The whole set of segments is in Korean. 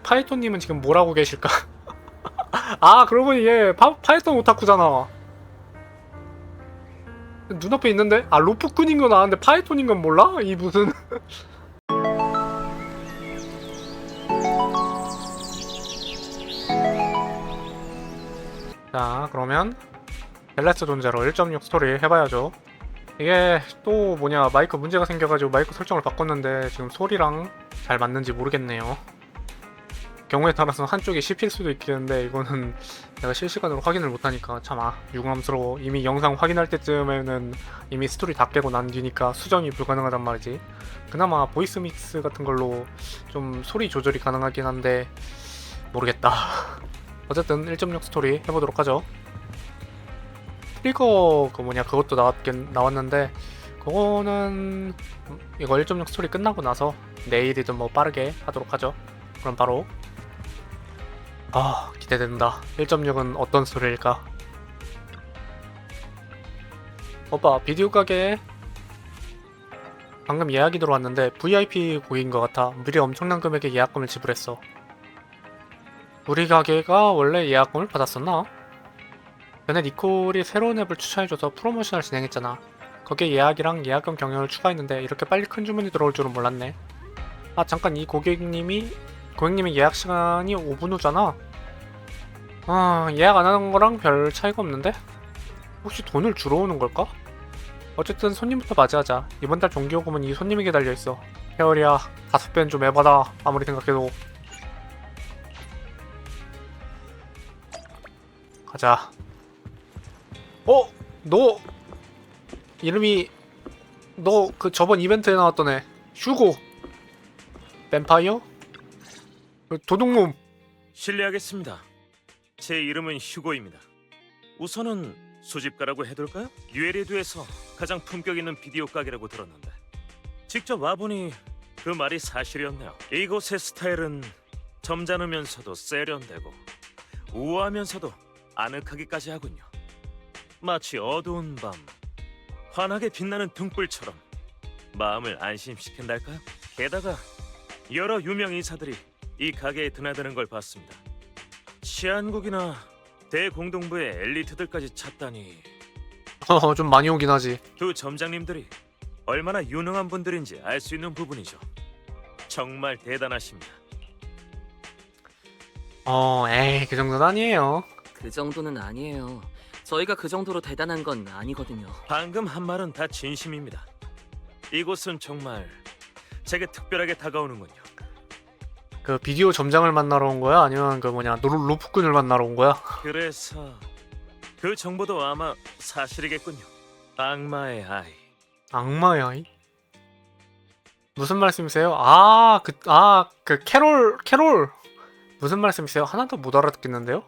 파이톤님은 지금 뭘 하고 계실까? 아, 그러고 보니 얘 파이톤 오타쿠잖아. 눈앞에 있는데? 아, 로프꾼인 건 아는데 파이톤인 건 몰라? 이 무슨. 자, 그러면 벨레스 존재로 1.6 스토리 해봐야죠. 이게 또 뭐냐, 마이크 문제가 생겨가지고 마이크 설정을 바꿨는데 지금 소리랑 잘 맞는지 모르겠네요. 경우에 따라서 한쪽이 씹힐 수도 있겠는데 이거는 내가 실시간으로 확인을 못하니까 참 유감스러워. 이미 영상 확인할 때쯤에는 이미 스토리 다 깨고 난 뒤니까 수정이 불가능하단 말이지. 그나마 보이스 믹스 같은 걸로 좀 소리 조절이 가능하긴 한데 모르겠다. 어쨌든 1.6 스토리 해보도록 하죠. 트리거 그것도 나왔는데 그거는 이거 1.6 스토리 끝나고 나서 내일이든 뭐 빠르게 하도록 하죠. 그럼 바로 기대된다. 1.6은 어떤 스토리일까? 오빠, 비디오 가게 방금 예약이 들어왔는데 VIP 고객인 것 같아. 미리 엄청난 금액의 예약금을 지불했어. 우리 가게가 원래 예약금을 받았었나? 전에 니콜이 새로운 앱을 추천해줘서 프로모션을 진행했잖아. 거기에 예약이랑 예약금 경영을 추가했는데 이렇게 빨리 큰 주문이 들어올 줄은 몰랐네. 아, 잠깐, 이 고객님의 예약 시간이 5분 후잖아? 예약 안 하는 거랑 별 차이가 없는데? 혹시 돈을 주러 오는 걸까? 어쨌든 손님부터 맞이하자. 이번 달 정기요금은 이 손님에게 달려있어. 헤어리야, 5배는 좀 에바다. 아무리 생각해도. 가자. 너 이름이 너 그 저번 이벤트에 나왔던 애 휴고 뱀파이어? 도둑놈. 실례하겠습니다. 제 이름은 휴고입니다. 우선은 수집가라고 해둘까요? 뉴에리드에서 가장 품격 있는 비디오 가게라고 들었는데 직접 와보니 그 말이 사실이었네요. 이곳의 스타일은 점잖으면서도 세련되고 우아하면서도 아늑하기까지 하군요. 마치 어두운 밤 환하게 빛나는 등불처럼 마음을 안심시킨달까요? 게다가 여러 유명 인사들이 이 가게에 드나드는 걸 봤습니다. 치안국이나 대공동부의 엘리트들까지 찾다니 좀 많이 오긴 하지. 두 점장님들이 얼마나 유능한 분들인지 알 수 있는 부분이죠. 정말 대단하십니다. 에이, 그 정도는 아니에요. 그 정도는 아니에요. 저희가 그 정도로 대단한 건 아니거든요. 방금 한 말은 다 진심입니다. 이곳은 정말 제게 특별하게 다가오는군요. 그 비디오 점장을 만나러 온 거야? 아니면 로프꾼을 만나러 온 거야? 그래서 그 정보도 아마 사실이겠군요. 악마의 아이. 악마의 아이? 무슨 말씀이세요? 그 캐롤. 무슨 말씀이세요? 하나도 못 알아듣겠는데요?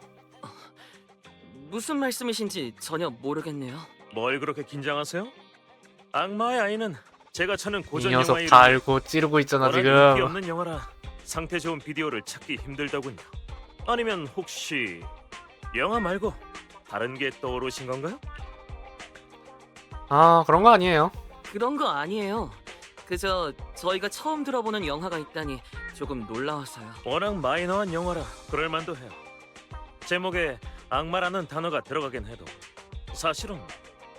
무슨 말씀이신지 전혀 모르겠네요. 뭘 그렇게 긴장하세요? 악마의 아이는 제가 찾는 이 고전 녀석 영화의 다 알고 찌르고 있잖아 인기 지금. 없는 영화라 상태 좋은 비디오를 찾기 힘들더군요. 아니면 혹시 영화 말고 다른 게 떠오르신 건가요? 그런 거 아니에요. 그런 거 아니에요. 그저 저희가 처음 들어보는 영화가 있다니 조금 놀라워서요. 워낙 마이너한 영화라 그럴만도 해요. 제목에 악마라는 단어가 들어가긴 해도 사실은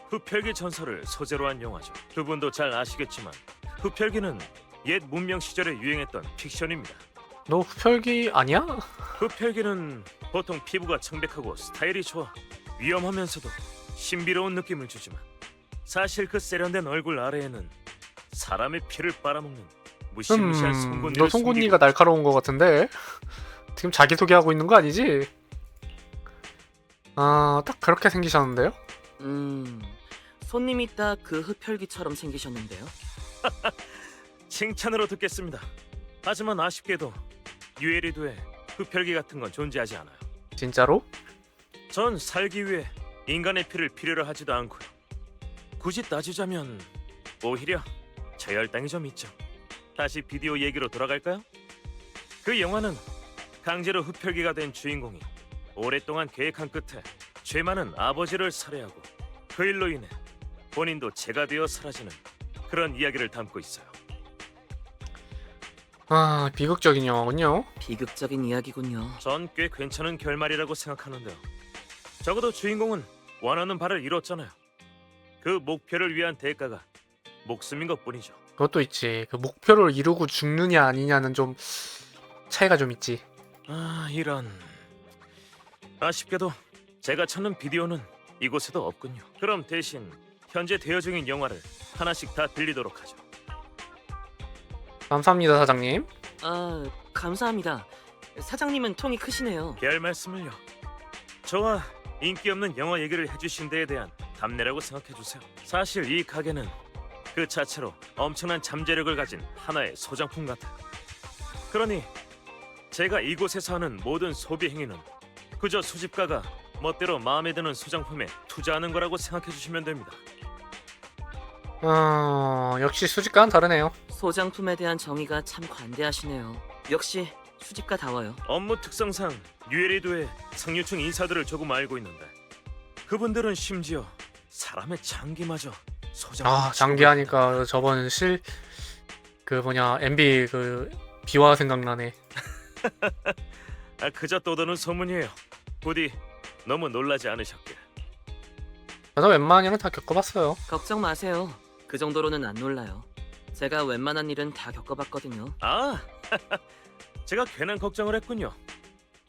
흡혈귀 전설을 소재로 한 영화죠. 두 분도 잘 아시겠지만 흡혈귀는 옛 문명 시절에 유행했던 픽션입니다. 너 흡혈귀 아니야? 흡혈귀는 보통 피부가 청백하고 스타일이 좋아 위험하면서도 신비로운 느낌을 주지만 사실 그 세련된 얼굴 아래에는 사람의 피를 빨아먹는 무시무시한 송곳니를 너 송곳니가 날카로운 거 같은데? 지금 자기소개하고 있는 거 아니지? 딱 그렇게 생기셨는데요? 손님이 딱 그 흡혈귀처럼 생기셨는데요. 칭찬으로 듣겠습니다. 하지만 아쉽게도 뉴에리드에 흡혈귀 같은 건 존재하지 않아요. 진짜로? 전 살기 위해 인간의 피를 필요로 하지도 않고요. 굳이 따지자면 오히려 저혈당이 좀 있죠. 다시 비디오 얘기로 돌아갈까요? 그 영화는 강제로 흡혈귀가 된 주인공이 오랫동안 계획한 끝에 죄 많은 아버지를 살해하고 그 일로 인해 본인도 죄가 되어 사라지는 그런 이야기를 담고 있어요. 아, 비극적인 영화군요. 비극적인 이야기군요. 전 꽤 괜찮은 결말이라고 생각하는데요. 적어도 주인공은 원하는 바를 이뤘잖아요. 그 목표를 위한 대가가 목숨인 것뿐이죠. 그것도 있지. 그 목표를 이루고 죽느냐 아니냐는 좀 차이가 좀 있지. 아, 이런. 아쉽게도 제가 찾는 비디오는 이곳에도 없군요. 그럼 대신 현재 대여 중인 영화를 하나씩 다 빌리도록 하죠. 감사합니다, 사장님. 아, 감사합니다. 사장님은 통이 크시네요. 별 말씀을요. 저와 인기 없는 영화 얘기를 해주신 데에 대한 답례라고 생각해주세요. 사실 이 가게는 그 자체로 엄청난 잠재력을 가진 하나의 소장품 같아요. 그러니 제가 이곳에서 하는 모든 소비 행위는 그저 수집가가 멋대로 마음에 드는 소장품에 투자하는 거라고 생각해주시면 됩니다. 역시 수집과는 다르네요. 소장품에 대한 정의가 참 관대하시네요. 역시 수집가다워요. 업무 특성상 뉴에리도의 상류층 인사들을 조금 알고 있는데 그분들은 심지어 사람의 장기마저 소장품. 장기하니까 저번 그 뭐냐 MB 그 비화 생각나네. 그저 떠도는 소문이에요. 부디 너무 놀라지 않으셨길. 저도 웬만한 일은 다 겪어봤어요. 걱정 마세요. 그 정도로는 안 놀라요. 제가 웬만한 일은 다 겪어봤거든요. 아, 제가 괜한 걱정을 했군요.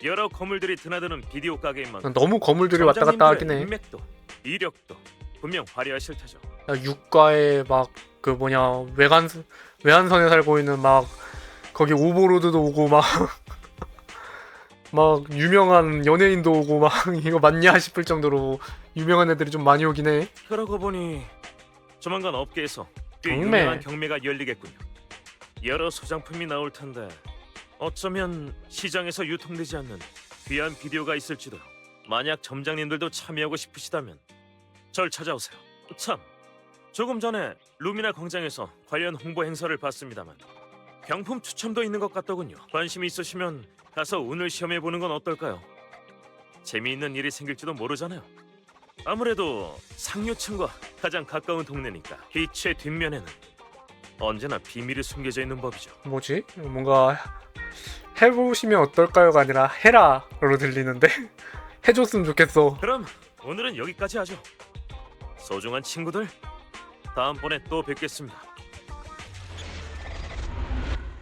여러 거물들이 드나드는 비디오 가게인 만큼 너무 거물들이 왔다 갔다 하긴 해. 인맥도 이력도 분명 화려하실 테죠. 육가에 막 그 뭐냐 외환선에 살고 있는 막 거기 오버로드도 오고 막 막 유명한 연예인도 오고 막 이거 맞냐 싶을 정도로 유명한 애들이 좀 많이 오긴 해. 그러고 보니 조만간 업계에서 꽤 경매. 유명한 경매가 열리겠군요. 여러 소장품이 나올 텐데 어쩌면 시장에서 유통되지 않는 귀한 비디오가 있을지도요. 만약 점장님들도 참여하고 싶으시다면 절 찾아오세요. 참, 조금 전에 루미나 광장에서 관련 홍보 행사를 봤습니다만 경품 추첨도 있는 것 같더군요. 관심이 있으시면 가서 운을 시험해 보는 건 어떨까요? 재미있는 일이 생길지도 모르잖아요. 아무래도 상류층과 가장 가까운 동네니까 빛의 뒷면에는 언제나 비밀이 숨겨져 있는 법이죠. 뭐지? 뭔가 해보시면 어떨까요가 아니라 해라로 들리는데 해줬으면 좋겠어. 그럼 오늘은 여기까지 하죠. 소중한 친구들, 다음번에 또 뵙겠습니다.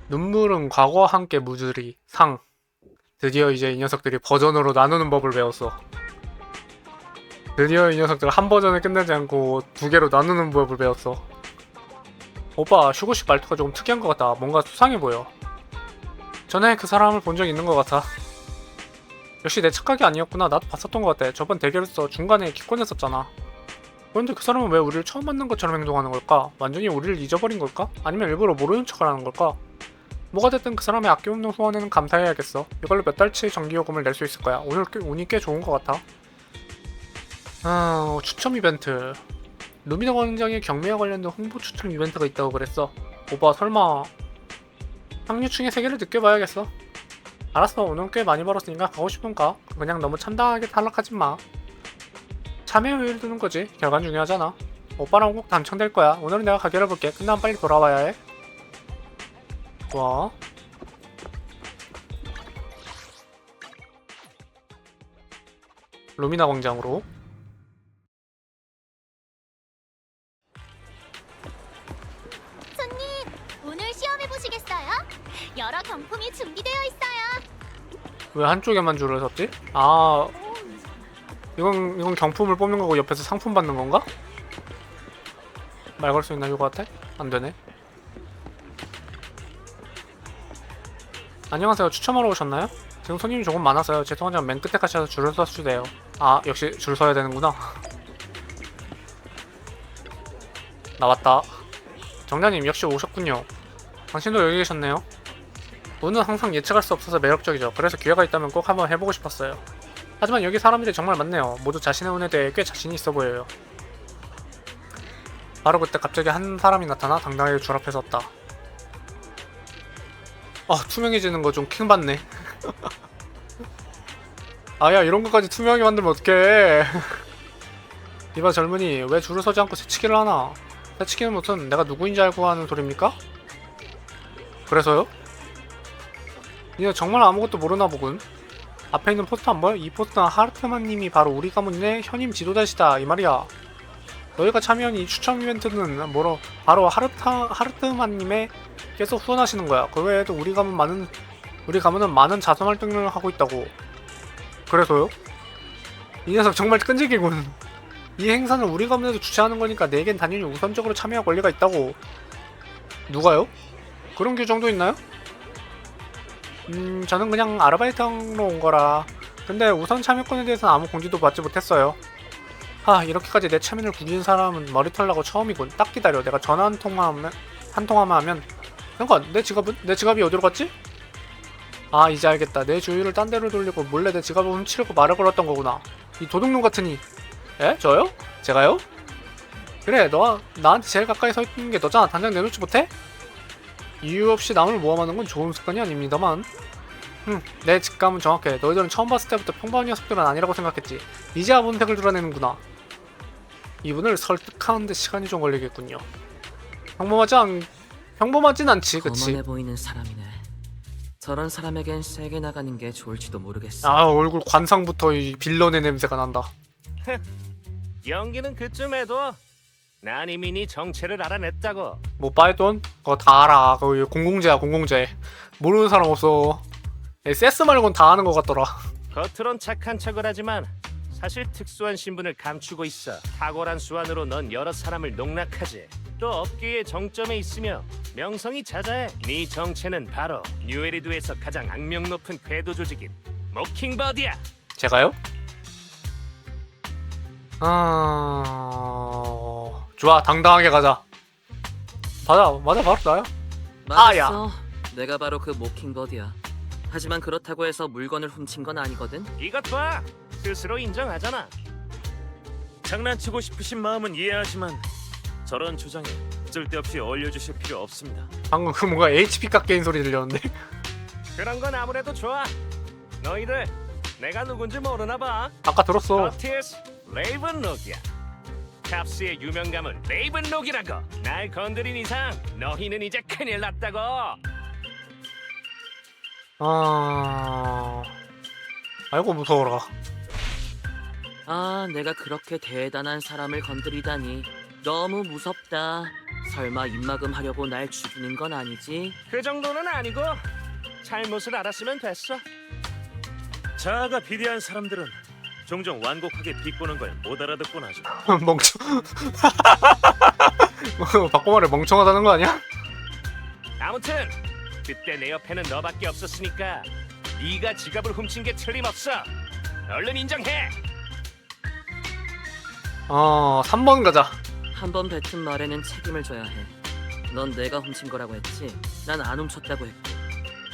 눈물은 과거와 함께 묻으리 상. 드디어 이제 이 녀석들이 버전으로 나누는 법을 배웠어. 드디어 이 녀석들 한 버전을 끝내지 않고 두 개로 나누는 법을 배웠어. 오빠 슈고식 말투가 조금 특이한 것 같다. 뭔가 수상해 보여. 전에 그 사람을 본 적 있는 것 같아. 역시 내 착각이 아니었구나. 나도 봤었던 것 같아. 저번 대결에서 중간에 기권했었잖아. 그런데 그 사람은 왜 우리를 처음 만난 것처럼 행동하는 걸까? 완전히 우리를 잊어버린 걸까? 아니면 일부러 모르는 척을 하는 걸까? 뭐가 됐든 그 사람의 아낌없는 후원에는 감사해야겠어. 이걸로 몇 달치 전기요금을 낼 수 있을 거야. 오늘 운이 꽤 좋은 것 같아. 추첨 이벤트. 루미너 광장에 경매와 관련된 홍보 추첨 이벤트가 있다고 그랬어. 오빠 설마 상류층의 세계를 느껴봐야겠어. 알았어. 오늘 꽤 많이 벌었으니까 가고 싶은가? 그냥 너무 참담하게 탈락하지 마. 참여율 두는 거지. 결과는 중요하잖아. 오빠랑 꼭 당첨될 거야. 오늘은 내가 가게를 볼게. 끝나면 빨리 돌아와야 해. 좋아. 루미나 광장으로. 손님, 오늘 시험해 보시겠어요? 여러 경품이 준비되어 있어요. 왜 한쪽에만 줄을 섰지? 이건 경품을 뽑는 거고 옆에서 상품 받는 건가? 말 걸 수 있나 이거 같아? 안 되네. 안녕하세요. 추첨하러 오셨나요? 지금 손님이 조금 많아서요. 죄송하지만 맨 끝에까지 와서 줄을 서주세요. 역시 줄 서야 되는구나. 나왔다. 정자님 역시 오셨군요. 당신도 여기 계셨네요. 운은 항상 예측할 수 없어서 매력적이죠. 그래서 기회가 있다면 꼭 한번 해보고 싶었어요. 하지만 여기 사람들이 정말 많네요. 모두 자신의 운에 대해 꽤 자신이 있어 보여요. 바로 그때 갑자기 한 사람이 나타나 당당하게 줄 앞에 섰다. 투명해지는 거 좀 킹받네. 야 이런 것까지 투명하게 만들면 어떡해. 이봐 젊은이, 왜 줄을 서지 않고 새치기를 하나? 새치기는 무슨 내가 누구인지 알고 하는 소리입니까? 그래서요? 니네 정말 아무것도 모르나 보군. 앞에 있는 포스터 안 보여? 이 포스터는 하르트만님이 바로 우리 가문의 현임 지도자시다 이 말이야. 너희가 참여한 이 추첨 이벤트는 뭐로 바로 하르트만님의 계속 후원하시는 거야. 그 외에도 우리 가문은 많은 자선 활동을 하고 있다고. 그래서요? 이 녀석 정말 끈질기군. 이 행사는 우리 가문에서 주최하는 거니까 내겐 당연히 우선적으로 참여할 권리가 있다고. 누가요? 그런 규정도 있나요? 저는 그냥 아르바이트하러 온 거라. 근데 우선 참여권에 대해서는 아무 공지도 받지 못했어요. 이렇게까지 내 참여를 구긴 사람은 머리 털라고 처음이군. 딱 기다려. 내가 전화 한 통화만 하면. 잠깐, 내 지갑이 어디로 갔지? 이제 알겠다. 내 주유를 딴 데로 돌리고 몰래 내 지갑을 훔치려고 말을 걸었던 거구나. 이 도둑놈 같으니. 에? 저요? 제가요? 그래, 나한테 제일 가까이 서 있는 게 너잖아. 당장 내놓지 못해? 이유 없이 남을 모함하는 건 좋은 습관이 아닙니다만. 내 직감은 정확해. 너희들은 처음 봤을 때부터 평범한 녀석들은 아니라고 생각했지. 이제야 본색을 드러내는구나. 이분을 설득하는데 시간이 좀 걸리겠군요. 평범하진 않지, 그치? 거만해 보이는 사람이네. 저런 사람에겐 세게 나가는 게 좋을지도 모르겠어. 얼굴 관상부터 이 빌런의 냄새가 난다. 연기는 그쯤 해도 난 이미 네 정체를 알아냈다고. 뭐 파이돈? 그거 다 알아. 그거 공공재야, 공공재. 모르는 사람 없어. 세스 말고는 다 아는 것 같더라. 겉으론 착한 척을 하지만 사실 특수한 신분을 감추고 있어. 탁월한 수완으로 넌 여러 사람을 농락하지. 또 업계의 정점에 있으며 명성이 자자해. 네 정체는 바로 뉴에리드에서 가장 악명 높은 궤도 조직인 모킹버드야. 제가요? 좋아, 당당하게 가자. 맞아, 바로 나야. 맞았어. 내가 바로 그 모킹버드야. 하지만 그렇다고 해서 물건을 훔친 건 아니거든. 이것 봐. 스스로 인정하잖아. 장난치고 싶으신 마음은 이해하지만 저런 주장에 쓸데없이 어울려주실 필요 없습니다. 방금 그 뭔가 HP 깎인 소리 들렸는데. 그런 건 아무래도 좋아. 너희들 내가 누군지 모르나 봐. 아까 들었어. 커티스 레이븐록이야. 캡스의 유명감은 레이븐록이라고. 날 건드린 이상 너희는 이제 큰일 났다고. 아이고 무서워라. 내가 그렇게 대단한 사람을 건드리다니. 너무 무섭다. 설마 입막음 하려고 날 죽이는 건 아니지? 그 정도는 아니고 잘못을 알았으면 됐어. 자아가 비대한 사람들은 종종 완곡하게 비꼬는 걸 못 알아듣곤 하죠. 멍청. 바꿔 말해 멍청하다는 거 아니야? 아무튼 그때 내 옆에는 너밖에 없었으니까 네가 지갑을 훔친 게 틀림없어. 얼른 인정해. 3번 가자. 한 번 뱉은 말에는 책임을 져야 해. 넌 내가 훔친 거라고 했지? 난 안 훔쳤다고 했고.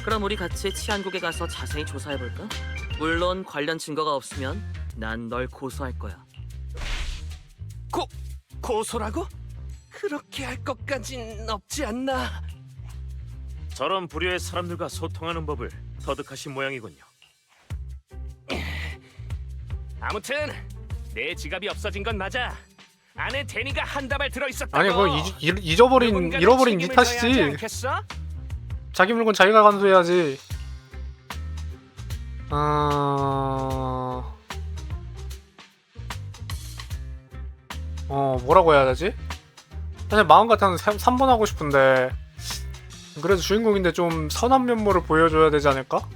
그럼 우리 같이 치안국에 가서 자세히 조사해볼까? 물론 관련 증거가 없으면 난 널 고소할 거야. 고소라고? 그렇게 할 것까진 없지 않나? 저런 부류의 사람들과 소통하는 법을 터득하신 모양이군요. 아무튼 내 지갑이 없어진 건 맞아. 안에 데니가 한 다발 들어있었다고. 아니 그거 잃어버린 네 탓이지. 않겠어? 자기 물건 자기가 간수해야지. 뭐라고 해야 되지? 사실 마음 같아는 3번 하고 싶은데 그래도 주인공인데 좀 선한 면모를 보여줘야 되지 않을까?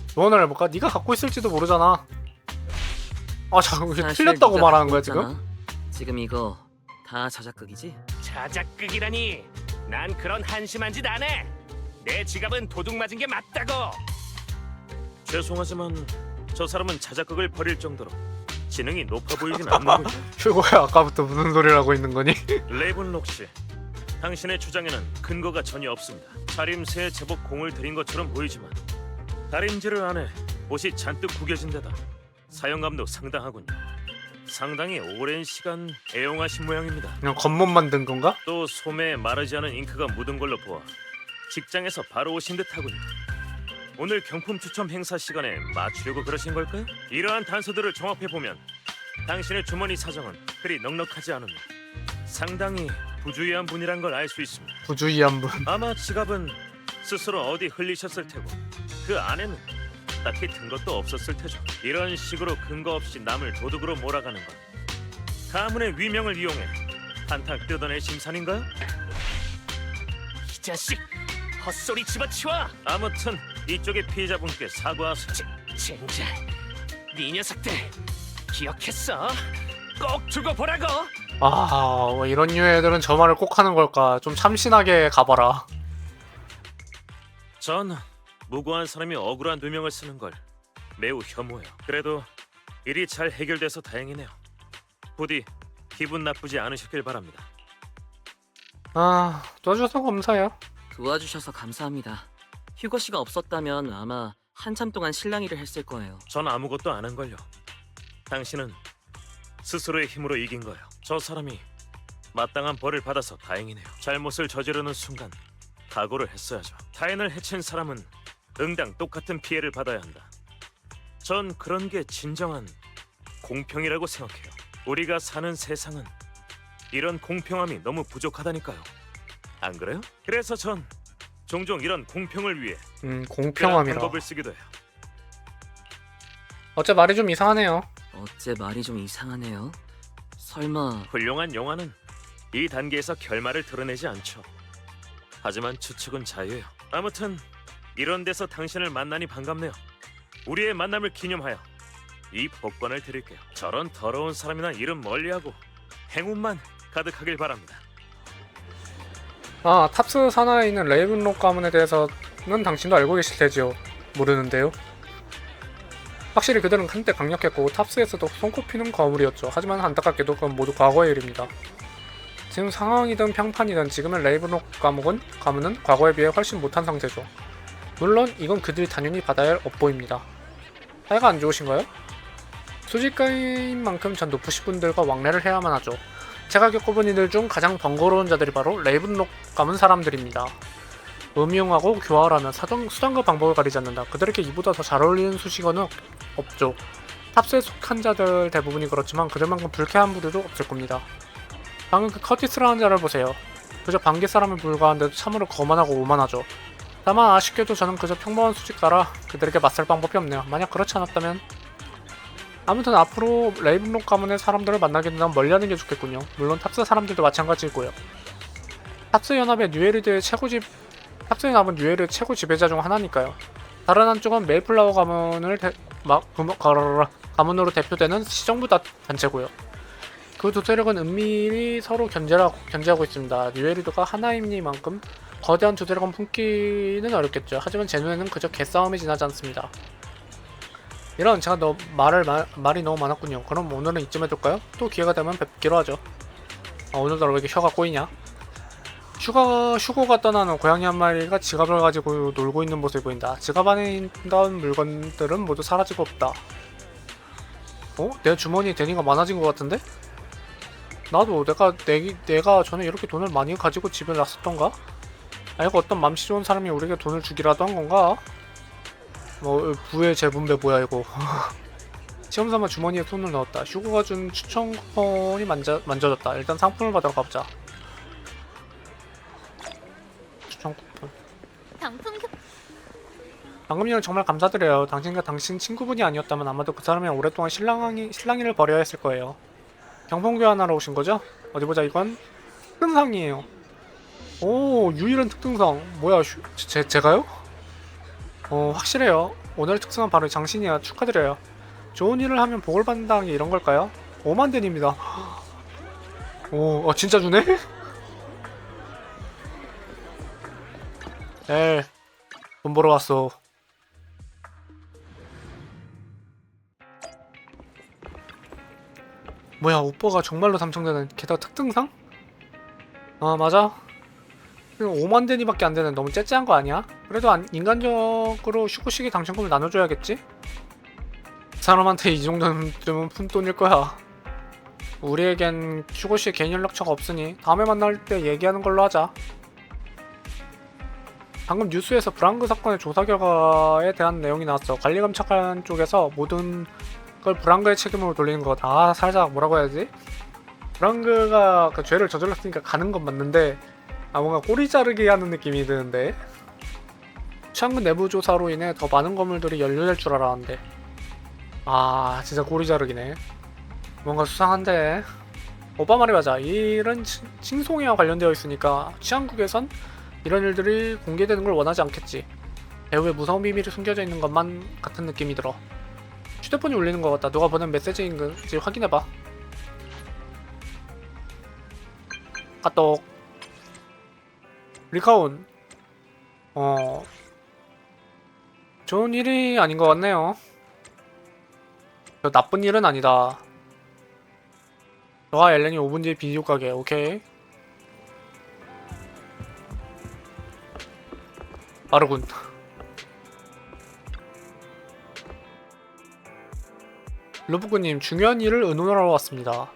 조언을 해볼까? 네가 갖고 있을지도 모르잖아. 잠깐 이게 사실 틀렸다고 네가 말하는 거야 갖고 지금? 있잖아. 지금 이거 다 자작극이지? 자작극이라니. 난 그런 한심한 짓 안 해. 내 지갑은 도둑 맞은 게 맞다고. 죄송하지만 저 사람은 자작극을 벌일 정도로 지능이 높아 보이진 않는군요. 휴고야 아까부터 무슨 소리를 하고 있는 거니? 레이븐록 씨, 당신의 주장에는 근거가 전혀 없습니다. 차림새에 제법 공을 들인 것처럼 보이지만 다림질을 안 해 옷이 잔뜩 구겨진 데다 사용감도 상당하군요. 상당히 오랜 시간 애용하신 모양입니다. 그냥 겉멋 만든 건가? 또 소매에 마르지 않은 잉크가 묻은 걸로 보아 직장에서 바로 오신 듯하군요. 오늘 경품 추첨 행사 시간에 맞추려고 그러신 걸까요? 이러한 단서들을 종합해보면 당신의 주머니 사정은 그리 넉넉하지 않으며 상당히 부주의한 분이란 걸 알 수 있습니다. 부주의한 분. 아마 지갑은 스스로 어디 흘리셨을 테고 그 안에는 딱히 든 것도 없었을 테죠. 이런 식으로 근거 없이 남을 도둑으로 몰아가는 건 가문의 위명을 이용해 한탕 뜯어낼 심산인가요? 이 자식 헛소리 집어치워. 아무튼 이쪽의 피해자분께 사과하세요. 젠장, 네 녀석들 기억했어? 꼭 두고 보라고. 아, 왜 이런 류의 애들은 저 말을 꼭 하는 걸까? 좀 참신하게 가봐라. 전 무고한 사람이 억울한 누명을 쓰는 걸 매우 혐오해요. 그래도 일이 잘 해결돼서 다행이네요. 부디 기분 나쁘지 않으셨길 바랍니다. 아, 도와줘서 감사해요. 도와주셔서 감사합니다. 휴거 씨가 없었다면 아마 한참 동안 실랑이를 했을 거예요. 전 아무것도 안 한 걸요. 당신은 스스로의 힘으로 이긴 거예요. 저 사람이 마땅한 벌을 받아서 다행이네요. 잘못을 저지르는 순간 각오를 했어야죠. 타인을 해친 사람은 응당 똑같은 피해를 받아야 한다. 전 그런 게 진정한 공평이라고 생각해요. 우리가 사는 세상은 이런 공평함이 너무 부족하다니까요. 안 그래요? 그래서 전 종종 이런 공평을 위해 특별한 공평함이라. 방법을 쓰기도 해요. 어째 말이 좀 이상하네요. 어째 말이 좀 이상하네요. 설마 훌륭한 영화는 이 단계에서 결말을 드러내지 않죠. 하지만 추측은 자유예요. 아무튼 이런 데서 당신을 만나니 반갑네요. 우리의 만남을 기념하여 이 복권을 드릴게요. 저런 더러운 사람이나 이름 멀리하고 행운만 가득하길 바랍니다. 아, 탑스 산하에 있는 레이븐록 가문에 대해서는 당신도 알고 계실 테지요. 모르는데요. 확실히 그들은 한때 강력했고 탑스에서도 손꼽히는 거물이었죠. 하지만 안타깝게도 그건 모두 과거의 일입니다. 지금 상황이든 평판이든 지금의 레이븐록 가문은 과거에 비해 훨씬 못한 상태죠. 물론 이건 그들이 당연히 받아야 할 업보입니다. 사이가 안 좋으신가요? 수직가인 만큼 전 높으신 분들과 왕래를 해야만 하죠. 제가 겪어본 이들 중 가장 번거로운 자들이 바로 레이븐록 가문 사람들입니다. 음흉하고 교활하며 수단과 방법을 가리지 않는다. 그들에게 이보다 더 잘 어울리는 수식어는 없죠. 탑스에 속한 자들 대부분이 그렇지만 그들만큼 불쾌한 부류도 없을 겁니다. 방금 그 커티스라는 자를 보세요. 그저 반개 사람에 불과한데도 참으로 거만하고 오만하죠. 다만 아쉽게도 저는 그저 평범한 수직가라 그들에게 맞설 방법이 없네요. 만약 그렇지 않았다면 아무튼 앞으로 레이븐록 가문의 사람들을 만나게 된다면 멀리하는 게 좋겠군요. 물론 탑스 사람들도 마찬가지고요. 탑스 연합은 뉴에르 최고 지배자 중 하나니까요. 다른 한쪽은 메이플라워 가문으로 대표되는 시정부 단체고요. 그 두 세력은 은밀히 서로 견제하고 있습니다. 뉴에르드가 하나이니만큼 거대한 두 세력은 품기는 어렵겠죠. 하지만 제 눈에는 그저 개싸움이 지나지 않습니다. 이런 제가 말이 너무 많았군요. 그럼 오늘은 이쯤 해둘까요? 또 기회가 되면 뵙기로 하죠. 오늘도 왜 이렇게 혀가 꼬이냐? 휴고가 떠나는 고양이 한 마리가 지갑을 가지고 놀고 있는 모습이 보인다. 지갑 안에 있던 물건들은 모두 사라지고 없다. 내 주머니에 데니가 많아진 것 같은데? 나도 내가 전에 이렇게 돈을 많이 가지고 집에 놨었던가? 이거 어떤 맘씨 좋은 사람이 우리에게 돈을 주기라도 한 건가? 부의 재분배 뭐야 이거. 시험삼아 주머니에 손을 넣었다. 휴고가 준 추천 쿠폰이 만져졌다. 일단 상품을 받으러 가보자. 추천 쿠폰. 방금 전에 정말 감사드려요. 당신과 당신 친구분이 아니었다면 아마도 그 사람이 오랫동안 실랑이를 벌여야 했을 거예요. 경품 교환하러 오신 거죠? 어디 보자. 이건 특등상이에요. 오, 유일한 특등상. 뭐야, 제가요? 확실해요. 오늘의 특성은 바로 장신이야. 축하드려요. 좋은 일을 하면 복을 받는다는 게 이런 걸까요? 5만 den입니다. 오, 진짜 주네? 돈 벌어 왔어. 뭐야, 오빠가 정말로 당첨되는 게다가 특등상? 맞아. 5만 den이밖에 안 되는 너무 째째한 거 아니야? 그래도 인간적으로 휴고식이 당첨금을 나눠줘야겠지? 그 사람한테 이 정도는 푼돈일 거야. 우리에겐 휴고식 개인 연락처가 없으니 다음에 만날 때 얘기하는 걸로 하자. 방금 뉴스에서 브랑그 사건의 조사 결과에 대한 내용이 나왔어. 관리감찰관 쪽에서 모든 걸 브랑그의 책임으로 돌리는 것. 살짝 뭐라고 해야지? 브랑그가 그 죄를 저질렀으니까 가는 건 맞는데 뭔가 꼬리 자르기 하는 느낌이 드는데 치안군 내부 조사로 인해 더 많은 건물들이 연루될 줄 알았는데. 아, 진짜 고리 자르기네. 뭔가 수상한데. 오빠 말이 맞아. 이 일은 칭송이와 관련되어 있으니까 치안국에선 이런 일들이 공개되는 걸 원하지 않겠지. 배우의 무서운 비밀이 숨겨져 있는 것만 같은 느낌이 들어. 휴대폰이 울리는 것 같다. 누가 보낸 메시지인지 확인해봐. 카톡. 리카온. 좋은 일이 아닌 것 같네요. 나쁜 일은 아니다. 너와 엘렌이 5분 뒤에 비디오 가게. 오케이. 빠르군. 루프구님, 중요한 일을 의논하러 왔습니다.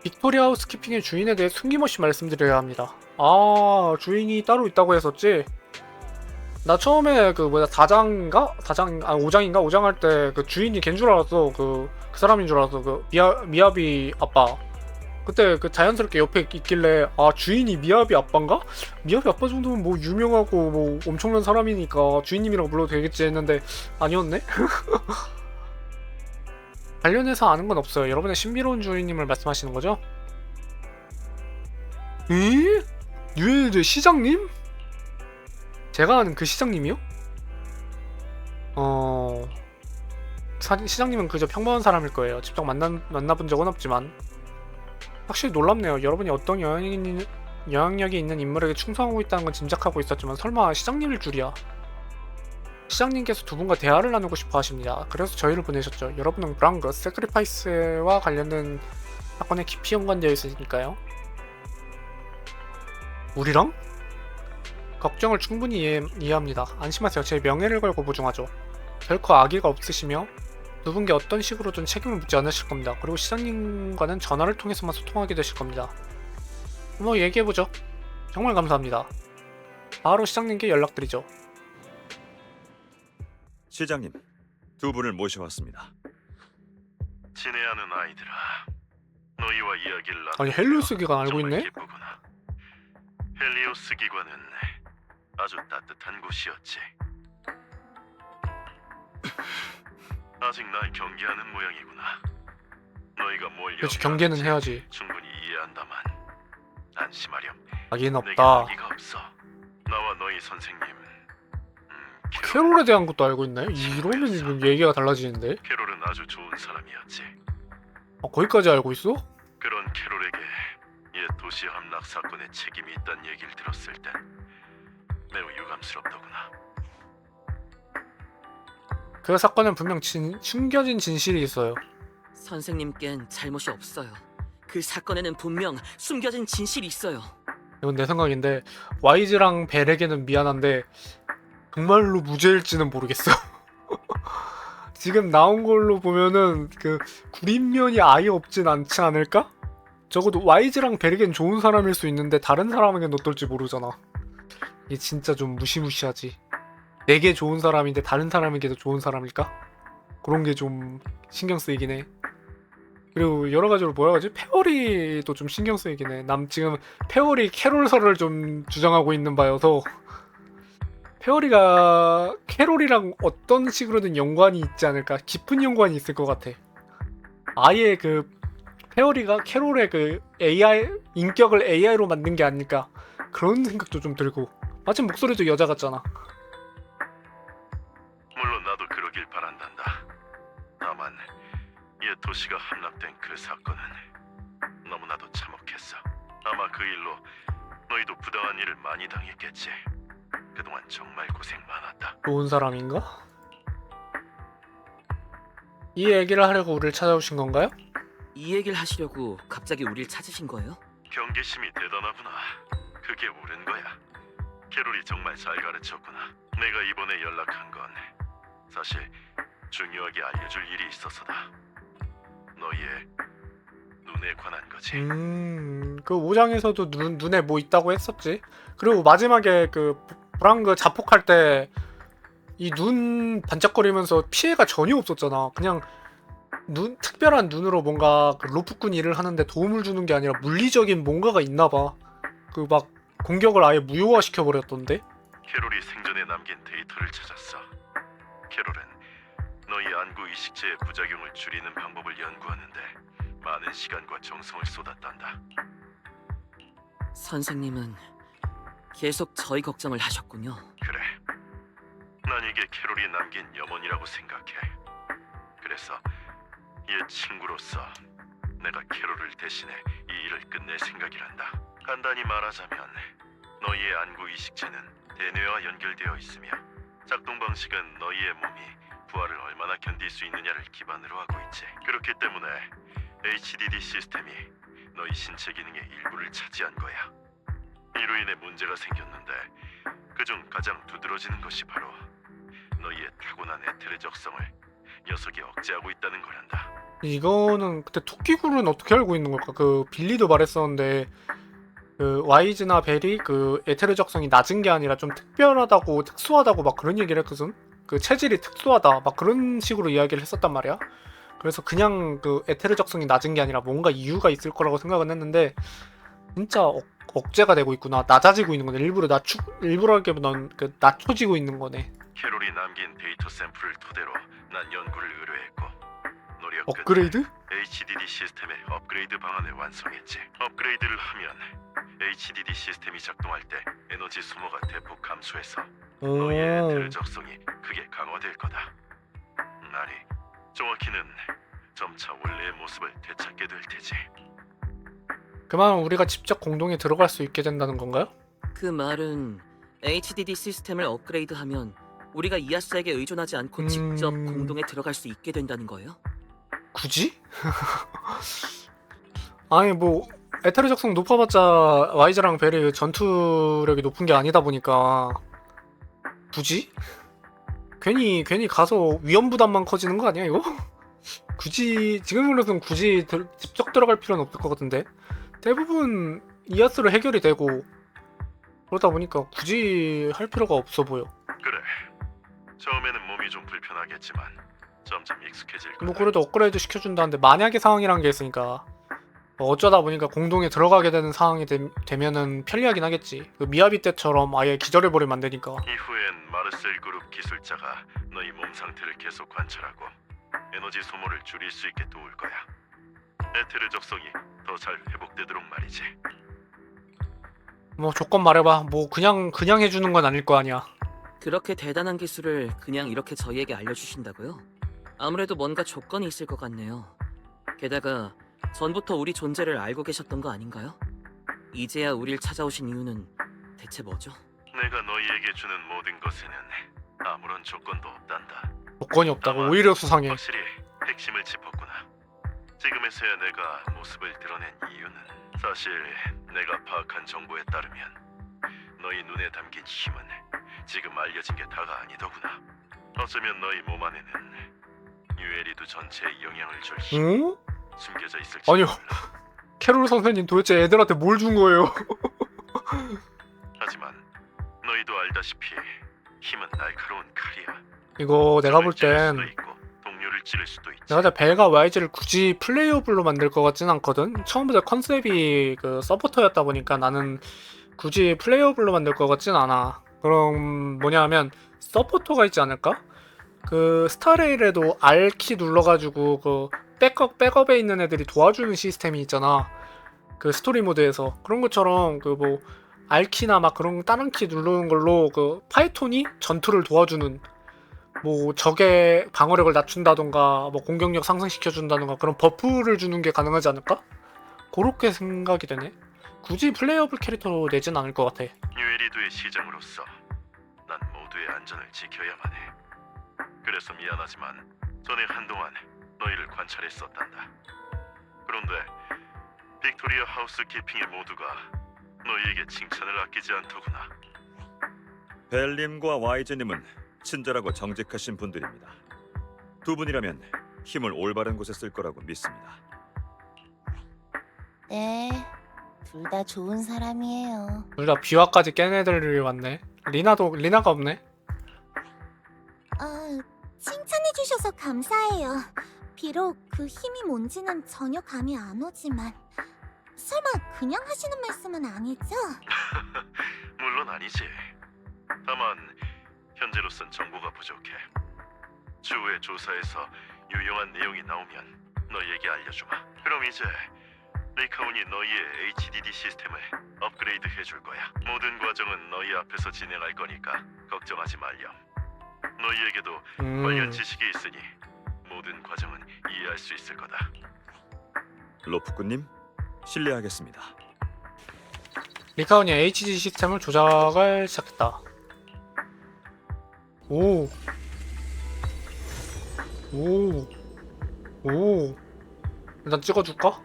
빅토리아 하우스키핑의 주인에 대해 숨김없이 말씀드려야 합니다. 아, 주인이 따로 있다고 했었지? 나 처음에 그 뭐야 다장인가? 오장인가? 오장 할 때 그 주인이 걘 줄 알았어. 그 사람인 줄 알았어. 그 미야비 아빠. 그때 그 자연스럽게 옆에 있길래 아, 주인이 미야비 아빠인가? 미야비 아빠 정도면 뭐 유명하고 뭐 엄청난 사람이니까 주인님이라고 불러도 되겠지 했는데 아니었네? 관련해서 아는 건 없어요. 여러분의 신비로운 주인님을 말씀하시는 거죠? 에? 뉴에드 시장님? 제가 아는 그 시장님이요? 시장님은 그저 평범한 사람일 거예요. 직접 만나본 적은 없지만 확실히 놀랍네요. 여러분이 어떤 영향력이 있는 인물에게 충성하고 있다는 건 짐작하고 있었지만 설마 시장님일 줄이야. 시장님께서 두 분과 대화를 나누고 싶어 하십니다. 그래서 저희를 보내셨죠. 여러분은 브랑그 세크리파이스와 관련된 사건에 깊이 연관되어 있으니까요. 우리랑? 걱정을 충분히 이해합니다. 안심하세요. 제 명예를 걸고 보증하죠. 결코 악의가 없으시며 두 분께 어떤 식으로든 책임을 묻지 않으실 겁니다. 그리고 시장님과는 전화를 통해서만 소통하게 되실 겁니다. 뭐 얘기해보죠. 정말 감사합니다. 바로 시장님께 연락드리죠. 시장님, 두 분을 모셔왔습니다. 친애하는 아이들아, 너희와 이야기를 아니 헬리오스 기관 알고 있네? 기쁘구나. 헬리오스 기관은 아주 따뜻한 곳이었지. 아직 날 경계하는 모양이구나. 너희가 뭘 그렇지, 염려하는지 경계는 해야지. 충분히 이해한다만 안심하렴. 악의는 내게 없다. 악의가 없어. 나와 너희 선생님 캐롤에 대한 것도 알고 있나요? 이러면 지금 얘기가 달라지는데? 캐롤은 아주 좋은 사람이었지. 거기까지 알고 있어? 그런 캐롤에게 옛 도시 함락 사건에 책임이 있다는 얘기를 들었을 땐 매우 유감스럽더구나. 그 사건은 분명 숨겨진 진실이 있어요. 선생님께는 잘못이 없어요. 그 사건에는 분명 숨겨진 진실이 있어요. 이건 내 생각인데 와이즈랑 벨에게는 미안한데 정말로 무죄일지는 모르겠어. 지금 나온 걸로 보면은 그 구린면이 아예 없진 않지 않을까? 적어도 와이즈랑 벨에겐 좋은 사람일 수 있는데 다른 사람에겐 어떨지 모르잖아. 이게 진짜 좀 무시무시하지. 내게 좋은 사람인데 다른 사람에게도 좋은 사람일까? 그런 게 좀 신경 쓰이긴 해. 그리고 여러 가지로 뭐라 하지? 페어리도 좀 신경 쓰이긴 해. 남 지금 페어리 캐롤설을 좀 주장하고 있는 바여서 페어리가 캐롤이랑 어떤 식으로든 연관이 있지 않을까? 깊은 연관이 있을 것 같아. 아예 그 페어리가 캐롤의 그 AI 인격을 AI로 만든 게 아닐까? 그런 생각도 좀 들고. 마침 목소리도 여자 같잖아. 물론 나도 그러길 바란단다. 다만 옛 도시가 함락된 그 사건은 너무나도 참혹했어. 아마 그 일로 너희도 부당한 일을 많이 당했겠지. 그동안 정말 고생 많았다. 좋은 사람인가? 이 얘기를 하려고 우리를 찾아오신 건가요? 이 얘기를 하시려고 갑자기 우릴 찾으신 거예요? 경계심이 대단하구나. 그게 옳은 거야. 캐롤이 정말 잘 가르쳤구나. 내가 이번에 연락한 건 사실 중요하게 알려줄 일이 있어서다. 너희의 눈에 관한 거지. 그 5장에서도 눈에 뭐 있다고 했었지. 그리고 마지막에 그 브랑그 자폭할 때 이 눈 반짝거리면서 피해가 전혀 없었잖아. 그냥 특별한 눈으로 뭔가 그 로프꾼 일을 하는데 도움을 주는 게 아니라 물리적인 뭔가가 있나봐. 그 막 공격을 아예 무효화 시켜버렸던데. 캐롤이 생전에 남긴 데이터를 찾았어. 캐롤은 너희 안구 이식체의 부작용을 줄이는 방법을 연구하는데 많은 시간과 정성을 쏟았단다. 선생님은 계속 저희 걱정을 하셨군요. 그래. 난 이게 캐롤이 남긴 염원이라고 생각해. 그래서 얘 친구로서 내가 캐롤을 대신해 이 일을 끝낼 생각이란다. 간단히 말하자면 너희의 안구 이식체는 대뇌와 연결되어 있으며 작동 방식은 너희의 몸이 부하를 얼마나 견딜 수 있느냐를 기반으로 하고 있지. 그렇기 때문에 HDD 시스템이 너희 신체 기능의 일부를 차지한 거야. 이로 인해 문제가 생겼는데 그중 가장 두드러지는 것이 바로 너희의 타고난 에테르적성을 녀석이 억제하고 있다는 거란다. 이거는 그때 토끼굴은 어떻게 알고 있는 걸까? 그 빌리도 말했었는데 그 와이즈나 벨이 그 에테르적성이 낮은 게 아니라 좀 특별하다고 특수하다고 막 그런 얘기를 했거든. 그 체질이 특수하다 막 그런 식으로 이야기를 했었단 말이야. 그래서 그냥 그 에테르적성이 낮은 게 아니라 뭔가 이유가 있을 거라고 생각은 했는데 진짜 억제가 되고 있구나. 낮아지고 있는 거네. 일부러 하기보다는 그 낮춰지고 있는 거네. 캐롤이 남긴 데이터 샘플을 토대로 난 연구를 의뢰했고 노력 끝에 업그레이드? HDD 시스템의 업그레이드 방안을 완성했지. 업그레이드를 하면 HDD 시스템이 작동할 때 에너지 소모가 대폭 감소해서 너희의 오. 에테르적성이 크게 강화될 거다. 아니, 정확히는 점차 원래의 모습을 되찾게 될 테지. 그만 우리가 직접 공동에 들어갈 수 있게 된다는 건가요? 그 말은 HDD 시스템을 업그레이드하면 우리가 이아스에게 의존하지 않고 직접 공동에 들어갈 수 있게 된다는 거예요? 굳이? 아니 뭐 에테르적성 높아봤자 와이즈랑 벨이 전투력이 높은 게 아니다 보니까 굳이? 괜히 가서 위험 부담만 커지는 거 아니야 이거? 굳이 지금으로서는 굳이 직접 들어갈 필요는 없을 것 같은데 대부분 이아스로 해결이 되고 그러다 보니까 굳이 할 필요가 없어 보여. 그래. 처음에는 몸이 좀 불편하겠지만 점점 익숙해질 거다. 뭐 그래도 업그레이드 시켜준다는데 만약의 상황이란 게 있으니까 뭐 어쩌다 보니까 공동에 들어가게 되는 상황이 되면은 편리하긴 하겠지. 그 미야비 때처럼 아예 기절해버리면 안 되니까. 이후엔 마르셀 그룹 기술자가 너희 몸 상태를 계속 관찰하고 에너지 소모를 줄일 수 있게 도울 거야. 에테르 적성이 더 잘 회복되도록 말이지. 뭐 조건 말해봐. 뭐 그냥 해주는 건 아닐 거 아니야. 그렇게 대단한 기술을 그냥 이렇게 저희에게 알려주신다고요? 아무래도 뭔가 조건이 있을 것 같네요. 게다가 전부터 우리 존재를 알고 계셨던 거 아닌가요? 이제야 우릴 찾아오신 이유는 대체 뭐죠? 내가 너희에게 주는 모든 것에는 아무런 조건도 없단다. 조건이 없다고 오히려 수상해. 확실히 핵심을 짚었구나. 지금에서야 내가 모습을 드러낸 이유는 사실 내가 파악한 정보에 따르면 너희 눈에 담긴 힘은 지금 알려진 게 다가 아니더구나. 어쩌면 너희 몸 안에는 유에리두 전체에 영향을 줄 힘이 응? 숨겨져 있을지 아니요. 몰라. 캐롤 선생님 도대체 애들한테 뭘 준 거예요? 하지만 너희도 알다시피 힘은 날카로운 칼이야. 이거 내가 볼 찔릴 땐 수도 있고, 동료를 찌를 수도 있지. 내가 벨과 YG를 굳이 플레이어블로 만들 것 같진 않거든. 처음부터 컨셉이 그 서포터였다 보니까 나는 굳이 플레이어블로 만들 것 같진 않아. 그럼 뭐냐면 서포터가 있지 않을까? 그 스타레일에도 R키 눌러가지고 그 백업에 있는 애들이 도와주는 시스템이 있잖아. 그 스토리 모드에서 그런 것처럼 그 뭐 R키나 막 그런 다른 키 누르는 걸로 그 파이톤이 전투를 도와주는 뭐 적의 방어력을 낮춘다던가 뭐 공격력 상승시켜준다던가 그런 버프를 주는 게 가능하지 않을까? 그렇게 생각이 되네. 굳이 플레이어블 캐릭터로 내진 않을 것 같아. 유에리두의 시장으로서 난 모두의 안전을 지켜야만 해. 그래서 미안하지만 전에 한동안 너희를 관찰했었단다. 그런데 빅토리아 하우스키핑의 모두가 너희에게 칭찬을 아끼지 않더구나. 벨님과 와이즈님은 친절하고 정직하신 분들입니다. 두 분이라면 힘을 올바른 곳에 쓸 거라고 믿습니다. 네, 둘 다 좋은 사람이에요. 둘 다 비화까지 깬 애들이 왔네. 리나가 없네. 칭찬해주셔서 감사해요. 비록 그 힘이 뭔지는 전혀 감이 안 오지만 설마 그냥 하시는 말씀은 아니죠? 물론 아니지. 다만 현재로선 정보가 부족해. 추후에 조사에서 유용한 내용이 나오면 너희에게 알려주마. 그럼 이제 리카온이 너희의 HDD 시스템을 업그레이드 해줄 거야. 모든 과정은 너희 앞에서 진행할 거니까 걱정하지 말렴. 너희에게도 관련 지식이 있으니 모든 과정은 이해할 수 있을 거다. 로프꾼님, 실례하겠습니다. 리카온이 HDD 시스템을 조작을 시작했다. 오. 오. 오. 일단 찍어줄까?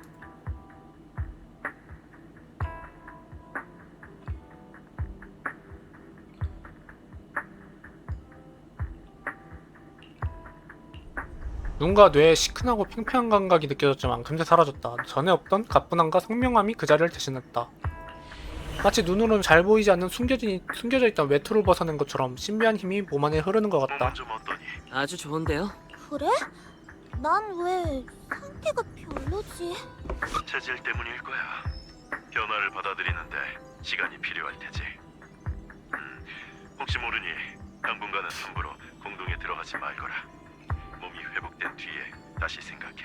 눈과 뇌에 시큰하고 팽팽한 감각이 느껴졌지만 금세 사라졌다. 전에 없던 가뿐함과 선명함이 그 자리를 대신했다. 마치 눈으로는 잘 보이지 않는 숨겨져 있던 외투를 벗어낸 것처럼 신비한 힘이 몸 안에 흐르는 것 같다. 몸은 좀 어떠니? 아주 좋은데요? 그래? 난 왜 상태가 별로지? 체질 때문일 거야. 변화를 받아들이는데 시간이 필요할 테지. 혹시 모르니 당분간은 함부로 공동에 들어가지 말거라. 몸이 회복된 뒤에 다시 생각해.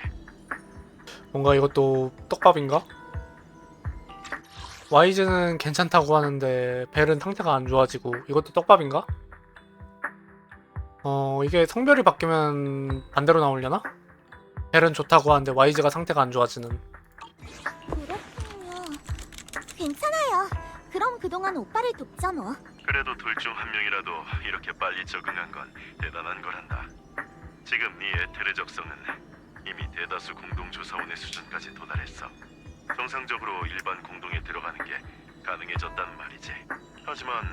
뭔가 이것도 떡밥인가? 와이즈는 괜찮다고 하는데 벨은 상태가 안 좋아지고 이것도 떡밥인가? 이게 성별이 바뀌면 반대로 나오려나? 벨은 좋다고 하는데 와이즈가 상태가 안 좋아지는. 그렇군요. 괜찮아요. 그럼 그동안 오빠를 돕잖아. 그래도 둘 중 한 명이라도 이렇게 빨리 적응한 건 대단한 거란다. 지금 네 에테르 적성은 이미 대다수 공동조사원의 수준까지 도달했어. 정상적으로 일반 공동에 들어가는 게 가능해졌단 말이지. 하지만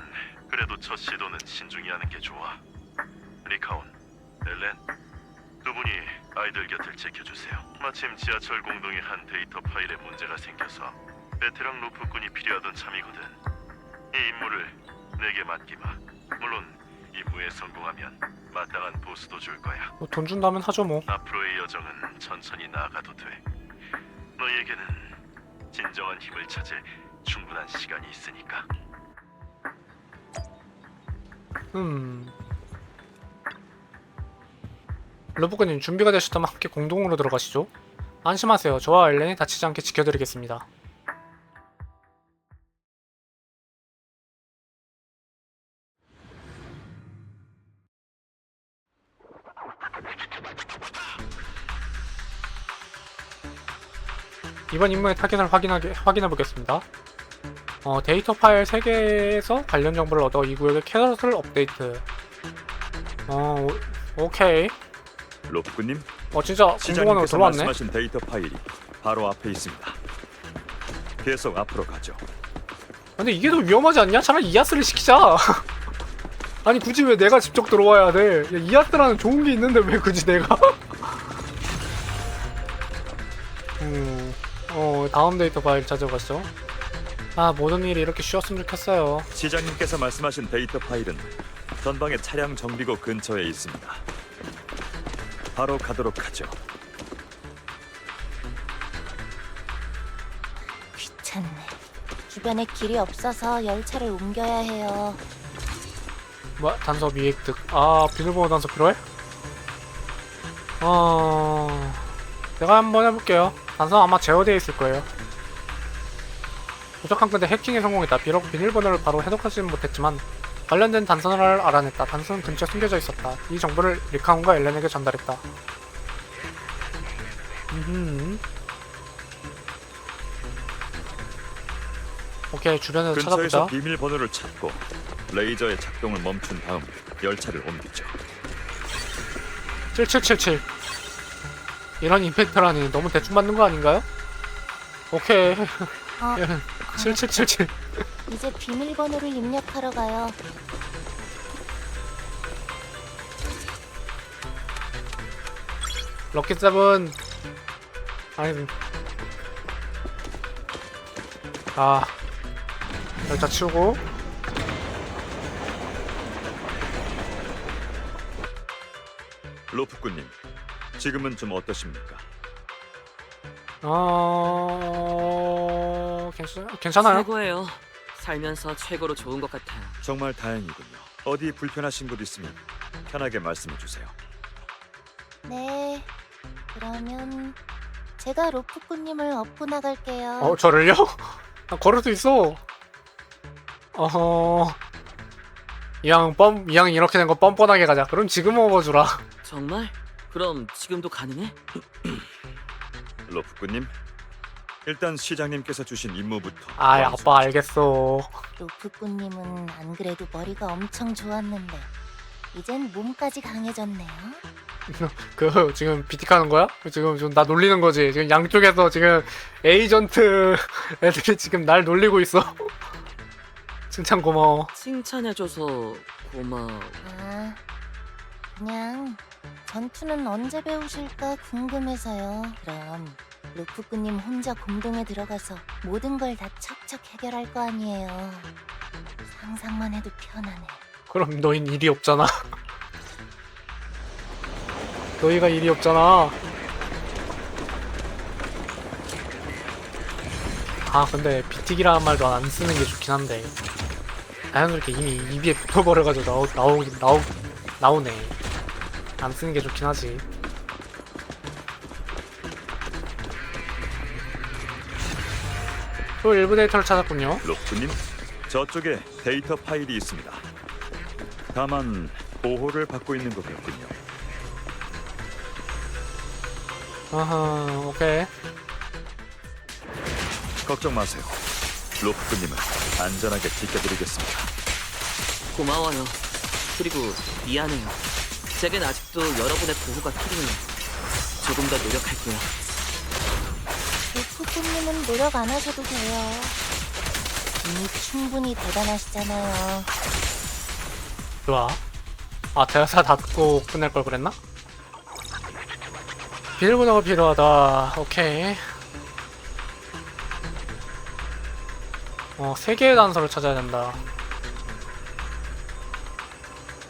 그래도 첫 시도는 신중히 하는 게 좋아. 리카온, 엘렌, 두 분이 아이들 곁을 지켜주세요. 마침 지하철 공동의 한 데이터 파일에 문제가 생겨서 베테랑 로프꾼이 필요하던 참이거든. 이 임무를 내게 맡기마. 물론 임무에 성공하면 마땅한 보수도 줄 거야. 뭐 돈 준다면 하죠 뭐. 앞으로의 여정은 천천히 나아가도 돼. 너희에게는 진정한 힘을 찾을 충분한 시간이 있으니까. 러브꺼님 준비가 되셨다면 함께 공동으로 들어가시죠. 안심하세요. 저와 엘렌이 다치지 않게 지켜드리겠습니다. 이번 임무의 타겟을 확인해 보겠습니다. 데이터 파일 3개에서 관련 정보를 얻어 이 구역의 캐럿을 업데이트. 오케이. 로프꾼님, 진짜 공공원으로 시장님께서 들어왔네. 말씀하신 데이터 파일이 바로 앞에 있습니다. 계속 앞으로 가죠. 근데 이게 더 위험하지 않냐? 차라리 이아스를 시키자. 아니 굳이 왜 내가 직접 들어와야 돼? 야, 이아스라는 좋은 게 있는데 왜 굳이 내가? 다음 데이터 파일 찾아봤죠. 모든 일이 이렇게 쉬웠으면 좋겠어요. 시장님께서 말씀하신 데이터 파일은 전방의 차량 정비고 근처에 있습니다. 바로 가도록 하죠. 귀찮네. 주변에 길이 없어서 열차를 옮겨야 해요. 뭐야? 단서 미획득. 비밀번호 단서 필요해? 내가 한번 해볼게요. 단서 아마 제어되어 있을 거예요. 부족한 건데 해킹에 성공했다. 비록 비밀번호를 바로 해독하지는 못했지만 관련된 단서를 알아냈다. 단서는 근처에 숨겨져 있었다. 이 정보를 리카온과 엘렌에게 전달했다. 오케이, 주변에서 근처에서 찾아보자. 비밀번호를 찾고 레이저의 작동을 멈춘 다음 열차를 옮기죠. 7777. 이런 임팩트라니 너무 대충 받는 거 아닌가요? 오케이. 7777. 이제 비밀번호를 입력하러 가요. 럭키 세븐. 아니. 열차 치우고. 로프꾼님, 지금은 좀 어떠십니까? 괜찮아요. 최고예요. 살면서 최고로 좋은 것 같아요. 정말 다행이군요. 어디 불편하신 곳 있으면 편하게 말씀해 주세요. 네, 그러면 제가 로프꾼님을 업고 나갈게요. 저를요? 나 걸을 수 있어. 이왕 이렇게 된 거 뻔뻔하게 가자. 그럼 지금 업어주라. 정말? 그럼 지금도 가능해? 로프꾼님, 일단 시장님께서 주신 임무부터. 아이, 완수하죠. 아빠 알겠어. 로프꾼님은 안 그래도 머리가 엄청 좋았는데 이젠 몸까지 강해졌네요. 지금 비틱하는 거야? 지금 나 놀리는 거지. 지금 양쪽에서 지금 에이전트 애들이 지금 날 놀리고 있어. 칭찬 고마워. 칭찬해줘서 고마워. 아, 그냥 전투는 언제 배우실까 궁금해서요. 그럼 로프꾼님 혼자 공동에 들어가서 모든 걸 다 척척 해결할 거 아니에요. 상상만 해도 편하네. 그럼 너흰 일이 없잖아. 너희가 일이 없잖아. 아 근데 비틱이라는 말도 안 쓰는 게 좋긴 한데 자연스럽게 이미 입에 붙어버려가지고 나오네. 안 쓰는 게 좋긴 하지. 또 일부 데이터를 찾았군요. 로프님, 저쪽에 데이터 파일이 있습니다. 다만 보호를 받고 있는 거겠군요. 아하, 오케이. 걱정 마세요. 로프님은 안전하게 지켜드리겠습니다. 고마워요. 그리고 미안해요. 제겐 아직도 여러분의 보호가 필요해요. 조금 더 노력할게요. 로프꾼님은 노력 안 하셔도 돼요. 이미 충분히 대단하시잖아요. 좋아. 아, 대사 닫고 끝낼 걸 그랬나? 비밀번호가 필요하다. 오케이. 3개의 단서를 찾아야 된다.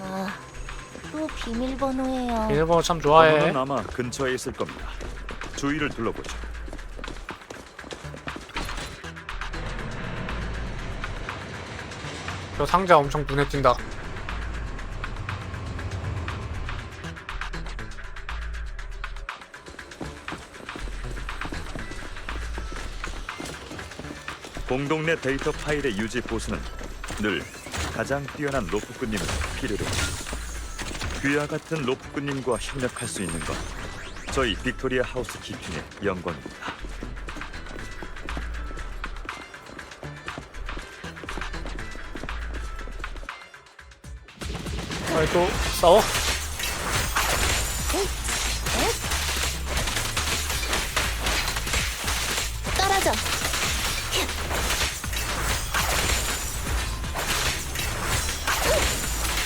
아, 또 비밀번호예요. 비밀번호 참 좋아해. 번호는 아마 근처에 있을 겁니다. 주위를 둘러보죠. 저 상자 엄청 눈에 띈다. 공동 내 데이터 파일의 유지 보수는 늘 가장 뛰어난 로프꾼님을 필요로 하죠. 귀와 같은 로프꾼님과 협력할 수 있는 건 저희 빅토리아 하우스 키핑의 영광입니다. 아이 또 싸워? 떨어져.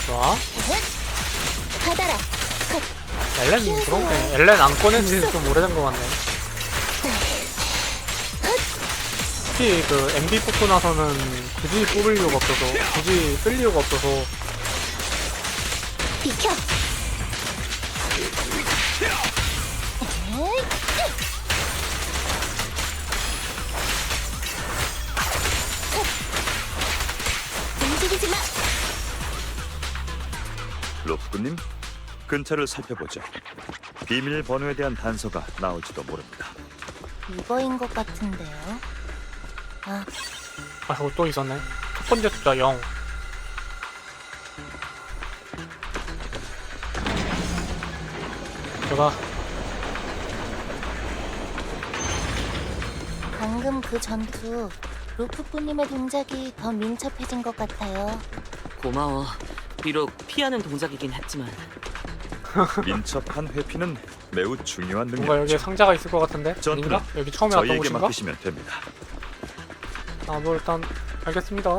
좋아. 받아라. 엘렌 그런데 엘렌 안 꺼낸 지는 좀 오래된 것 같네. 특히 그 MB 뽑고 나서는 굳이 뽑을 이유가 없어서, 굳이 쓸 이유가 없어서. 비켜. 움직이지 마. 로프꾼님, 근처를 살펴보죠. 비밀 번호에 대한 단서가 나올지도 모릅니다. 이거인 것 같은데요. 아, 아이고 또 있었네. 첫 번째 숫자 0. 제가 방금 그 전투 로프꾼님의 동작이 더 민첩해진 것 같아요. 고마워. 비록 피하는 동작이긴 했지만 민첩한 회피는 매우 중요한 뭔가 여기에 능력이죠. 상자가 있을 것 같은데? 전투는 아닌가? 여기 처음에 왔던 저희에게 곳인가? 맡기시면 됩니다. 아, 뭐 일단 알겠습니다.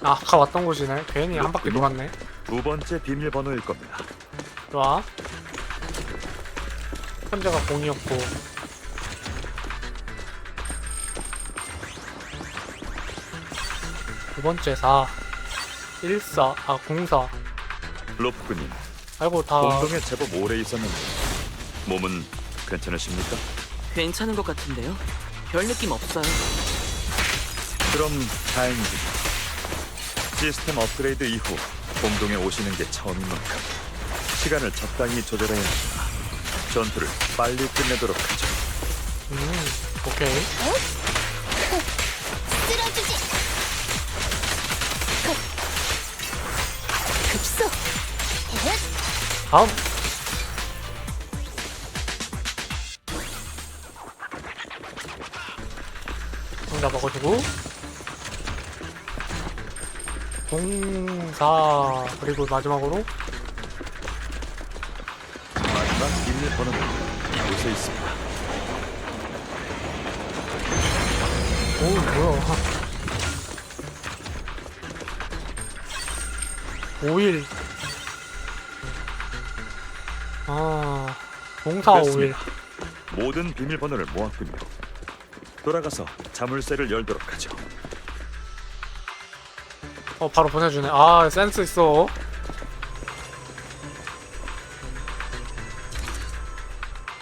아, 아까 왔던 곳이네. 괜히 한 바퀴 돌았네. 두 번째 비밀 번호일 겁니다. 좋아. 첫 번째가 0이었고 두 번째 4 14 04 로프꾼님, 아이고 다 공동에 제법 오래 있었는데 몸은 괜찮으십니까? 괜찮은 것 같은데요? 별 느낌 없어요. 그럼 다행이군. 시스템 업그레이드 이후 공동에 오시는 게 처음인 만큼 시간을 적당히 조절해야 합니다. 전투를 빨리 끝내도록 하죠. 오케이. 쓰러지지. 급소. 다음. 혼자 먹어주고. 공사 그리고 마지막으로 마지막 비밀번호는 이곳에 있습니다. 오 뭐야 5일 아 공사 5일 됐습니다. 모든 비밀번호를 모았군요. 돌아가서 자물쇠를 열도록 하죠. 바로 보내주네. 아 센스 있어.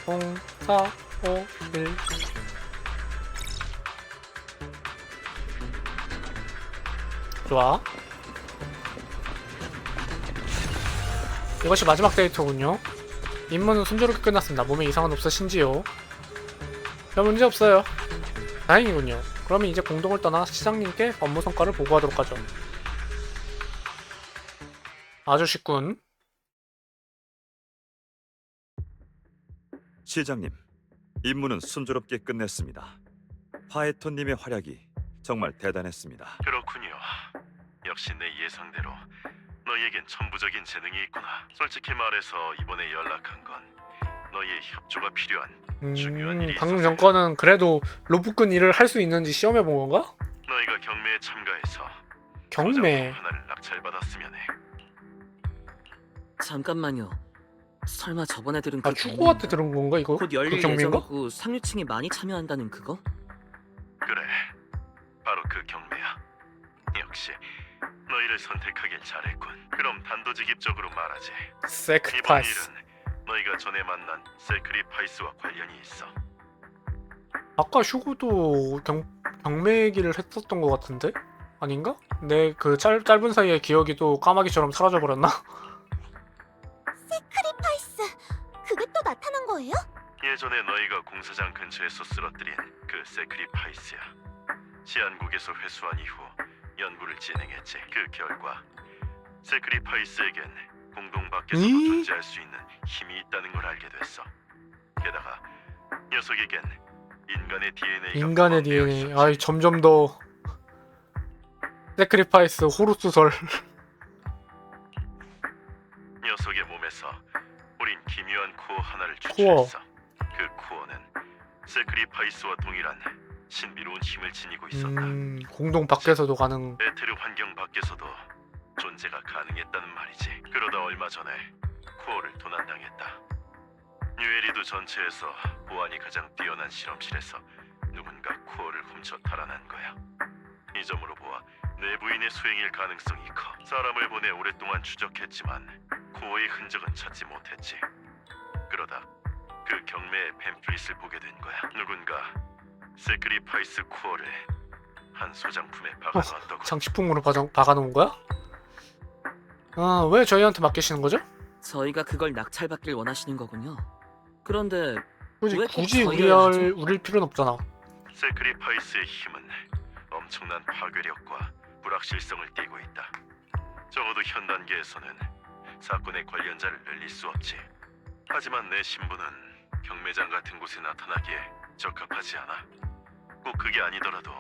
공사 5일 좋아. 이것이 마지막 데이터군요. 임무는 순조롭게 끝났습니다. 몸에 이상은 없으신지요? 별 문제 없어요. 다행이군요. 그러면 이제 공동을 떠나 시장님께 업무 성과를 보고하도록 하죠. 아주 쉽군. 시장님, 임무는 순조롭게 끝냈습니다. 파에톤님의 활약이 정말 대단했습니다. 그렇군요. 역시 내 예상대로 너희에겐 천부적인 재능이 있구나. 솔직히 말해서 이번에 연락한 건 너희의 협조가 필요한 중요한 일이 방금 있어서요. 전거는 그래도 로프꾼 일을 할 수 있는지 시험해 본 건가? 너희가 경매에 참가해서 경매. 소장품 하나를 낙찰받았으면 해. 잠깐만요. 설마 저번에 들은 그 아 축구한테 들은 건가 이거? 곧 그 열릴 경매인가? 예정이고 상류층이 많이 참여한다는 그거? 그래, 바로 그 경매야. 역시 너희를 선택하길 잘했군. 그럼 단도직입적으로 말하지. 이번 세크리파이스. 일은 너희가 전에 만난 세크리파이스와 관련이 있어. 아까 슈구도 경매 얘기를 했었던 것 같은데? 아닌가? 내 그 짧은 사이에 기억이 또 까마귀처럼 사라져버렸나? 세크리파이스. 그게 또 나타난 거예요? 예전에 너희가 공사장 근처에서 쓰러뜨린 그 세크리파이스야. 시안국에서 회수한 이후 연구를 진행했지. 그 결과 세크리파이스에겐 공동 밖에서도 존재할 수 있는 힘이 있다는 걸 알게 됐어. 게다가 녀석에겐 인간의 DNA가 인간의 DNA. 아이 점점 더 세크리파이스 호루수설. 녀석의 몸에서 우린 기묘한 코어 하나를 코어. 추출했어. 그 코어는 세크리파이스와 동일한 신비로운 힘을 지니고 있었다. 공동 밖에서도 가능. 에테르 환경 밖에서도 존재가 가능했다는 말이지. 그러다 얼마 전에 코어를 도난당했다. 뉴에리도 전체에서 보안이 가장 뛰어난 실험실에서 누군가 코어를 훔쳐 탈환한 거야. 이 점으로 보아 내부인의 수행일 가능성이 커. 사람을 보내 오랫동안 추적했지만 코어의 흔적은 찾지 못했지. 그러다 그 경매의 팸플릿을 보게 된 거야. 누군가 세크리파이스 코어를 한 소장품에 박아놓았다고. 장식품으로 박아놓은 거야? 아, 왜 저희한테 맡기시는 거죠? 저희가 그걸 낙찰받길 원하시는 거군요. 그런데 굳이, 왜꼭 굳이 저희가 해야 하죠? 우릴 필요는 없잖아. 세크리파이스의 힘은 엄청난 파괴력과 불확실성을 띠고 있다. 적어도 현 단계에서는 사건의 관련자를 늘릴 수 없지. 하지만 내 신분은 경매장 같은 곳에 나타나기에 적합하지 않아. 꼭 그게 아니더라도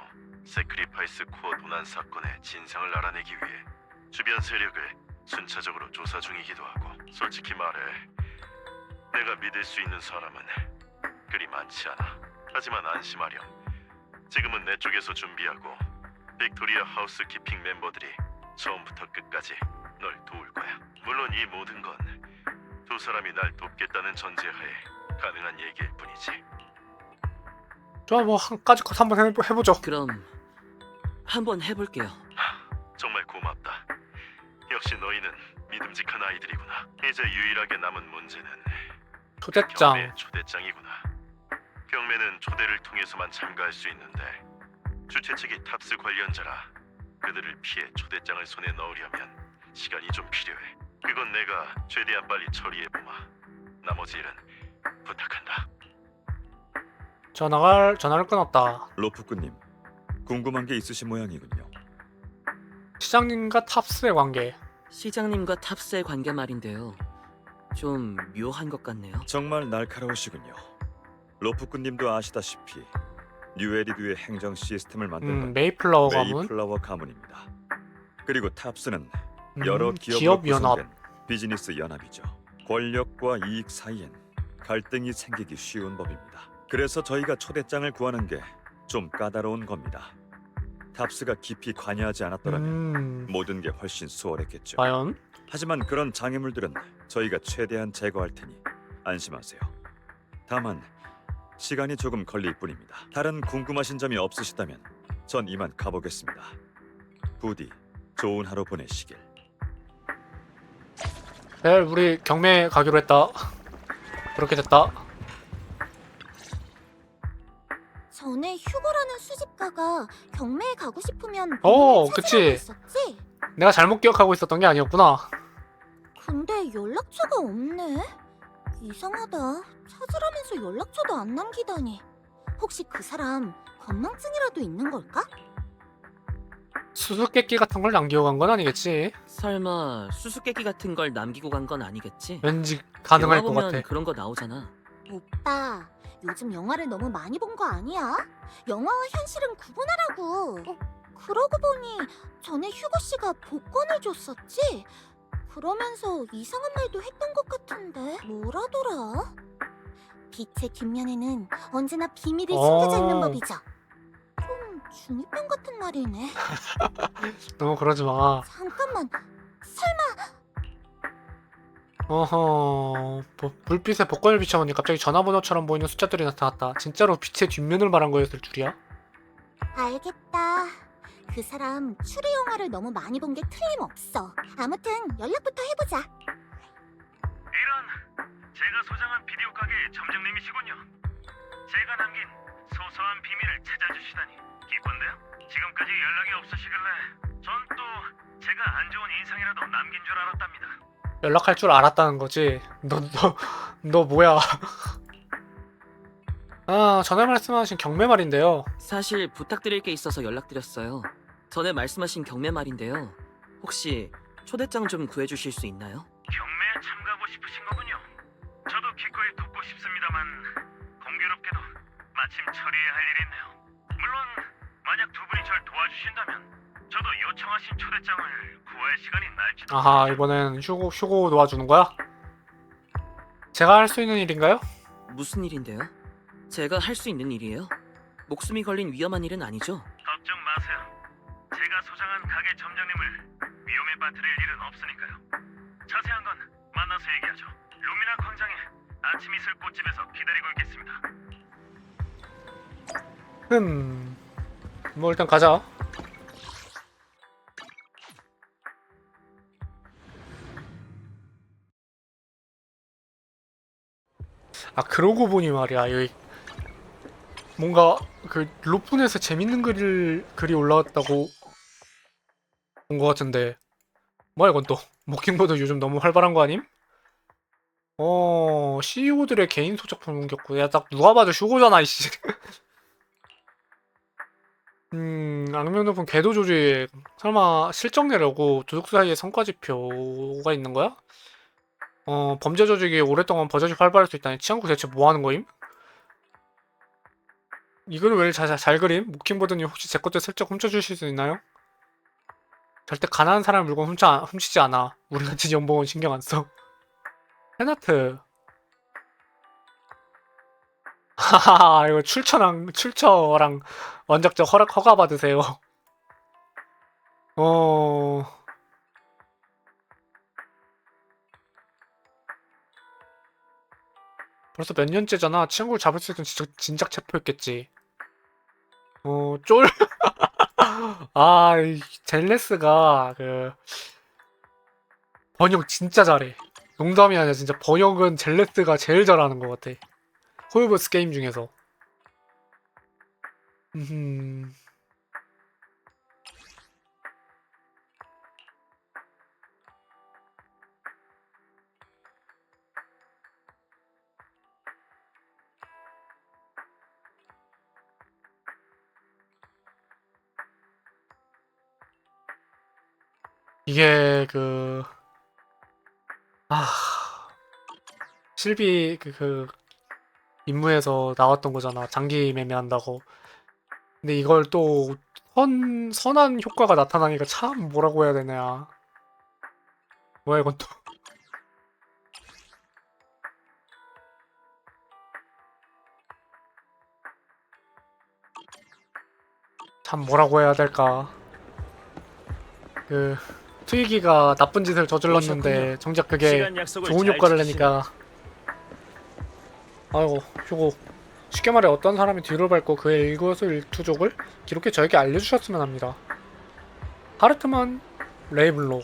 세크리파이스 코어 도난 사건의 진상을 알아내기 위해 주변 세력을 순차적으로 조사 중이기도 하고. 솔직히 말해 내가 믿을 수 있는 사람은 그리 많지 않아. 하지만 안심하렴. 지금은 내 쪽에서 준비하고 빅토리아 하우스 키핑 멤버들이 처음부터 끝까지 널 도울 거야. 물론 이 모든 건 두 사람이 날 돕겠다는 전제하에 가능한 얘기일 뿐이지. 좋아, 뭐 한까지껏 한번 해보죠. 그럼 한번 해볼게요. 정말 고맙다. 역시 너희는 믿음직한 아이들이구나. 이제 유일하게 남은 문제는 초대장. 경매의 초대장이구나. 경매는 초대를 통해서만 참가할 수 있는데 주최 측이 탑스 관련자라 그들을 피해 초대장을 손에 넣으려면 시간이 좀 필요해. 그건 내가 최대한 빨리 처리해보마. 나머지 일은 부탁한다. 전화를 끊었다. 로프꾼님, 궁금한 게 있으신 모양이군요. 시장님과 탑스의 관계. 시장님과 탑스의 관계 말인데요. 좀 묘한 것 같네요. 정말 날카로우시군요. 로프꾼님도 아시다시피 뉴에리드의 행정 시스템을 만든 건 메이플라워 가문. 메이플라워 가문입니다. 그리고 탑스는 여러 기업으로 기업 연합. 구성된 비즈니스 연합이죠. 권력과 이익 사이엔 갈등이 생기기 쉬운 법입니다. 그래서 저희가 초대장을 구하는 게 좀 까다로운 겁니다. 탑스가 깊이 관여하지 않았더라면 모든 게 훨씬 수월했겠죠. 과연? 하지만 그런 장애물들은 저희가 최대한 제거할 테니 안심하세요. 다만 시간이 조금 걸릴 뿐입니다. 다른 궁금하신 점이 없으시다면 전 이만 가보겠습니다. 부디 좋은 하루 보내시길. 내일 우리 경매 가기로 했다. 그렇게 됐다. 전에 휴고라는 수집가가 경매에 가고 싶으면 그치. 있었지? 내가 잘못 기억하고 있었던 게 아니었구나. 근데 연락처가 없네. 이상하다. 찾으라면서 연락처도 안 남기다니. 혹시 그 사람 건망증이라도 있는 걸까? 수수께끼 같은 걸 남기고 간 건 아니겠지. 설마 수수께끼 같은 걸 남기고 간 건 아니겠지? 왠지 가능할 영화 것 보면 같아. 그런 거 나오잖아. 오빠, 요즘 영화를 너무 많이 본 거 아니야? 영화와 현실은 구분하라고. 그러고 보니 전에 휴고 씨가 복권을 줬었지? 그러면서 이상한 말도 했던 것 같은데 뭐라더라? 빛의 뒷면에는 언제나 비밀이 숨겨져 있는 법이죠. 좀 중2병 같은 말이네. 너무 그러지 마. 잠깐만, 어허. 불빛에 복권을 비춰보니 갑자기 전화번호처럼 보이는 숫자들이 나타났다. 진짜로 빛의 뒷면을 말한 거였을 줄이야? 알겠다. 그 사람 추리 영화를 너무 많이 본 게 틀림없어. 아무튼 연락부터 해보자. 이런, 제가 소장한 비디오 가게의 점장님이시군요. 제가 남긴 소소한 비밀을 찾아주시다니 기쁜데요? 지금까지 연락이 없으시길래 전 또 제가 안 좋은 인상이라도 남긴 줄 알았답니다. 연락할 줄 알았다는 거지. 너 뭐야? 아, 전에 말씀하신 경매 말인데요. 사실 부탁드릴 게 있어서 연락드렸어요. 전에 말씀하신 경매 말인데요. 혹시 초대장 좀 구해주실 수 있나요? 경매에 참가하고 싶으신 거군요. 저도 기꺼이 돕고 싶습니다만 공교롭게도 마침 처리해야 할 일이 있네요. 물론 만약 두 분이 절 도와주신다면 저도 요청하신 초대장을 구할 시간이 날지도. 아하, 이번엔 휴고 도와주는 거야? 제가 할 수 있는 일인가요? 무슨 일인데요? 제가 할 수 있는 일이에요? 목숨이 걸린 위험한 일은 아니죠? 걱정 마세요. 제가 소장한 가게 점장님을 위험에 빠뜨릴 일은 없으니까요. 자세한 건 만나서 얘기하죠. 루미나 광장에 아침 이슬 꽃집에서 기다리고 있겠습니다. 뭐 일단 가자. 아, 그러고 보니 말이야, 여기 뭔가 그 로프넷에 재밌는 글이 올라왔다고 본 것 같은데 뭐야 이건 또. 모킹보드 요즘 너무 활발한 거 아님? CEO들의 개인 소작품 옮겼고. 야, 딱 누가 봐도 휴고잖아 이씨. 악명 높은 궤도 조직. 설마 실적 내려고 도둑 사이에 성과지표가 있는 거야? 범죄 조직이 오랫동안 버젓이 활발할 수 있다니. 치안국 대체 뭐 하는 거임? 이걸 왜 잘 그림? 모킹보드님 혹시 제 것들 슬쩍 훔쳐주실 수 있나요? 절대 가난한 사람 물건 훔치지 않아. 우리 같은 연봉은 신경 안 써. 팬아트. 하하, 이거 출처랑 원작적 허가 받으세요. 벌써 몇 년째잖아. 친구를 잡을 수 있는 진작 체포했겠지. 아, 이 젤레스가 번역 진짜 잘해. 농담이 아니라 진짜 번역은 젤레스가 제일 잘하는 것 같아. 호요버스 게임 중에서. 음. 이게 아 실비 임무에서 나왔던 거잖아. 장기 매매한다고. 근데 이걸 또 선한 효과가 나타나니까 참 뭐라고 해야 되냐. 뭐야 이건 또. 참 뭐라고 해야 될까. 트위기가 나쁜 짓을 저질렀는데 정작 그게 시간 약속을 좋은 잘 효과를 지키시네. 내니까 아이고 휴고. 쉽게 말해 어떤 사람이 뒤를 밟고 그의 일거수일투족을 기록해 저에게 알려주셨으면 합니다. 하르트만 레이블록.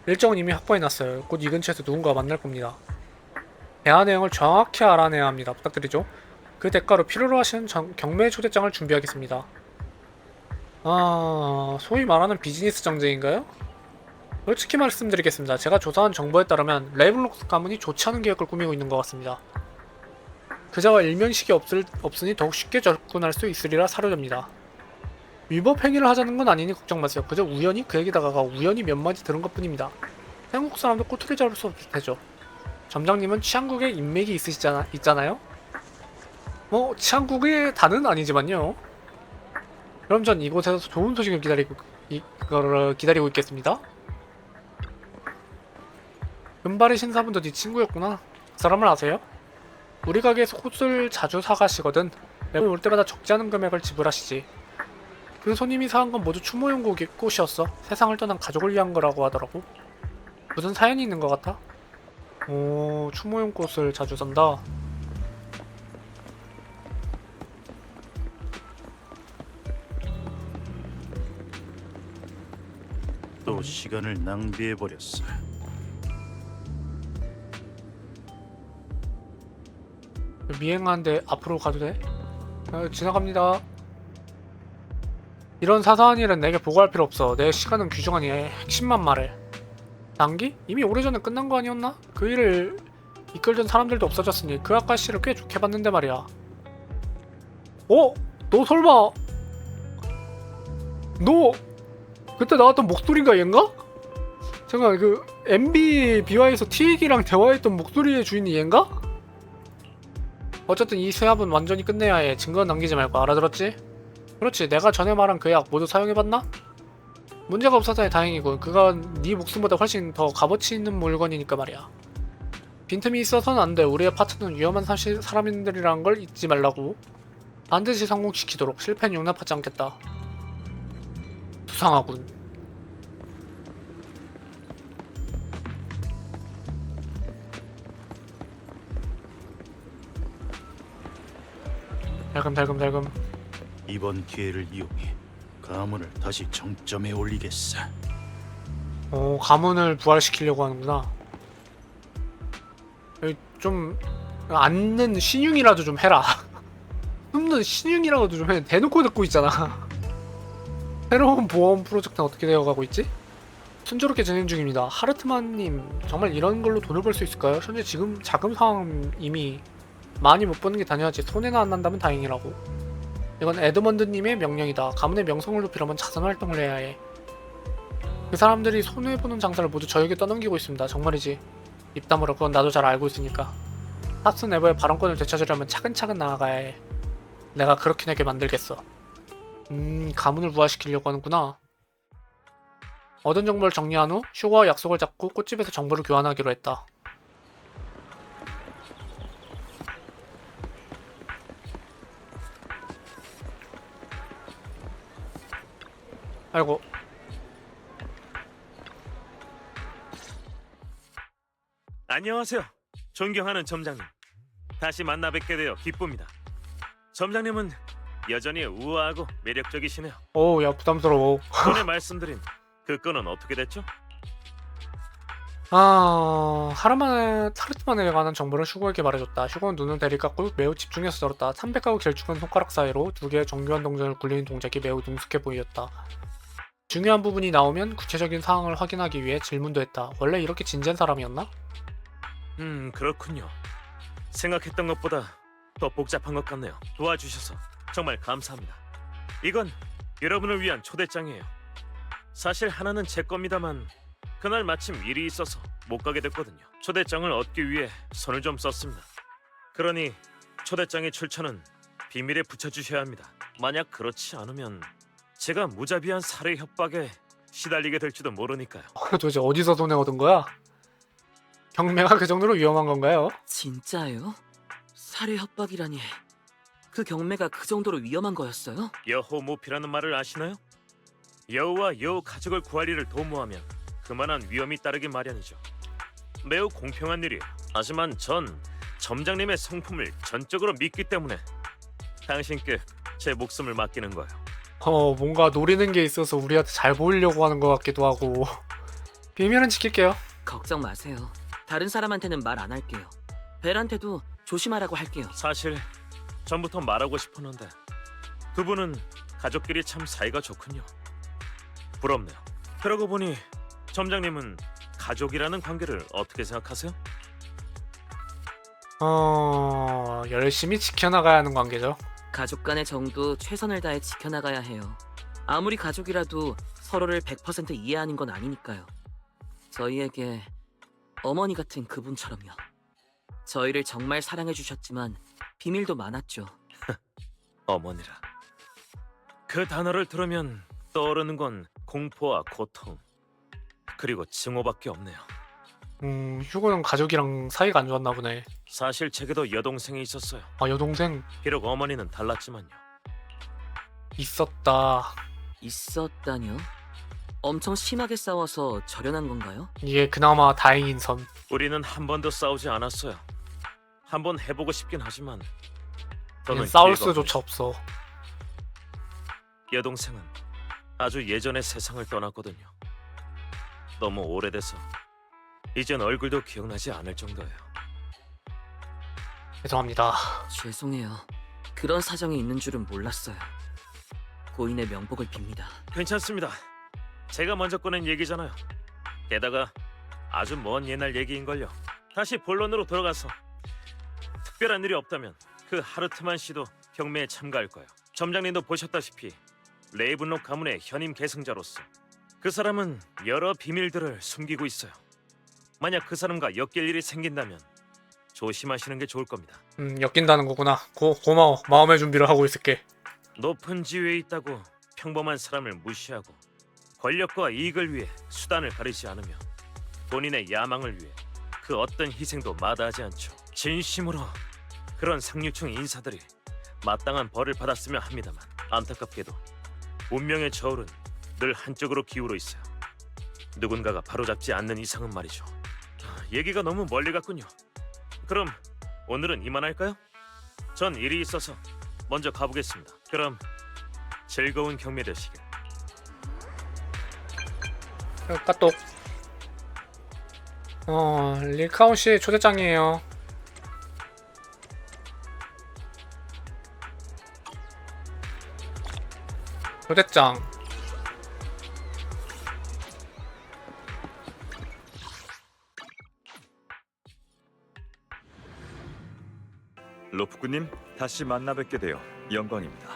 일정은 이미 확보해놨어요. 곧 이 근처에서 누군가와 만날 겁니다. 대화 내용을 정확히 알아내야 합니다. 부탁드리죠. 그 대가로 필요로 하시는 경매 초대장을 준비하겠습니다. 소위 말하는 비즈니스 정쟁인가요? 솔직히 말씀드리겠습니다. 제가 조사한 정보에 따르면 레이블록 가문이 좋지 않은 계획을 꾸미고 있는 것 같습니다. 그자와 일면식이 없으니 더욱 쉽게 접근할 수 있으리라 사료됩니다. 위법 행위를 하자는 건 아니니 걱정 마세요. 그저 우연히 그에게 다가가 우연히 몇 마디 들은 것뿐입니다. 한국 사람도 꼬투리 잡을 수 없을 테죠. 점장님은 치안국에 인맥이 있잖아요? 뭐 치안국의 다는 아니지만요. 그럼 전 이곳에서 좋은 소식을 기다리고 있겠습니다. 금발의 신사분도 네 친구였구나. 그 사람을 아세요? 우리 가게에서 꽃을 자주 사가시거든. 매번 올 때마다 적지 않은 금액을 지불하시지. 그 손님이 사간 건 모두 추모용 꽃이었어. 세상을 떠난 가족을 위한 거라고 하더라고. 무슨 사연이 있는 것 같아? 오, 추모용 꽃을 자주 산다. 또 시간을 낭비해 버렸어. 미행하는데 앞으로 가도 돼? 지나갑니다. 이런 사소한 일은 내게 보고할 필요 없어. 내 시간은 귀중하니 핵심만 말해. 단기? 이미 오래전에 끝난 거 아니었나? 그 일을 이끌던 사람들도 없어졌으니 그 아가씨를 꽤 좋게 봤는데 말이야. 어? 너 설마 너 그때 나왔던 목소리가 얘인가? 잠깐 MB 비화에서 티익이랑 대화했던 목소리의 주인이 얘인가? 어쨌든 이 세합은 완전히 끝내야 해. 증거 남기지 말고 알아들었지? 그렇지. 내가 전에 말한 그 약 모두 사용해봤나? 문제가 없어서 다행이고 그건 네 목숨보다 훨씬 더 값어치 있는 물건이니까 말이야. 빈틈이 있어서는 안 돼. 우리의 파트는 위험한 사람들이란 걸 잊지 말라고. 반드시 성공시키도록. 실패는 용납하지 않겠다. 수상하군. 달금. 이번 기회를 이용해 가문을 다시 정점에 올리겠어. 가문을 부활시키려고 하는구나. 좀 앉는 신용이라도 좀 해라. 숨는 신용이라도 좀 해. 대놓고 듣고 있잖아. 새로운 보험 프로젝트는 어떻게 되어가고 있지? 순조롭게 진행 중입니다. 하르트만님 정말 이런 걸로 돈을 벌 수 있을까요? 현재 지금 자금 상황 이미 많이 못 버는 게 당연하지. 손해나 안 난다면 다행이라고. 이건 에드먼드님의 명령이다. 가문의 명성을 높이려면 자선 활동을 해야 해. 그 사람들이 손해보는 장사를 모두 저에게 떠넘기고 있습니다. 정말이지. 입 다물어. 그건 나도 잘 알고 있으니까. 하스 네버의 발언권을 되찾으려면 차근차근 나아가야 해. 내가 그렇게 내게 만들겠어. 가문을 부활시키려고 하는구나. 얻은 정보를 정리한 후 슈거와 약속을 잡고 꽃집에서 정보를 교환하기로 했다. 아이고. 안녕하세요. 존경하는 점장님. 다시 만나 뵙게 되어 기쁩니다. 점장님은 여전히 우아하고 매력적이시네요. 야 부담스러워. 전에 말씀드린 그 건은 어떻게 됐죠? 하루만에 관한 정보를 슈고에게 말해줬다. 슈고는 눈을 내리감고 매우 집중해서 들었다. 300가구 길쭉한 손가락 사이로 두 개의 정교한 동전을 굴리는 동작이 매우 능숙해 보였다. 중요한 부분이 나오면 구체적인 상황을 확인하기 위해 질문도 했다. 원래 이렇게 진지한 사람이었나? 그렇군요. 생각했던 것보다 더 복잡한 것 같네요. 도와주셔서 정말 감사합니다. 이건 여러분을 위한 초대장이에요. 사실 하나는 제 겁니다만 그날 마침 일이 있어서 못 가게 됐거든요. 초대장을 얻기 위해 손을 좀 썼습니다. 그러니 초대장의 출처는 비밀에 붙여주셔야 합니다. 만약 그렇지 않으면 제가 무자비한 살해 협박에 시달리게 될지도 모르니까요. 도대체 어디서 돈을 얻은 거야? 경매가 그 정도로 위험한 건가요? 진짜예요? 살해 협박이라니. 그 경매가 그 정도로 위험한 거였어요? 여호 모피라는 말을 아시나요? 여우와 여우 가족을 구할 일을 도모하면 그만한 위험이 따르기 마련이죠. 매우 공평한 일이에요. 하지만 전 점장님의 성품을 전적으로 믿기 때문에 당신께 제 목숨을 맡기는 거예요. 뭔가 노리는 게 있어서 우리한테 잘 보이려고 하는 것 같기도 하고. 비밀은 지킬게요. 걱정 마세요. 다른 사람한테는 말 안 할게요. 벨한테도 조심하라고 할게요. 사실 전부터 말하고 싶었는데 두 분은 가족끼리 참 사이가 좋군요. 부럽네요. 그러고 보니 점장님은 가족이라는 관계를 어떻게 생각하세요? 열심히 지켜나가야 하는 관계죠. 가족 간의 정도 최선을 다해 지켜나가야 해요. 아무리 가족이라도 서로를 100% 이해하는 건 아니니까요. 저희에게 어머니 같은 그분처럼요. 저희를 정말 사랑해 주셨지만 비밀도 많았죠. 어머니라. 그 단어를 들으면 떠오르는 건 공포와 고통 그리고 증오밖에 없네요. 휴고는 가족이랑 사이가 안 좋았나 보네. 사실 제게도 여동생이 있었어요. 여동생 비록 어머니는 달랐지만요. 있었다. 있었다뇨? 엄청 심하게 싸워서 절연한 건가요? 이게 그나마 다행인 선. 우리는 한 번도 싸우지 않았어요. 한번 해보고 싶긴 하지만 저는 그냥 싸울 기회가 수조차 없어. 여동생은 아주 예전에 세상을 떠났거든요. 너무 오래돼서 이젠 얼굴도 기억나지 않을 정도예요. 죄송합니다. 죄송해요. 그런 사정이 있는 줄은 몰랐어요. 고인의 명복을 빕니다. 괜찮습니다. 제가 먼저 꺼낸 얘기잖아요. 게다가 아주 먼 옛날 얘기인걸요. 다시 본론으로 돌아가서 특별한 일이 없다면 그 하르트만 씨도 경매에 참가할 거예요. 점장님도 보셨다시피 레이븐록 가문의 현임 계승자로서 그 사람은 여러 비밀들을 숨기고 있어요. 만약 그 사람과 엮일 일이 생긴다면 조심하시는 게 좋을 겁니다. 엮인다는 거구나. 고마워. 마음의 준비를 하고 있을게. 높은 지위에 있다고 평범한 사람을 무시하고 권력과 이익을 위해 수단을 가리지 않으며 본인의 야망을 위해 그 어떤 희생도 마다하지 않죠. 진심으로 그런 상류층 인사들이 마땅한 벌을 받았으면 합니다만 안타깝게도 운명의 저울은 늘 한쪽으로 기울어 있어요. 누군가가 바로잡지 않는 이상은 말이죠. 얘기가 너무 멀리 갔군요. 그럼 오늘은 이만할까요? 전 일이 있어서 먼저 가보겠습니다. 그럼 즐거운 경매 되시길. 까똑. 릴카운 씨 초대장이에요. 초대장. 로프꾼님, 다시 만나 뵙게 되어 영광입니다.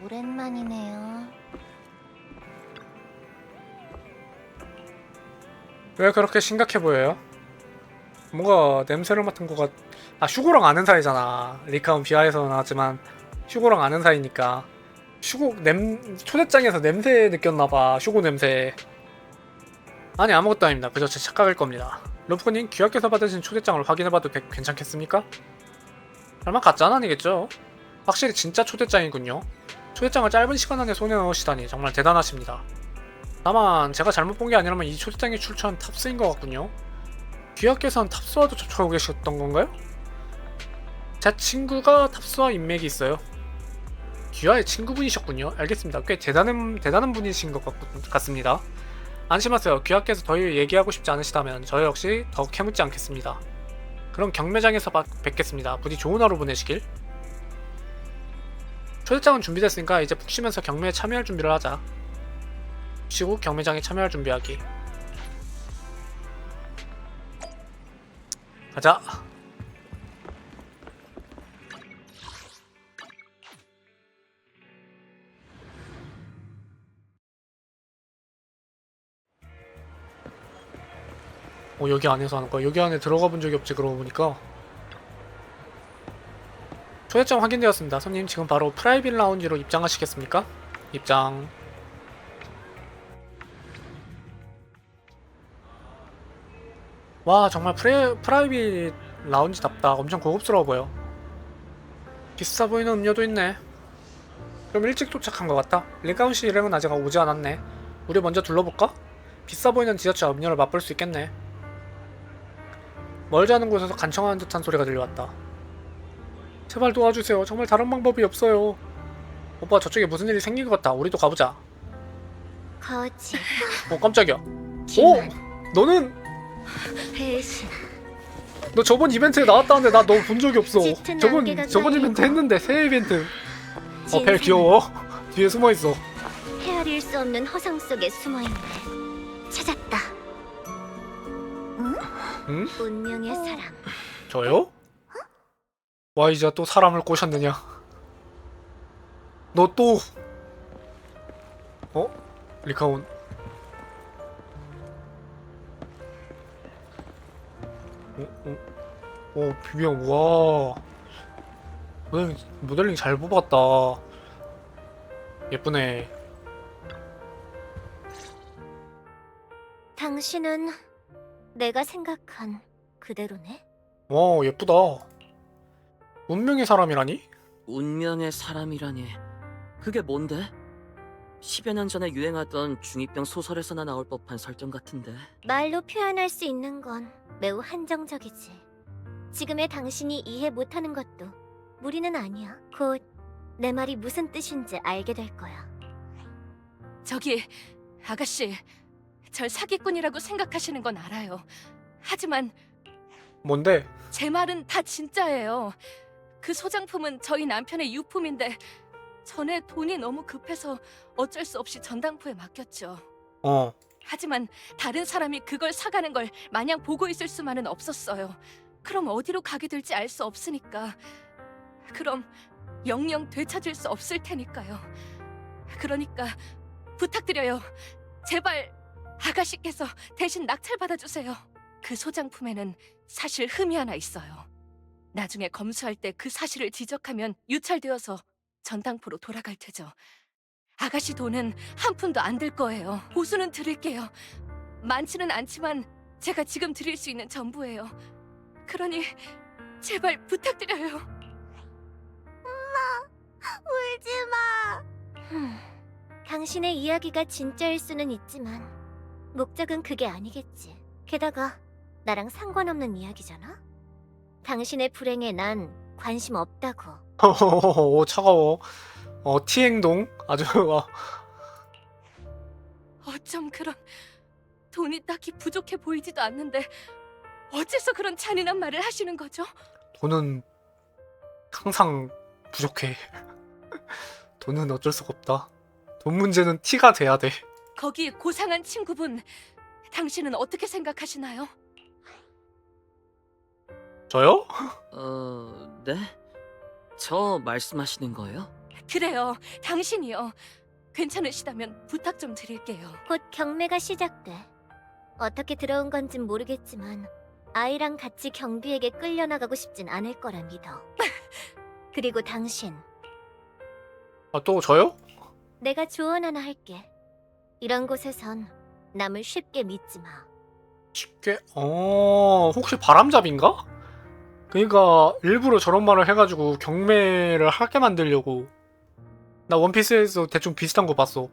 오랜만이네요. 왜 그렇게 심각해 보여요? 뭔가 냄새를 맡은 것 같... 슈고랑 아는 사이잖아. 리카운 비하에서 나왔지만 슈고랑 아는 사이니까 초대장에서 냄새 느꼈나봐. 슈고 냄새. 아니 아무것도 아닙니다. 그저 제 착각일 겁니다. 로프님 귀하께서 받으신 초대장을 확인해봐도 괜찮겠습니까? 설마 가짜는 아니겠죠? 확실히 진짜 초대장이군요. 초대장을 짧은 시간 안에 손에 넣으시다니 정말 대단하십니다. 다만 제가 잘못 본 게 아니라면 이 초대장의 출처는 탑스인 것 같군요. 귀하께서는 탑스와도 접촉하고 계셨던 건가요? 제 친구가 탑스와 인맥이 있어요. 귀하의 친구분이셨군요. 알겠습니다. 꽤 대단한 분이신 것 같습니다. 안심하세요. 귀하께서 더 얘기하고 싶지 않으시다면 저 역시 더 캐묻지 않겠습니다. 그럼 경매장에서 뵙겠습니다. 부디 좋은 하루 보내시길. 초대장은 준비됐으니까 이제 푹 쉬면서 경매에 참여할 준비를 하자. 쉬고 경매장에 참여할 준비하기. 가자. 여기 안에서 하는 거야. 여기 안에 들어가 본 적이 없지. 그러고 보니까. 초대장 확인되었습니다. 손님 지금 바로 프라이빗 라운지로 입장하시겠습니까? 입장. 와 정말 프라이빗 라운지답다. 엄청 고급스러워 보여. 비싸 보이는 음료도 있네. 좀 일찍 도착한 것 같다. 링카운 씨 일행은 아직 오지 않았네. 우리 먼저 둘러볼까? 비싸 보이는 디저트와 음료를 맛볼 수 있겠네. 멀지 않은 곳에서 간청하는 듯한 소리가 들려왔다. 제발 도와주세요. 정말 다른 방법이 없어요. 오빠 저쪽에 무슨 일이 생긴 것 같다. 우리도 가보자. 거짓, 깜짝이야. 기만, 너는 배신. 너 저번 이벤트에 나왔다는데 나 너 본 적이 없어. 짙은 저번 안개가 이벤트 깔리고. 했는데 새해 이벤트. 벨 진상은 귀여워. 뒤에 숨어 있어. 헤아릴 수 없는 허상 속에 숨어있네. 찾았다. 응? 응? 운명의 사람. 저요? 와 이제 또 사람을 꼬셨느냐? 너 또? 리카온. 비명. 와. 모델링 잘 뽑았다. 예쁘네. 당신은 내가 생각한 그대로네. 와 예쁘다. 운명의 사람이라니? 운명의 사람이라니. 그게 뭔데? 10여 년 전에 유행하던 중2병 소설에서나 나올 법한 설정 같은데. 말로 표현할 수 있는 건 매우 한정적이지. 지금의 당신이 이해 못하는 것도 무리는 아니야. 곧 내 말이 무슨 뜻인지 알게 될 거야. 저기 아가씨, 절 사기꾼이라고 생각하시는 건 알아요. 하지만 뭔데? 제 말은 다 진짜예요. 그 소장품은 저희 남편의 유품인데 전에 돈이 너무 급해서 어쩔 수 없이 전당포에 맡겼죠. 하지만 다른 사람이 그걸 사가는 걸 마냥 보고 있을 수만은 없었어요. 그럼 어디로 가게 될지 알 수 없으니까. 그럼 영영 되찾을 수 없을 테니까요. 그러니까 부탁드려요. 제발 아가씨께서 대신 낙찰받아 주세요. 그 소장품에는 사실 흠이 하나 있어요. 나중에 검수할 때 그 사실을 지적하면 유찰되어서 전당포로 돌아갈 테죠. 아가씨 돈은 한 푼도 안 들 거예요. 보수는 드릴게요. 많지는 않지만 제가 지금 드릴 수 있는 전부예요. 그러니 제발 부탁드려요. 울지 마. 당신의 이야기가 진짜일 수는 있지만 목적은 그게 아니겠지. 게다가 나랑 상관없는 이야기잖아. 당신의 불행에 난 관심 없다고. 차가워. 티행동 아주. 어쩜 그런 돈이 딱히 부족해 보이지도 않는데 어째서 그런 잔인한 말을 하시는 거죠? 돈은 항상 부족해. 돈은 어쩔 수가 없다. 돈 문제는 티가 돼야 돼. 거기 고상한 친구분, 당신은 어떻게 생각하시나요? 저요? 네? 저 말씀하시는 거예요? 그래요, 당신이요. 괜찮으시다면 부탁 좀 드릴게요. 곧 경매가 시작돼. 어떻게 들어온 건진 모르겠지만 아이랑 같이 경비에게 끌려나가고 싶진 않을 거라 믿어. 그리고 당신, 또 저요? 내가 조언 하나 할게. 이런 곳에선 남을 쉽게 믿지 마. 쉽게? 혹시 바람잡인가? 그니까 일부러 저런 말을 해가지고 경매를 하게 만들려고. 나 원피스에서 대충 비슷한 거 봤어.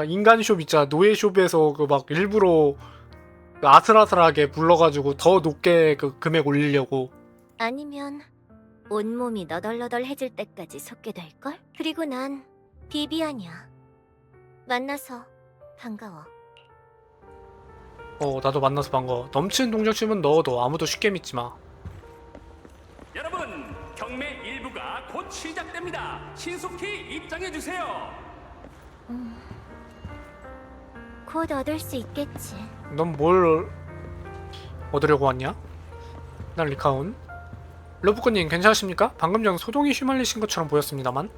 인간숍 있잖아. 노예숍에서 막 일부러 아슬아슬하게 불러가지고 더 높게 그 금액 올리려고. 아니면 온몸이 너덜너덜해질 때까지 속게 될걸? 그리고 난 비비안이야. 만나서 반가워. 나도 만나서 반가워. 넘치는 동정심은 넣어도 아무도 쉽게 믿지 마. 여러분, 경매 일부가 곧 시작됩니다. 신속히 입장해 주세요. 곧 얻을 수 있겠지. 넌 뭘 얻으려고 왔냐? 난 리카운. 로프꾼님 괜찮으십니까? 방금 전 소동이 휘말리신 것처럼 보였습니다만.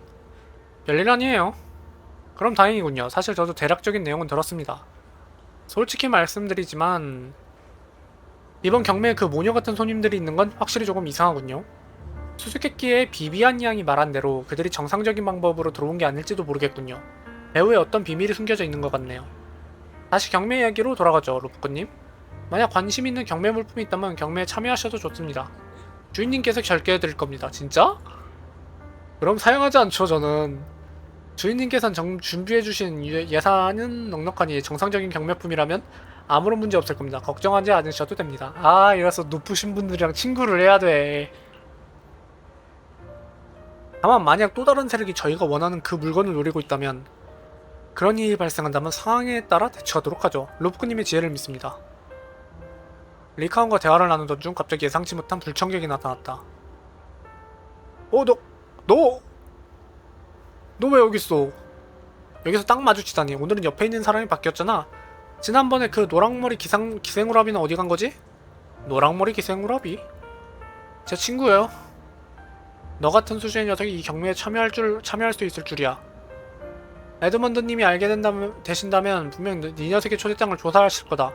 별일 아니에요. 그럼 다행이군요. 사실 저도 대략적인 내용은 들었습니다. 솔직히 말씀드리지만 이번 경매에 그 모녀 같은 손님들이 있는 건 확실히 조금 이상하군요. 수수께끼의 비비안 양이 말한 대로 그들이 정상적인 방법으로 들어온 게 아닐지도 모르겠군요. 배후에 어떤 비밀이 숨겨져 있는 것 같네요. 다시 경매 이야기로 돌아가죠, 로프꾼님. 만약 관심 있는 경매 물품이 있다면 경매에 참여하셔도 좋습니다. 주인님께서 결제해드릴 겁니다. 진짜? 그럼 사용하지 않죠, 저는. 주인님께서는 준비해주신 예산은 넉넉하니 정상적인 경매품이라면 아무런 문제 없을 겁니다. 걱정하지 않으셔도 됩니다. 아, 이래서 높으신 분들이랑 친구를 해야 돼. 다만 만약 또 다른 세력이 저희가 원하는 그 물건을 노리고 있다면, 그런 일이 발생한다면 상황에 따라 대처하도록 하죠. 로프크님의 지혜를 믿습니다. 리카온과 대화를 나누던 중 갑자기 예상치 못한 불청객이 나타났다. 너 왜 여기 있어? 여기서 딱 마주치다니. 오늘은 옆에 있는 사람이 바뀌었잖아. 지난번에 그 노랑머리 기생우라비는 어디 간 거지? 노랑머리 기생우라비? 제 친구예요. 너 같은 수준의 녀석이 이 경매에 참여할 수 있을 줄이야. 에드먼드님이 알게 되신다면 분명 네 녀석의 초대장을 조사하실 거다.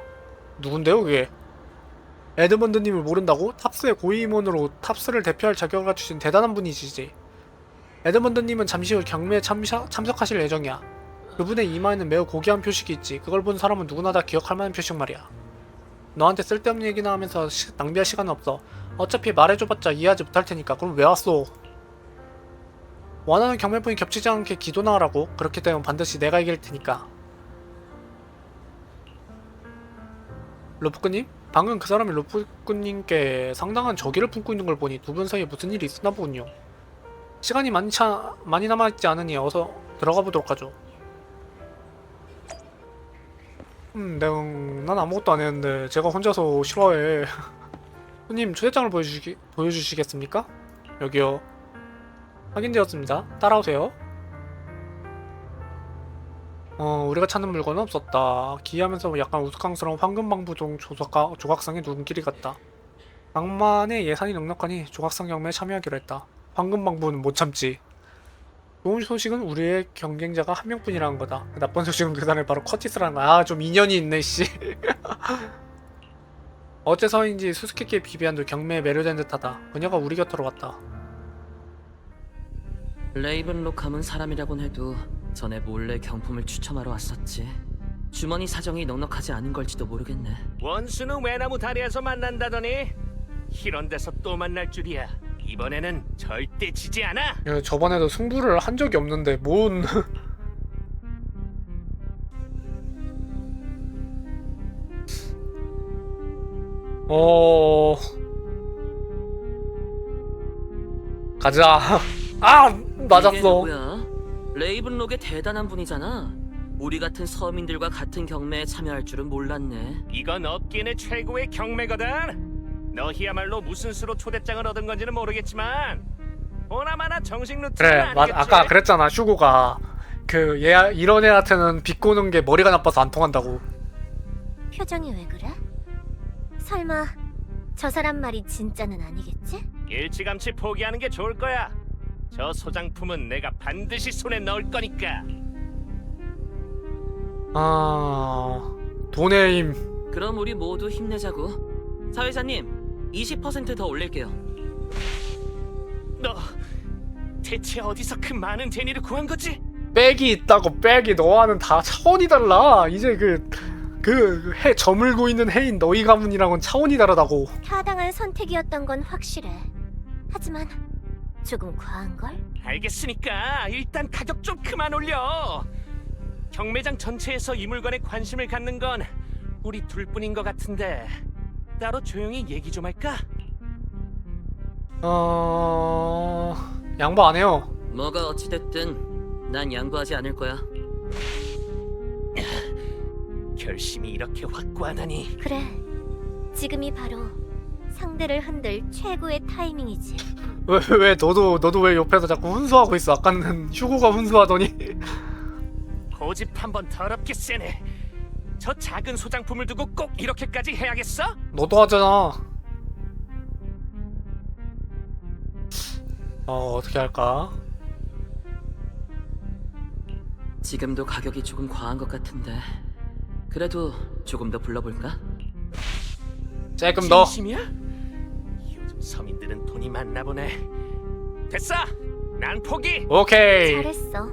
누군데요, 그게? 에드먼드님을 모른다고? 탑스의 고위임원으로 탑스를 대표할 자격을 갖추신 대단한 분이시지. 에드먼드님은 잠시 후 경매에 참석하실 예정이야. 그분의 이마에는 매우 고귀한 표식이 있지. 그걸 본 사람은 누구나 다 기억할 만한 표식 말이야. 너한테 쓸데없는 얘기나 하면서 낭비할 시간은 없어. 어차피 말해줘봤자 이해하지 못할 테니까. 그럼 왜 왔어? 원하는 경매분이 겹치지 않게 기도나 하라고. 그렇게 되면 반드시 내가 이길 테니까. 로프꾼님? 방금 그 사람이 로프꾼님께 상당한 적의를 품고 있는 걸 보니 두 분 사이에 무슨 일이 있었나 보군요. 시간이 많이 남아있지 않으니 어서 들어가 보도록 하죠. 난 아무것도 안 했는데 제가 혼자서 싫어해. 손님, 초대장을 보여주시겠습니까? 여기요. 확인되었습니다. 따라오세요. 우리가 찾는 물건은 없었다. 기이하면서 약간 우스꽝스러운 황금방부종 조각상의 눈길이 같다. 낭만의 예산이 넉넉하니 조각상 경매에 참여하기로 했다. 황금방부는 못 참지. 좋은 소식은 우리의 경쟁자가 한 명뿐이라는 거다. 나쁜 소식은 그 사람이 바로 커티스라는 거야. 아, 좀 인연이 있네, 씨. 어째서인지 수수께끼의 비비안도 경매에 매료된 듯하다. 그녀가 우리 곁으로 왔다. 레이븐록함은 사람이라곤 해도 전에 몰래 경품을 추첨하러 왔었지. 주머니 사정이 넉넉하지 않은 걸지도 모르겠네. 원수는 외나무 다리에서 만난다더니 이런 데서 또 만날 줄이야. 이번에는 절대 지지 않아. 야, 저번에도 승부를 한 적이 없는데 뭔... 가자. 아! 이게 맞았어. 누구야? 레이븐록의 대단한 분이잖아. 우리 같은 서민들과 같은 경매에 참여할 줄은 몰랐네. 이건 업계의 최고의 경매거든. 너희야말로 무슨 수로 초대장을 얻은 건지는 모르겠지만 보나마나 정식 루트는 그래, 아니겠지? 아까 그랬잖아, 슈고가. 이런 애한테는 비꼬는 게 머리가 나빠서 안 통한다고. 표정이 왜 그래? 설마 저 사람 말이 진짜는 아니겠지? 일찌감치 포기하는 게 좋을 거야. 저 소장품은 내가 반드시 손에 넣을 거니까. 돈의 힘. 그럼 우리 모두 힘내자고. 사회자님, 20% 더 올릴게요. 너 대체 어디서 그 많은 데니를 구한 거지? 백이 있다고. 백이 너와는 다 차원이 달라. 이제 해 저물고 있는 해인 너희 가문이랑은 차원이 다르다고. 타당한 선택이었던 건 확실해. 하지만 조금 과한걸? 알겠으니까 일단 가격 좀 그만 올려. 경매장 전체에서 이 물건에 관심을 갖는 건 우리 둘뿐인 것 같은데 따로 조용히 얘기 좀 할까? 양보 안 해요. 뭐가 어찌됐든 난 양보하지 않을 거야. 결심이 이렇게 확고하다니. 그래, 지금이 바로 상대를 흔들 최고의 타이밍이지. 왜 너도 왜 옆에서 자꾸 훈수하고 있어? 아까는 휴고가 훈수하더니. 고집 한번 더럽게 세네. 저 작은 소장품을 두고 꼭 이렇게까지 해야겠어? 너도 하잖아. 어떻게 할까? 지금도 가격이 조금 과한 것 같은데 그래도 조금 더 불러볼까? 조금 더. 진심이야? 요즘 서민들은 돈이 많나 보네. 됐어! 난 포기! 오케이. 잘했어.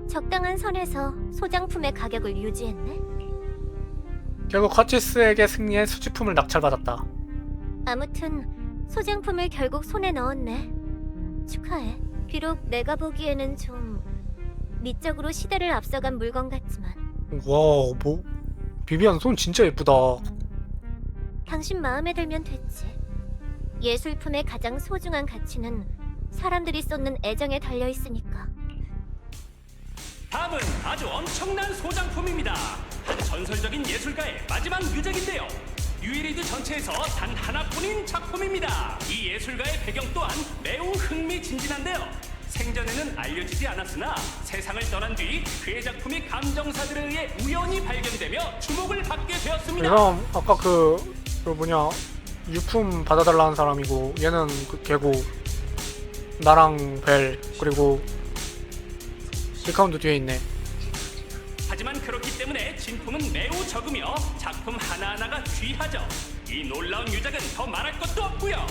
적당한 선에서 소장품의 가격을 유지했네. 결국 커티스에게 승리해 수집품을 낙찰받았다. 아무튼 소장품을 결국 손에 넣었네. 축하해. 비록 내가 보기에는 좀 미적으로 시대를 앞서간 물건 같지만 와, 뭐 비비안 손 진짜 예쁘다. 당신 마음에 들면 됐지. 예술품의 가장 소중한 가치는 사람들이 쏟는 애정에 달려있으니까. 다음은 아주 엄청난 소장품입니다. 한 전설적인 예술가의 마지막 유적인데요. 유일리드 전체에서 단 하나뿐인 작품입니다. 이 예술가의 배경 또한 매우 흥미진진한데요. 생전에는 알려지지 않았으나 세상을 떠난 뒤 그의 작품이 감정사들에 의해 우연히 발견되며 주목을 받게 되었습니다. 그럼 아까 그 뭐냐 유품 받아달라는 사람이고 얘는 그 걔고 나랑 벨 그리고 리카운트 뒤에 있네. 하지만 그렇기 때문에 진품은 매우 적으며 작품 하나하나가 귀하죠. 이 놀라운 유작은 더 말할 것도 없고요.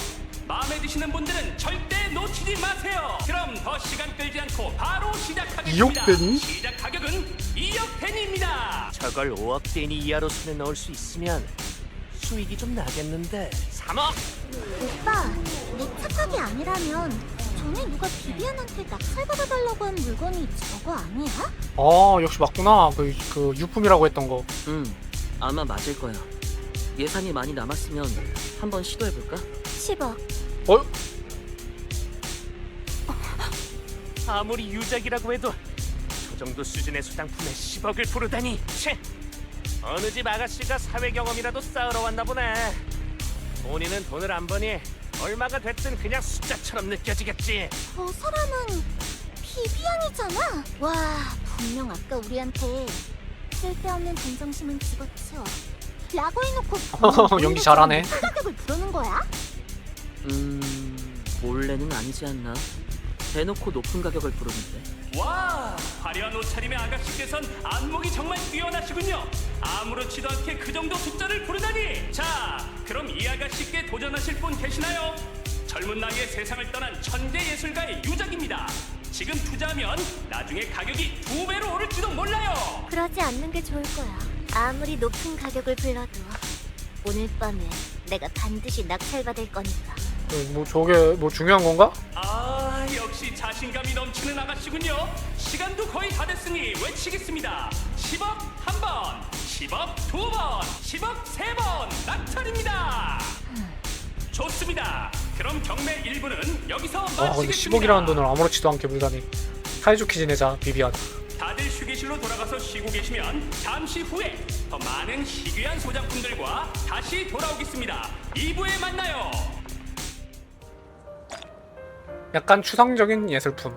마음에 드시는 분들은 절대 놓치지 마세요. 그럼 더 시간 끌지 않고 바로 시작하겠습니다. 2억 데니? 시작 가격은 2억 데니입니다. 저걸 5억 데니 이하로 손에 넣을 수 있으면 수익이 좀 나겠는데. 3억! 오빠, 내 착각이 아니라면 전에 누가 비비안한테 낙찰받아달라고 한 물건이 저거 아니야? 역시 맞구나. 그 유품이라고 했던 거. 아마 맞을 거야. 예산이 많이 남았으면 한번 시도해볼까? 10억. 아무리 유작이라고 해도 저 정도 수준의 소장품에 10억을 부르다니. 채! 어느 집 아가씨가 사회 경험이라도 쌓으러 왔나 보네. 본인은 돈을 안 버니 얼마가 됐든 그냥 숫자처럼 느껴지겠지. 저 사람은 비비안이잖아. 와, 분명 아까 우리한테 쓸데없는 동정심은 집어치워 라고 해놓고 연기 잘하네. 가격을 부르는 거야? 몰래는 아니지 않나? 대놓고 높은 가격을 부르는데. 와, 화려한 옷차림의 아가씨께선 안목이 정말 뛰어나시군요. 아무렇지도 않게 그 정도 숫자를 부르다니. 자, 그럼 이 아가씨께 도전하실 분 계시나요? 젊은 나이에 세상을 떠난 천재 예술가의 유작입니다. 지금 투자하면 나중에 가격이 2배로 오를지도 몰라요. 그러지 않는 게 좋을 거야. 아무리 높은 가격을 불러도 오늘 밤에 내가 반드시 낙찰받을 거니까. 뭐 저게 뭐 중요한 건가? 아, 역시 자신감이 넘치는 아가씨군요. 시간도 거의 다 됐으니 외치겠습니다. 10억 한 번, 10억 두 번, 10억 세 번 낙찰입니다. 좋습니다. 그럼 경매 1부는 여기서 마치겠습니다. 근데 10억이라는 돈을 아무렇지도 않게 물다니. 사이좋게 지내자 비비안. 다들 휴게실로 돌아가서 쉬고 계시면 잠시 후에 더 많은 희귀한 소장품들과 다시 돌아오겠습니다. 2부에 만나요. 약간 추상적인 예술품.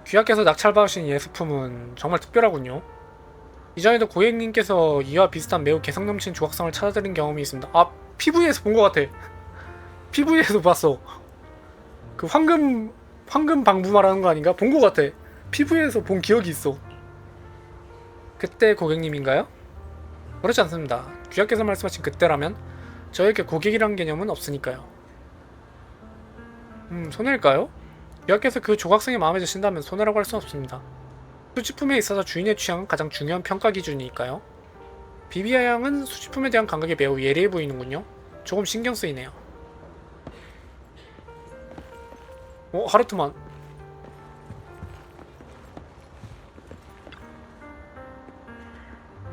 귀하께서 낙찰받으신 예술품은 정말 특별하군요. 이전에도 고객님께서 이와 비슷한 매우 개성 넘치는 조각상을 찾아드린 경험이 있습니다. PV에서 본 것 같아. PV에서 봤어. 그 황금 방부 말하는 거 아닌가? 본 것 같아. PV에서 본 기억이 있어. 그때 고객님인가요? 그렇지 않습니다. 귀하께서 말씀하신 그때라면 저에게 고객이란 개념은 없으니까요. 손해일까요? 귀하께서 그 조각상이 마음에 드신다면 손해라고 할 수는 없습니다. 수집품에 있어서 주인의 취향은 가장 중요한 평가 기준이니까요. 비비아 양은 수집품에 대한 감각이 매우 예리해 보이는군요. 조금 신경 쓰이네요. 하르트만.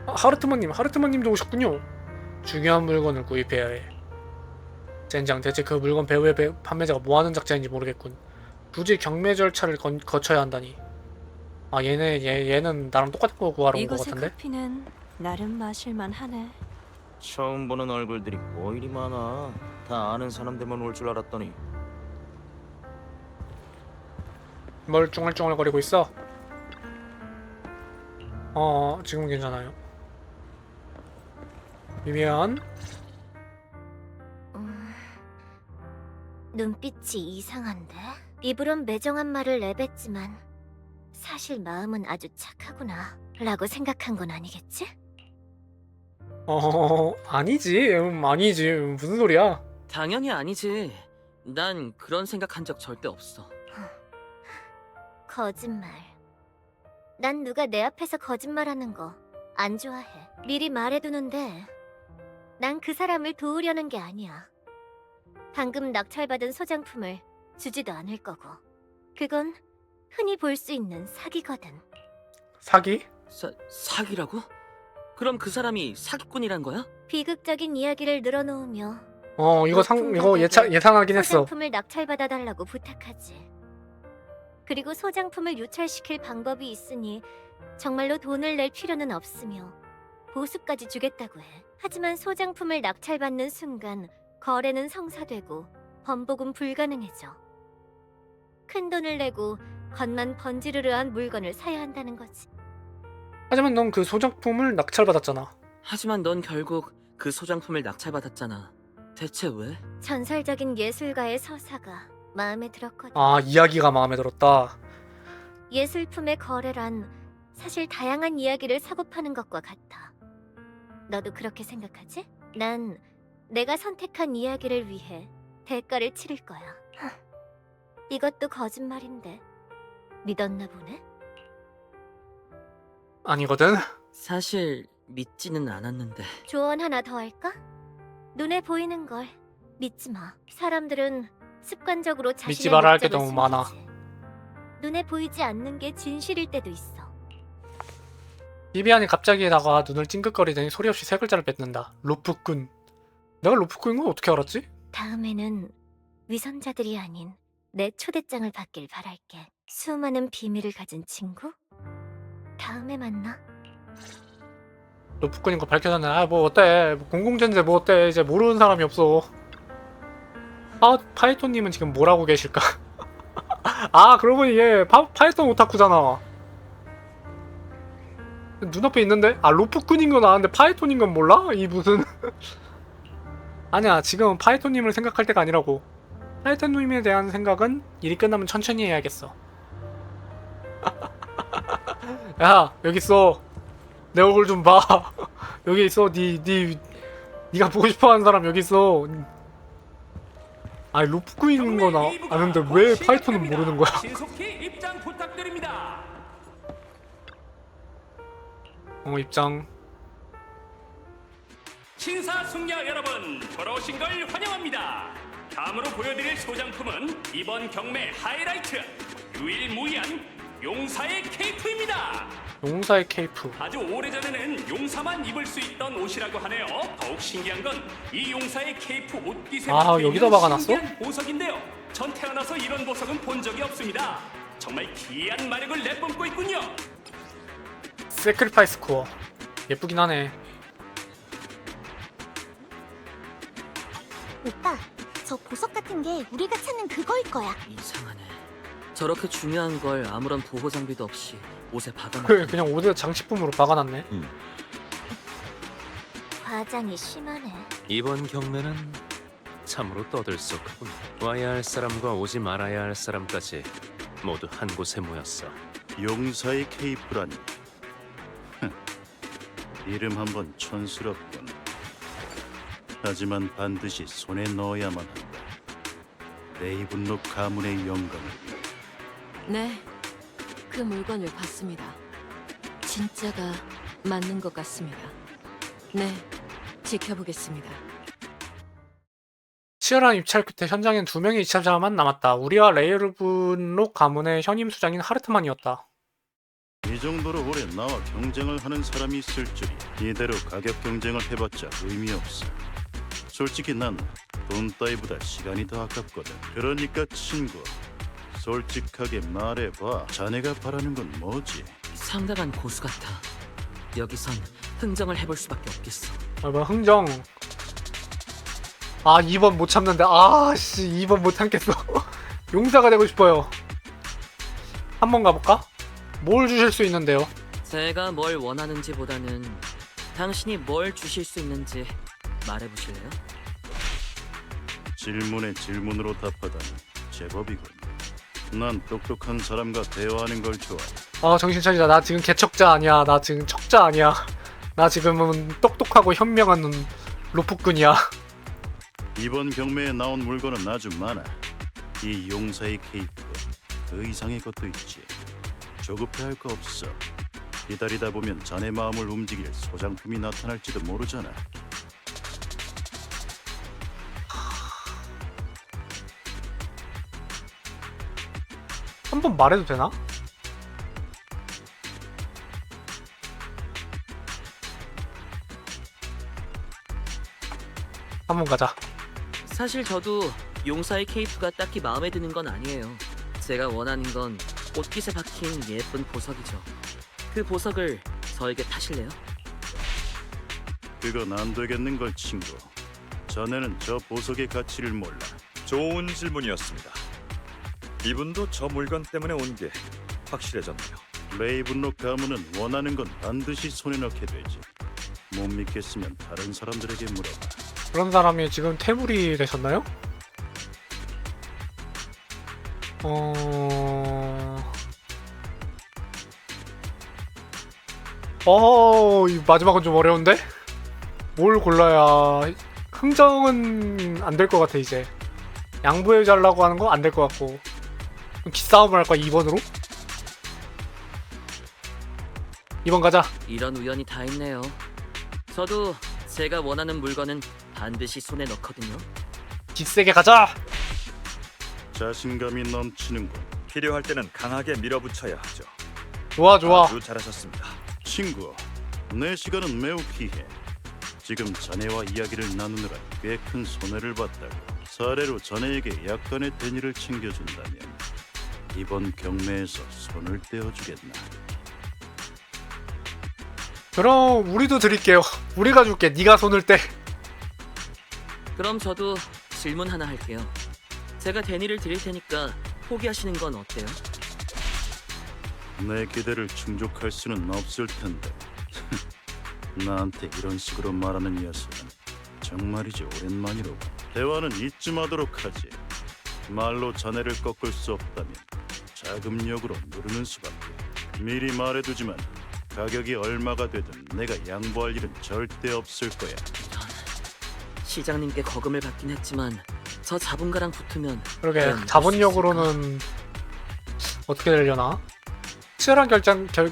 하르트만님도 오셨군요. 중요한 물건을 구입해야 해. 젠장, 대체 그 물건 배후의 판매자가 뭐하는 작자인지 모르겠군. 굳이 경매 절차를 거쳐야 한다니. 아 얘는 나랑 똑같은 거 구하러 온 거 이곳의 같은데? 커피는 나름 마실만 하네. 처음 보는 얼굴들이 뭐 이리 많아. 다 아는 사람들만 올 줄 알았더니. 뭘 쫑알쫑알거리고 있어? 지금 괜찮아요. 미미안? 눈빛이 이상한데? 입으론 매정한 말을 내뱉지만 사실 마음은 아주 착하구나 라고 생각한 건 아니겠지? 아니지. 아니지. 무슨 소리야? 당연히 아니지. 난 그런 생각한 적 절대 없어. 거짓말. 난 누가 내 앞에서 거짓말하는 거 안 좋아해. 미리 말해두는데 난 그 사람을 도우려는 게 아니야. 방금 낙찰받은 소장품을 주지도 않을 거고. 그건 흔히 볼 수 있는 사기거든. 사기? 사기라고? 그럼 그 사람이 사기꾼이란 거야? 비극적인 이야기를 늘어놓으며 이거 예상하긴 했어. 소장품을 낙찰받아 달라고 부탁하지. 그리고 소장품을 유찰시킬 방법이 있으니 정말로 돈을 낼 필요는 없으며 보수까지 주겠다고 해. 하지만 소장품을 낙찰받는 순간 거래는 성사되고 번복은 불가능해져. 큰 돈을 내고 겉만 번지르르한 물건을 사야 한다는 거지. 하지만 넌 그 소장품을 낙찰받았잖아. 하지만 넌 결국 그 소장품을 낙찰받았잖아. 대체 왜? 전설적인 예술가의 서사가 마음에 들었거든. 아, 이야기가 마음에 들었다. 예술품의 거래란 사실 다양한 이야기를 사고 파는 것과 같아. 너도 그렇게 생각하지? 난 내가 선택한 이야기를 위해 대가를 치를 거야. 이것도 거짓말인데 믿었나 보네? 아니거든. 사실 믿지는 않았는데. 조언 하나 더 할까? 눈에 보이는 걸 믿지 마. 사람들은 습관적으로 자신의 믿지 말아야 할 게 목적을 너무 많아. 숨기지. 눈에 보이지 않는 게 진실일 때도 있어. 비비안이 갑자기다가 눈을 찡긋거리더니 소리 없이 세 글자를 뱉는다. 로프꾼. 내가 로프꾼인 걸 어떻게 알았지? 다음에는 위선자들이 아닌 내 초대장을 받길 바랄게. 수많은 비밀을 가진 친구? 다음에 만나. 로프꾼인 거 밝혀졌네. 아, 뭐 어때? 뭐 공공재인데 뭐 어때? 이제 모르는 사람이 없어. 파이톤님은 지금 뭘 하고 계실까? 아, 그러고 보니 얘 파이톤 오타쿠잖아. 눈앞에 있는데? 아, 로프꾼인 건 아는데 파이톤인 건 몰라? 이 무슨... 아니야, 지금 파이톤님을 생각할 때가 아니라고. 파이톤님에 대한 생각은 일이 끝나면 천천히 해야겠어. 야, 여기 있어. 내 얼굴 좀 봐. 여기 있어. 니가 보고 싶어하는 사람 여기 있어. 아니, 로프꾼인 건 아는데 왜 파이톤은 모르는 거야? 신속히 입장 부탁드립니다. 입장. 신사숙녀 여러분, 돌아오신 걸 환영합니다. 다음으로 보여드릴 소장품은 이번 경매 하이라이트, 유일무이한 용사의 케이프입니다. 용사의 케이프. 아주 오래전에는 용사만 입을 수 있던 옷이라고 하네요. 더욱 신기한 건 이 용사의 케이프 옷깃에 여기다 박아놨어? 신기한 보석인데요. 전 태어나서 이런 보석은 본 적이 없습니다. 정말 기이한 마력을 내뿜고 있군요. 세크리파이스 코어. 예쁘긴 하네. 오빠, 저 보석 같은 게 우리가 찾는 그거일 거야. 이상하네. 저렇게 중요한 걸 아무런 보호 장비도 없이 옷에 박아놓고. 그냥 옷에 장식품으로 박아놨네. 과장이 심하네. 이번 경매는 참으로 떠들썩하군. 와야 할 사람과 오지 말아야 할 사람까지 모두 한 곳에 모였어. 용사의 케이프라니. 이름 한번 촌스럽군. 하지만 반드시 손에 넣어야만 한다. 레이븐록 가문의 영광을 위해. 네, 그 물건을 봤습니다. 진짜가 맞는 것 같습니다. 네, 지켜보겠습니다. 치열한 입찰 끝에 현장엔 2명의 입찰자만 남았다. 우리와 레이븐록 가문의 현임 수장인 하르트만이었다. 이 정도로 오래 나와 경쟁을 하는 사람이 있을 줄이. 이대로 가격 경쟁을 해봤자 의미 없어. 솔직히 난 돈 따위보다 시간이 더 아깝거든. 그러니까 친구, 솔직하게 말해봐. 자네가 바라는 건 뭐지? 상당한 고수 같아. 여기선 흥정을 해볼 수밖에 없겠어. 뭐 흥정. 아 2번 못 참는데. 아씨 2번 못 참겠어. 용사가 되고 싶어요. 한번 가볼까? 뭘 주실 수 있는데요? 제가 뭘 원하는지보다는 당신이 뭘 주실 수 있는지 말해보실래요? 질문에 질문으로 답하다니 제법이군. 난 똑똑한 사람과 대화하는 걸 좋아해. 아 정신 차리자. 나 지금 개척자 아니야. 나 지금 척자 아니야. 나 지금은 똑똑하고 현명한 로프꾼이야. 이번 경매에 나온 물건은 아주 많아. 이 용사의 케이프, 그 이상의 것도 있지. 조급해할 거 없어. 기다리다 보면 자네 마음을 움직일 소장품이 나타날지도 모르잖아. 한번 말해도 되나? 한번 가자. 사실 저도 용사의 케이프가 딱히 마음에 드는 건 아니에요. 제가 원하는 건 옷깃에 박힌 예쁜 보석이죠. 그 보석을 저에게 타실래요? 그건 안 되겠는 걸 친구. 자네는 저 보석의 가치를 몰라. 좋은 질문이었습니다. 이분도 저 물건 때문에 온 게 확실해졌네요. 레이븐록 가문은 원하는 건 반드시 손에 넣게 되지. 못 믿겠으면 다른 사람들에게 물어봐. 그런 사람이 지금 태물이 되셨나요? 이 마지막은 좀 어려운데? 뭘 골라야. 흥정은 안 될 것 같아. 이제 양보해달라고 하는 거 안 될 것 같고. 기싸움을 할까 2번으로? 2번 가자. 이런 우연이 다 있네요. 저도 제가 원하는 물건은 반드시 손에 넣거든요. 기세게 가자. 자신감이 넘치는군. 필요할 때는 강하게 밀어붙여야 하죠. 좋아 좋아. 아주 잘하셨습니다. 친구, 내 시간은 매우 귀해. 지금 자네와 이야기를 나누느라 꽤 큰 손해를 봤다고. 사례로 자네에게 약간의 대니를 챙겨준다면 이번 경매에서 손을 떼어주겠나. 그럼 우리도 드릴게요. 우리가 줄게. 네가 손을 떼. 그럼 저도 질문 하나 할게요. 제가 데니를 드릴 테니까 포기하시는 건 어때요? 내 기대를 충족할 수는 없을 텐데. 나한테 이런 식으로 말하는 녀석은 정말이지 오랜만이로군. 대화는 이쯤 하도록 하지. 말로 자네를 꺾을 수 없다면 자금력으로 누르는 수밖에. 미리 말해두지만 가격이 얼마가 되든 내가 양보할 일은 절대 없을 거야. 시장님께 거금을 받긴 했지만 저 자본가랑 붙으면 그러게 과연 자본력으로는 어떻게 되려나? 치열한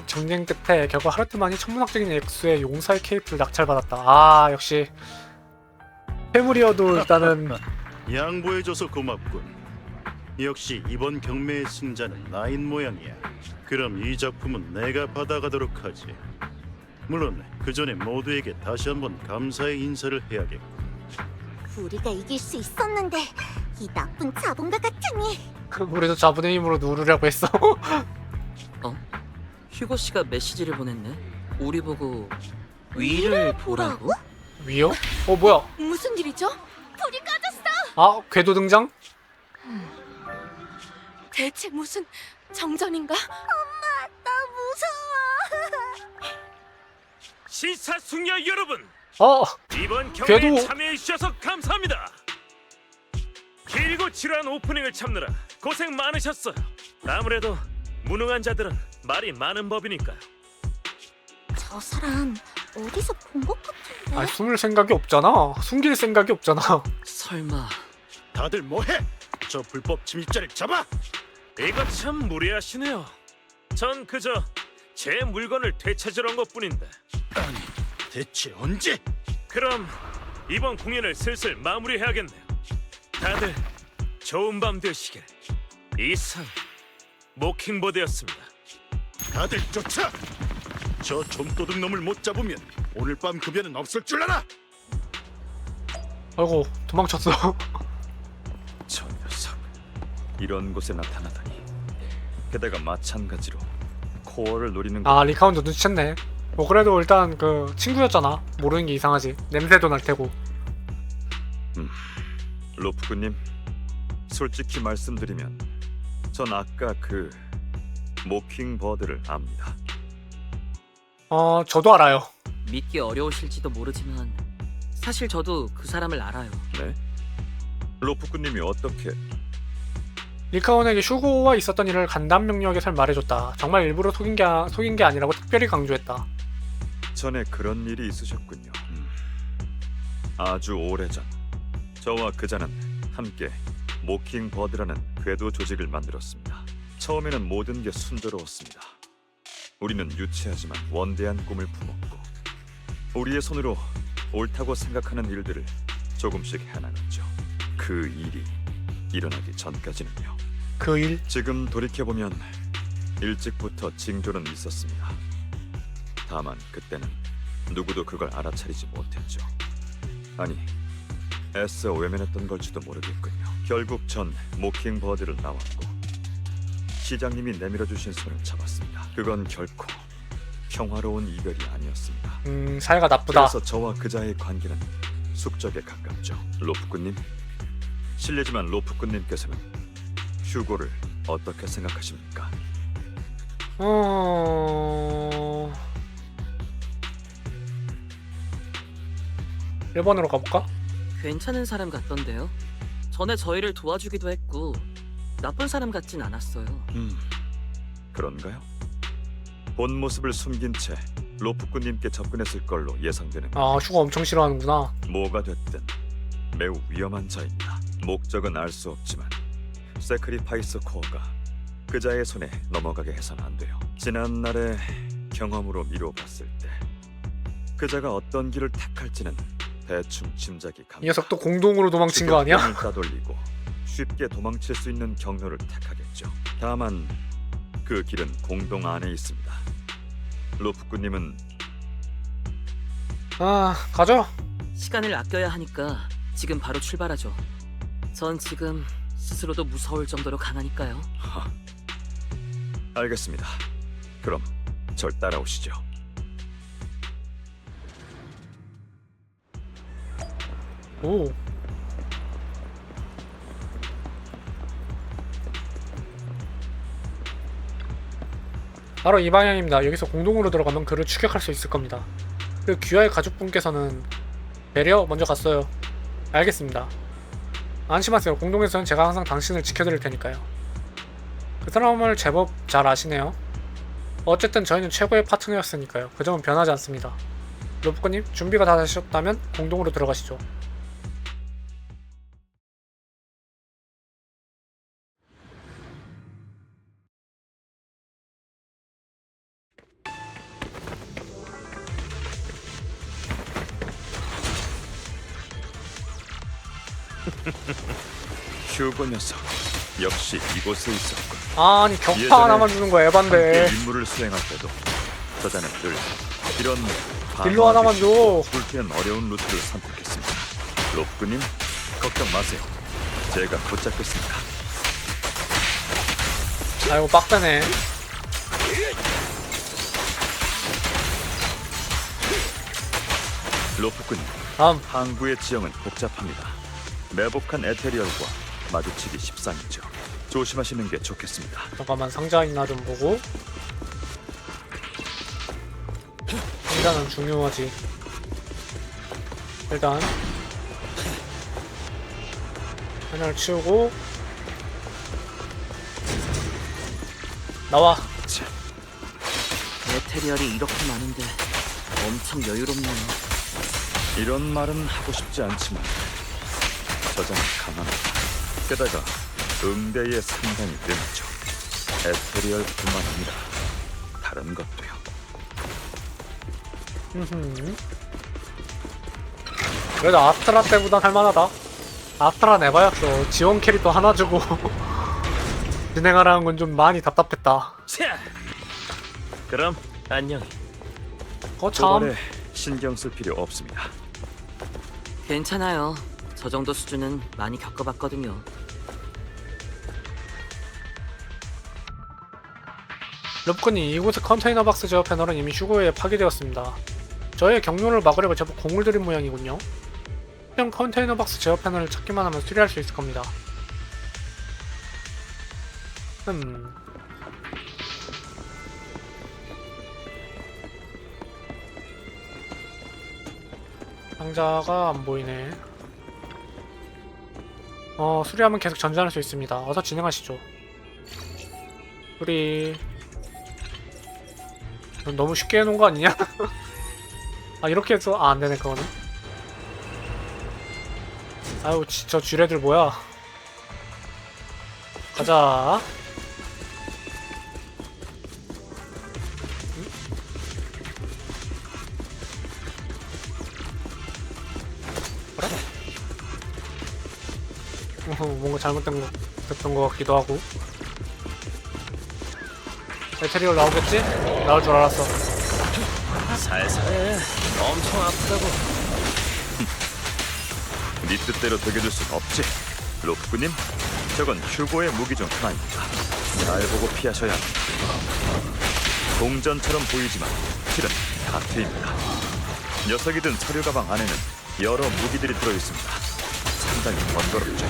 경쟁 끝에 결국 하르트만이 천문학적인 액수의 용사의 케이프를 낙찰받았다. 아 역시 패물이어도 일단은 양보해줘서 고맙군. 역시 이번 경매의 승자는 나인 모양이야. 그럼 이 작품은 내가 받아가도록 하지. 물론 그 전에 모두에게 다시 한번 감사의 인사를 해야겠고. 우리가 이길 수 있었는데 이 나쁜 자본가 같으니. 우리도 자본의 힘으로 누르려고 했어. 휴고 씨가 메시지를 보냈네. 우리 보고 위를 보라고? 위요? 뭐야? 무슨 일이죠? 불이 꺼졌어. 아 궤도 등장? 대체 무슨 정전인가? 엄마, 나 무서워. 시사숙녀 여러분, 이번 궤도- 경매에 참여해 주셔서 감사합니다. 길고 지루한 오프닝을 참느라 고생 많으셨어요. 아무래도 무능한 자들은 말이 많은 법이니까요. 저 사람 어디서 본 것 같은데. 아 숨을 생각이 없잖아. 숨길 생각이 없잖아. 설마 다들 뭐해? 저 불법 침입자를 잡아! 이거 참 무리하시네요. 전 그저 제 물건을 되찾으러 온 것뿐인데. 아니, 대체 언제? 그럼 이번 공연을 슬슬 마무리해야겠네요. 다들 좋은 밤 되시길. 이상 모킹보드였습니다. 다들 쫓아! 저 좀도둑 놈을 못 잡으면 오늘 밤 급여는 없을 줄 알아! 아이고 도망쳤어. 저 녀석 이런 곳에 나타나다니. 게다가 마찬가지로 코어를 노리는 아 거. 리카운도 눈치챘네. 뭐 그래도 일단 그 친구였잖아. 모르는 게 이상하지. 냄새도 날 테고. 로프군님, 솔직히 말씀드리면 전 아까 그 모킹버드를 압니다. 저도 알아요. 믿기 어려우실지도 모르지만 사실 저도 그 사람을 알아요. 네? 로프군님이 어떻게? 리카온에게 슈고와 있었던 일을 간단 명료하게 말해줬다. 정말 일부러 속인 게 아니라고 특별히 강조했다. 전에 그런 일이 있으셨군요. 아주 오래전 저와 그자는 함께 모킹버드라는 궤도 조직을 만들었습니다. 처음에는 모든 게 순조로웠습니다. 우리는 유치하지만 원대한 꿈을 품었고 우리의 손으로 옳다고 생각하는 일들을 조금씩 해나갔죠. 그 일이 일어나기 전까지는요. 그 일? 지금 돌이켜보면 일찍부터 징조는 있었습니다. 다만 그때는 누구도 그걸 알아차리지 못했죠. 아니, 애써 외면했던 걸지도 모르겠군요. 결국 전 모킹버드를 나왔고 시장님이 내밀어주신 손을 잡았습니다. 그건 결코 평화로운 이별이 아니었습니다. 사이가 나쁘다. 그래서 저와 그자의 관계는 숙적에 가깝죠. 로프꾼님, 실례지만 로프꾼님께서는 휴고를 어떻게 생각하십니까? 1번으로 가볼까? 괜찮은 사람 같던데요. 전에 저희를 도와주기도 했고 나쁜 사람 같진 않았어요. 그런가요? 본 모습을 숨긴 채 로프꾼님께 접근했을 걸로 예상되는. 아, 슈가 엄청 싫어하는구나. 뭐가 됐든 매우 위험한 자입니다. 목적은 알 수 없지만 세크리파이스 코어가 그자의 손에 넘어가게 해서는 안 돼요. 지난날의 경험으로 미뤄봤을 때 그자가 어떤 길을 택할지는 대충 짐작이 갑니다. 이 녀석 또 공동으로 도망친 거 아니야? 따돌리고 쉽게 도망칠 수 있는 경로를 택하겠죠. 다만 그 길은 공동 안에 있습니다. 로프꾼님은 가죠. 시간을 아껴야 하니까 지금 바로 출발하죠. 전 지금 스스로도 무서울 정도로 강하니까요. 알겠습니다. 그럼 절 따라오시죠. 오. 바로 이 방향입니다. 여기서 공동으로 들어가면 그를 추격할 수 있을 겁니다. 그리고 귀하의 가족분께서는 배려 먼저 갔어요. 알겠습니다. 안심하세요. 공동에서는 제가 항상 당신을 지켜드릴 테니까요. 그 사람을 제법 잘 아시네요. 어쨌든 저희는 최고의 파트너였으니까요. 그 점은 변하지 않습니다. 로프코님, 준비가 다 되셨다면 공동으로 들어가시죠. 휴고 녀석 역시 이곳에 있었군. 아니 격파 하나만 주는 거야 에반데. 함께 임무를 수행할 때도 저자는 늘 이런 딜로 하나만 줘. 불피는 어려운 루트를 선택했습니다. 로프님 걱정 마세요. 제가 붙잡겠습니다. 아이고 빡세네. 로프꾼, 항구의 지형은 복잡합니다. 매복한 에테리얼과 마주치기 십상이죠. 조심하시는 게 좋겠습니다. 잠깐만 상자 있나 좀 보고. 상자는 중요하지. 일단 하나를 치우고 나와. 에테리얼이 이렇게 많은데 엄청 여유롭네요. 이런 말은 하고 싶지 않지만 저자는 강합니다. 게다가 응대에 상당히 능하죠. 에테리얼뿐만 아니라 다른 것도요. 그래도 아스트라 때보단 할만하다. 아스트라 내봐였어. 지원 캐릭터 하나 주고 진행하라는 건 좀 많이 답답했다. 자, 그럼 안녕. 참. 도발에 신경 쓸 필요 없습니다. 괜찮아요. 저 정도 수준은 많이 겪어봤거든요. 롭군이 이곳의 컨테이너 박스 제어 패널은 이미 휴고에 파괴되었습니다. 저의 경로를 막으려고 제법 공을 들인 모양이군요. 형 컨테이너 박스 제어 패널을 찾기만 하면 수리할 수 있을 겁니다. 상자가 안 보이네. 수리하면 계속 전진할 수 있습니다. 어서 진행하시죠. 수리. 너무 쉽게 해놓은 거 아니냐? 아, 이렇게 해서, 안 되네, 그거는. 아유, 저 쥐레들 뭐야. 가자. 뭔가 됐던 것 같기도 하고. 에테리얼 나오겠지? 나올 줄 알았어. 살살해. 엄청 아프다고. 네 뜻대로 되게 줄 순 없지. 로프님, 저건 휴고의 무기 중 하나입니다. 잘 보고 피하셔야 합니다. 동전처럼 보이지만 실은 카트입니다. 녀석이 든 서류 가방 안에는 여러 무기들이 들어있습니다. 상당히 번거롭죠.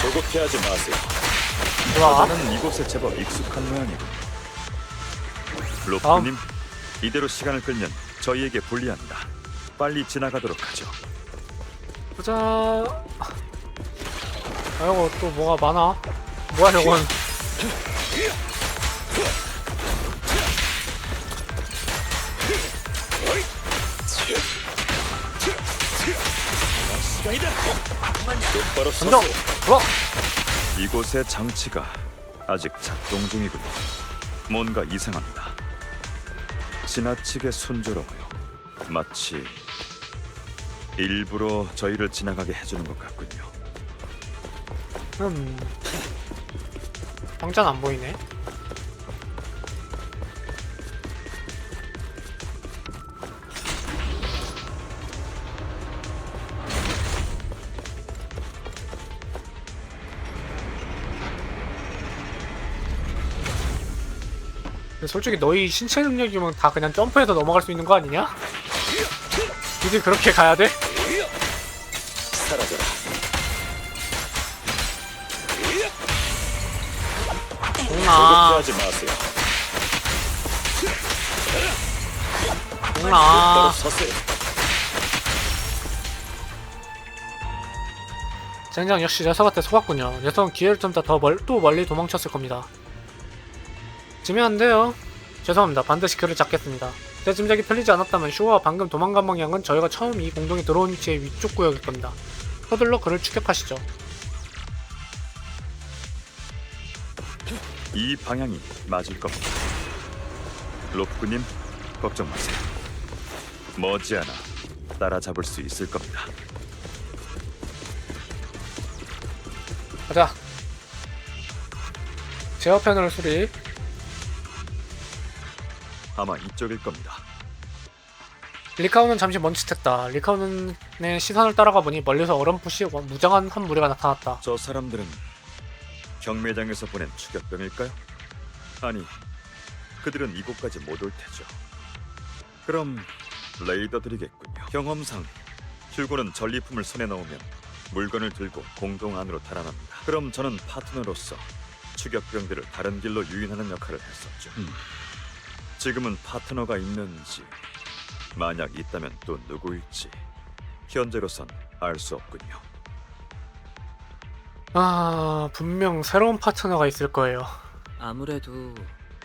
조급해하지 마세요. 저는 이곳에 제법 익숙한 모양이고. 로프님, 이대로 시간을 끌면 저희에게 불리합니다. 빨리 지나가도록 하죠. 보자. 아이고, 또 뭐가 많아. 뭐야 저건. 던져! 들어와! 이곳의 장치가 아직 작동 중이군요. 뭔가 이상합니다. 지나치게 순조로워요. 마치 일부러 저희를 지나가게 해주는 것 같군요. 상자는 안 보이네. 솔직히 너희 신체 능력이면 다 그냥 점프해서 넘어갈 수 있는 거 아니냐? 굳이 그렇게 가야 돼? 사라져라. 공아. 조급해하지 마세요. 공아. 서세요. 젠장 역시 녀석한테 속았군요. 녀석은 기회를 좀 더 멀리 도망쳤을 겁니다. 지면 안 돼요. 죄송합니다. 반드시 그를 잡겠습니다. 제 짐작이 틀리지 않았다면 슈어와 방금 도망간 방향은 저희가 처음 이 공동에 들어온 위치의 위쪽 구역일 겁니다. 서둘러 그를 추격하시죠. 이 방향이 맞을 겁니다. 로프님, 걱정 마세요. 머지않아 따라잡을 수 있을 겁니다. 가자. 제어 패널 수리. 아마 이쪽일 겁니다. 리카우는 잠시 멈칫했다. 리카우는의 시선을 따라가 보니 멀리서 어렴풋이 무장한 한 무리가 나타났다. 저 사람들은 경매장에서 보낸 추격병일까요? 아니, 그들은 이곳까지 못 올 테죠. 그럼 레이더들이겠군요. 경험상 휴고는 전리품을 손에 넣으면 물건을 들고 공동 안으로 달아납니다. 그럼 저는 파트너로서 추격병들을 다른 길로 유인하는 역할을 했었죠. 지금은 파트너가 있는지, 만약 있다면 또 누구일지 현재로선 알 수 없군요. 분명 새로운 파트너가 있을 거예요. 아무래도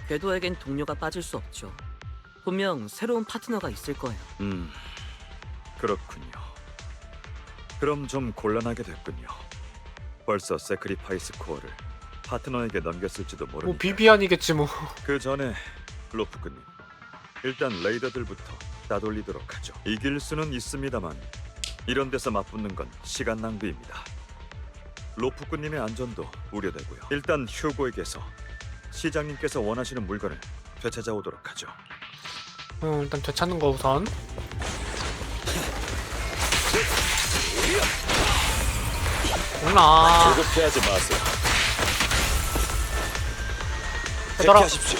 궤도에겐 동료가 빠질 수 없죠. 분명 새로운 파트너가 있을 거예요. 그렇군요. 그럼 좀 곤란하게 됐군요. 벌써 세크리파이스 코어를 파트너에게 넘겼을지도 모르니까. 뭐 비비안이겠지 뭐. 그 전에 로프크님, 일단 레이더들부터 따돌리도록 하죠. 이길 수는 있습니다만 이런 데서 맞붙는 건 시간 낭비입니다. 로프크님의 안전도 우려되고요. 일단 휴고에게서 시장님께서 원하시는 물건을 되찾아오도록 하죠. 일단 되찾는 거 우선. 누나 조급해하지 마세요. 얘들아 대피하십시오.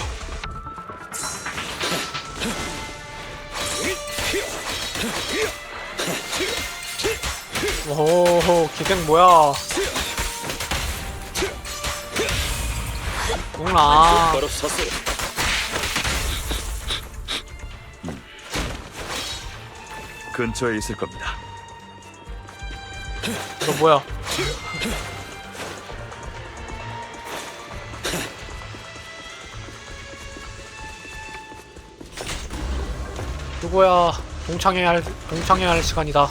오호 기생 뭐야 누나 바로 섰어요. 근처에 있을 겁니다. 너 뭐야 누구야 동창회야 할 시간이다.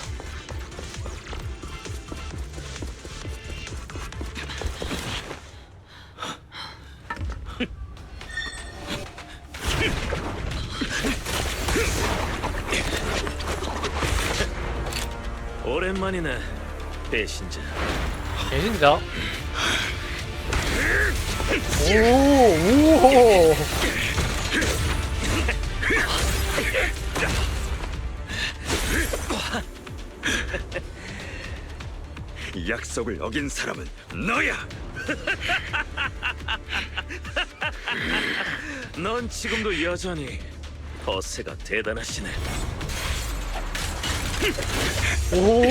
오랜만이네, 배신자. 배신자? 오 약속을 어긴 사람은 너야. 넌 지금도 여전히 허세가 대단하시네. 오.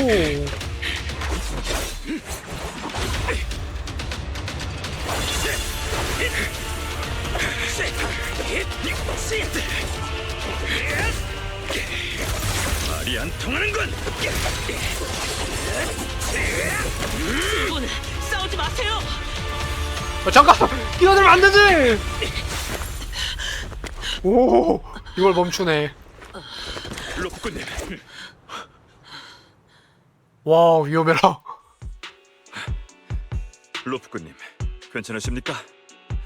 말이 안 통하는군. 분 싸우지 마세요. 잠깐 끼어들면 안 되지. 오 이걸 멈추네. 로프꾼님, 와 위험해라. 로프꾼님, 괜찮으십니까?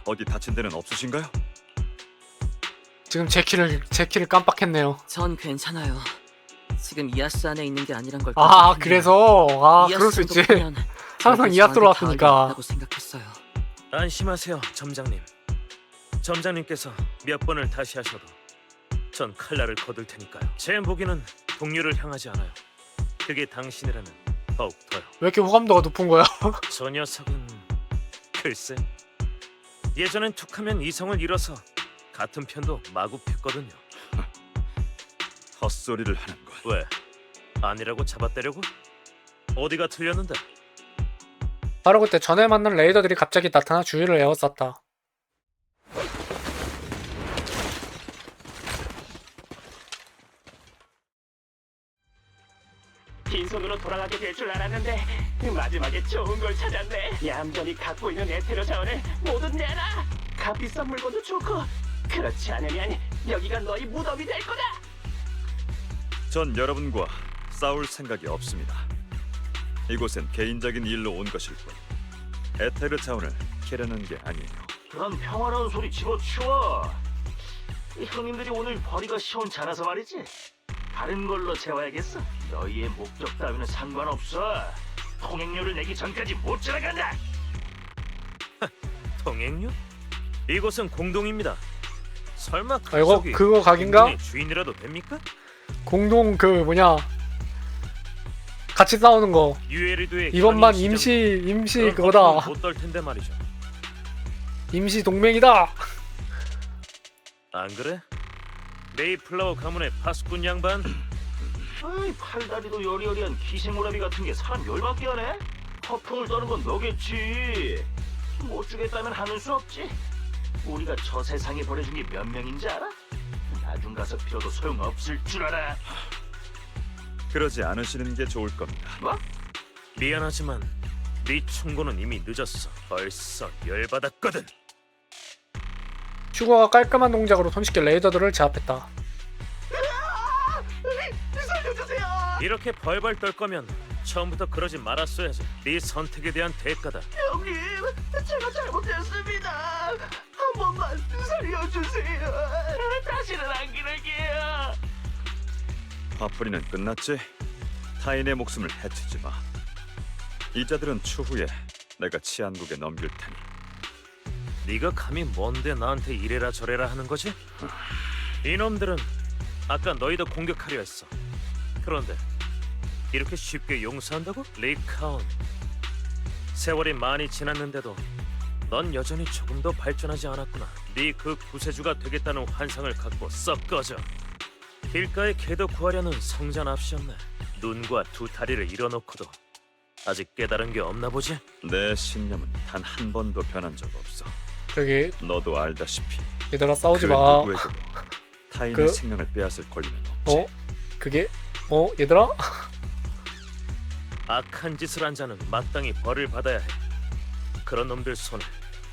어디 다친 데는 없으신가요? 지금 제 키를 깜빡했네요. 전 괜찮아요. 지금 이아스 안에 있는 게 아니란 걸. 아 깜빡했네요. 그래서 이아스 그럴 수 있지. 정도면 항상 저도 이아스로 저한테 왔으니까. 당하지 않았다고 생각했어요. 안심하세요, 점장님. 점장님께서 몇 번을 다시 하셔도 전 칼날을 거둘 테니까요. 제 무기는 동료를 향하지 않아요. 그게 당신이라면 더욱 더요. 왜 이렇게 호감도가 높은 거야? 저 녀석은 글쎄, 예전엔 툭하면 이성을 잃어서 같은 편도 마구 폈거든요. 헛소리를 하는 건 왜? 아니라고 잡아떼려고? 어디가 틀렸는데? 바로 그때 전에 만난 레이더들이 갑자기 나타나 주위를 에워쌌다. 빈손으로 돌아가게 될 줄 알았는데 마지막에 좋은 걸 찾았네. 얌전히 갖고 있는 에테르 자원을 모두 내놔. 값비싼 물건도 좋고, 그렇지 않으면 여기가 너희 무덤이 될 거다. 전 여러분과 싸울 생각이 없습니다. 이곳엔 개인적인 일로 온 것일 뿐 에테르 자원을 캐려는 게 아니에요. 그런 평화로운 소리 집어치워. 이 형님들이 오늘 벌이가 시원찮아서 말이지. 다른 걸로 재워야겠어. 너희의 목적 따위는 상관없어. 통행료를 내기 전까지 못 지나간다. 통행료? 이곳은 공동입니다. 설마 아, 이거 가족이 그거 각인가? 공동의 주인이라도 됩니까? 공동 그 뭐냐 같이 싸우는 거. 유에리드의 이번만 견인 임시 시정, 그런 그거다. 걱정은 못떨 텐데 말이죠. 임시 동맹이다. 안 그래? 메이플라워 가문의 파수꾼 양반. 아이, 팔다리도 여리여리한 기생오라비 같은 게 사람 열받게 하네. 허풍을 떠는 건 너겠지. 못 주겠다면 하는 수 없지. 우리가 저 세상에 보내준 게 몇 명인지 알아? 나중 가서 빌어도 소용없을 줄 알아. 그러지 않으시는 게 좋을 겁니다. 뭐? 미안하지만 네 충고는 이미 늦었어. 벌써 열받았거든. 슈거가 깔끔한 동작으로 손쉽게 레이더들을 제압했다. 살려주세요. 이렇게 벌벌 떨 거면 처음부터 그러지 말았어야지. 네 선택에 대한 대가다. 형님, 제가 잘못했습니다. 한 번만 살려주세요. 다시는 안 그럴게요. 화풀이는 끝났지? 타인의 목숨을 해치지 마. 이자들은 추후에 내가 치안국에 넘길 테니. 네가 감히 뭔데 나한테 이래라 저래라 하는 거지? 이놈들은 아까 너희도 공격하려 했어. 그런데 이렇게 쉽게 용서한다고? 리카온, 세월이 많이 지났는데도 넌 여전히 조금도 발전하지 않았구나. 네 그 구세주가 되겠다는 환상을 갖고 썩 꺼져. 길가에 개도 구하려는 성자납시였네. 눈과 두 다리를 잃어놓고도 아직 깨달은 게 없나 보지? 내 신념은 단 한 번도 변한 적 없어. 저기 너도 알다시피 얘들아 싸우지 그 마. 누구에게도 타인의 그- 생명을 빼앗을 권리는 없지. 어? 그게 얘들아? 악한 짓을 한 자는 마땅히 벌을 받아야 해. 그런 놈들 손에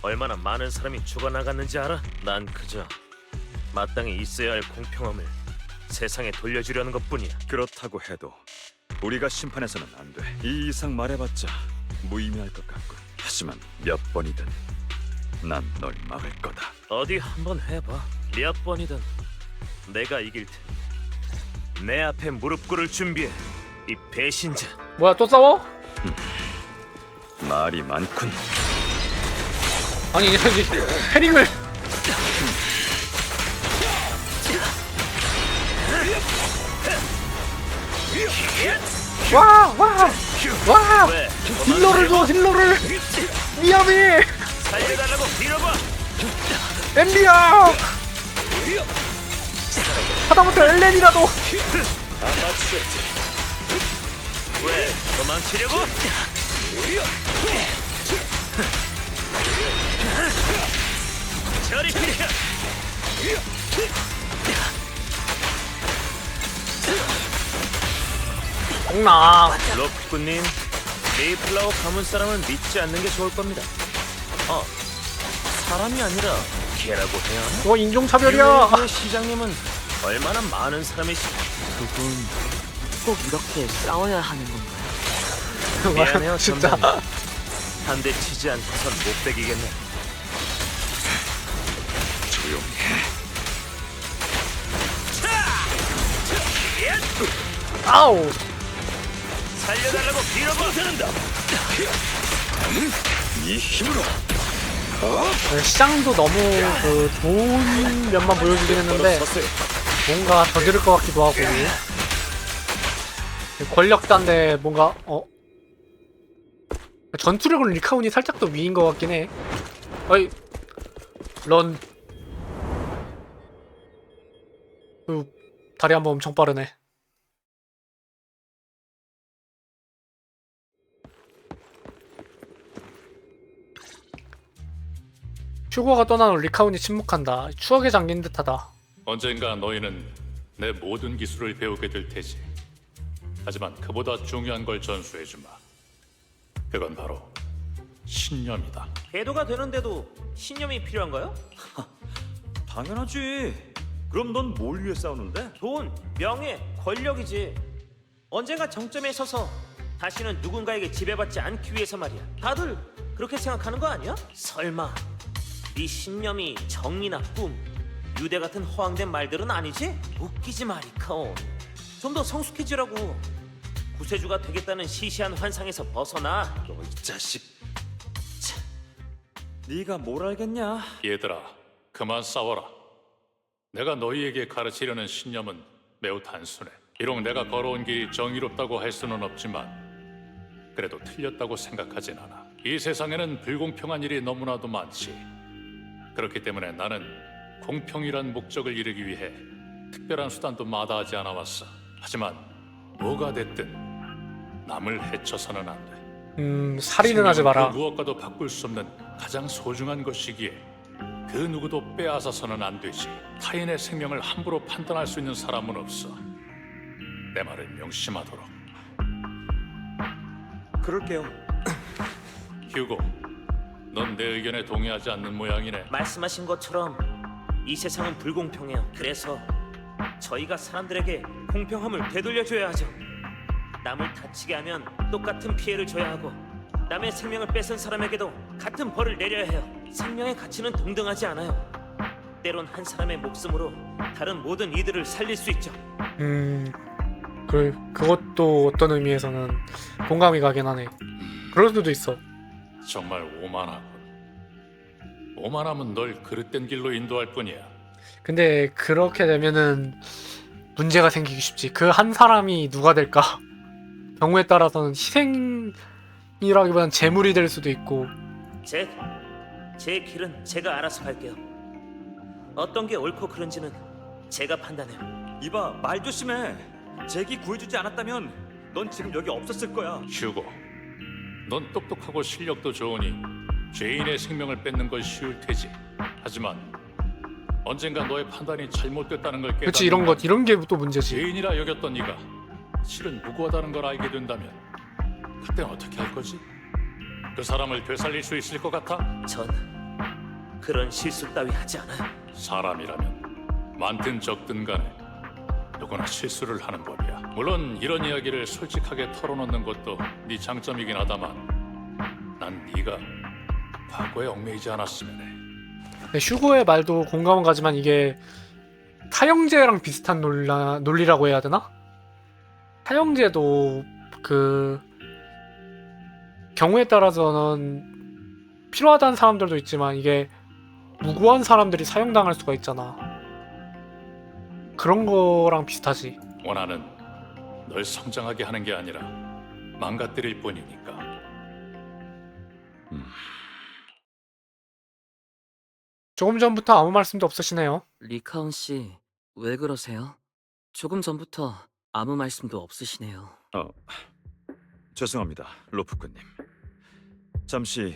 얼마나 많은 사람이 죽어나갔는지 알아? 난 그저 마땅히 있어야 할 공평함을 세상에 돌려주려는 것뿐이야. 그렇다고 해도 우리가 심판해서는 안 돼. 이 이상 말해봤자 무의미할 것 같군. 하지만 몇 번이든 난 널 막을 거다. 어디 한번 해봐. 몇 번이든 내가 이길 테니 내 앞에 무릎 꿇을 준비해. 이 배신자. 뭐야 또 싸워? 말이 많군. 아니 저기 패링을 와! 왜? 힐러를 줘 힐러를! 미야미! 살려달라고 빌어봐. 엘리야! 하다못해 엘렌이라도! 왜? 도망치려고? 저리 비켜. 공나 로프꾼님, 메이플라워 가문 사람은 믿지 않는 게 좋을 겁니다. 사람이 아니라 개라고 해야 하나? 그거 인종차별이야! 유일의 시장님은 얼마나 많은 사람의 그분 꼭 이렇게 싸워야 하는 건가요? 미안해요, 진짜 전방님. 한 대 치지 않고선 못 베기겠네. 조용히 해. 아우! 살려달라고 빌어봐. 이 힘으로 시장도 너무 그 좋은 면만 보여주긴 했는데 뭔가 저지를 것 같기도 하고 권력단데 뭔가 전투력은 리카온이 살짝 더 위인 것 같긴 해. 어이 런 다리 한번 엄청 빠르네. 휴고가 떠난 후 리카온이 침묵한다. 추억에 잠긴 듯하다. 언젠가 너희는 내 모든 기술을 배우게 될 테지. 하지만 그보다 중요한 걸 전수해주마. 그건 바로 신념이다. 궤도가 되는데도 신념이 필요한가요? 당연하지. 그럼 넌 뭘 위해 싸우는데? 돈, 명예, 권력이지. 언젠가 정점에 서서 다시는 누군가에게 지배받지 않기 위해서 말이야. 다들 그렇게 생각하는 거 아니야? 설마 네 신념이 정의나 꿈, 유대 같은 허황된 말들은 아니지? 웃기지 마, 리카온. 좀 더 성숙해지라고. 구세주가 되겠다는 시시한 환상에서 벗어나. 너 이 자식. 참, 네가 뭘 알겠냐? 얘들아, 그만 싸워라. 내가 너희에게 가르치려는 신념은 매우 단순해. 비록 내가 걸어온 길이 정의롭다고 할 수는 없지만 그래도 틀렸다고 생각하진 않아. 이 세상에는 불공평한 일이 너무나도 많지. 그렇기 때문에 나는 공평이란 목적을 이루기 위해 특별한 수단도 마다하지 않아 왔어. 하지만 뭐가 됐든 남을 해쳐서는 안 돼. 살인은 하지 마라. 그 무엇과도 바꿀 수 없는 가장 소중한 것이기에 그 누구도 빼앗아서는 안 되지. 타인의 생명을 함부로 판단할 수 있는 사람은 없어. 내 말을 명심하도록. 그럴게요. 휴고, 넌 내 의견에 동의하지 않는 모양이네. 말씀하신 것처럼 이 세상은 불공평해요. 그래서 저희가 사람들에게 공평함을 되돌려줘야 하죠. 남을 다치게 하면 똑같은 피해를 줘야 하고 남의 생명을 뺏은 사람에게도 같은 벌을 내려야 해요. 생명의 가치는 동등하지 않아요. 때론 한 사람의 목숨으로 다른 모든 이들을 살릴 수 있죠. 그것도 어떤 의미에서는 공감이 가긴 하네. 그럴 수도 있어. 정말 오만하군. 오만하면 널 그릇된 길로 인도할 뿐이야. 근데 그렇게 되면은 문제가 생기기 쉽지. 그 한 사람이 누가 될까? 경우에 따라서는 희생이라기보다는 재물이 될 수도 있고. 제 길은 제가 알아서 갈게요. 어떤 게 옳고 그른지는 제가 판단해요. 이봐, 말 조심해. 잭이 구해주지 않았다면 넌 지금 여기 없었을 거야. 휴고, 넌 똑똑하고 실력도 좋으니 죄인의 생명을 뺏는 건 쉬울 테지. 하지만 언젠가 너의 판단이 잘못됐다는 걸 그렇지, 깨닫는 이런 게 또 문제지. 죄인이라 여겼던 네가 실은 무고하다는 걸 알게 된다면 그땐 어떻게 할 거지? 그 사람을 되살릴 수 있을 것 같아? 전 그런 실수 따위 하지 않아요. 사람이라면 많든 적든 간에 누구나 실수를 하는 법이야. 물론 이런 이야기를 솔직하게 털어놓는 것도 네 장점이긴 하다만 난 네가 과거에 얽매이지 않았으면 해. 네, 슈고의 말도 공감은 가지만 이게 타영제랑 비슷한 논리라고 해야 되나? 타영제도 그 경우에 따라서는 필요하다는 사람들도 있지만 이게 무고한 사람들이 사형당할 수가 있잖아. 그런 거랑 비슷하지. 원하는 널 성장하게 하는 게 아니라 망가뜨릴 뿐이니까. 조금 전부터 아무 말씀도 없으시네요. 리카온 씨, 왜 그러세요? 조금 전부터 아무 말씀도 없으시네요. 죄송합니다, 로프꾼님. 잠시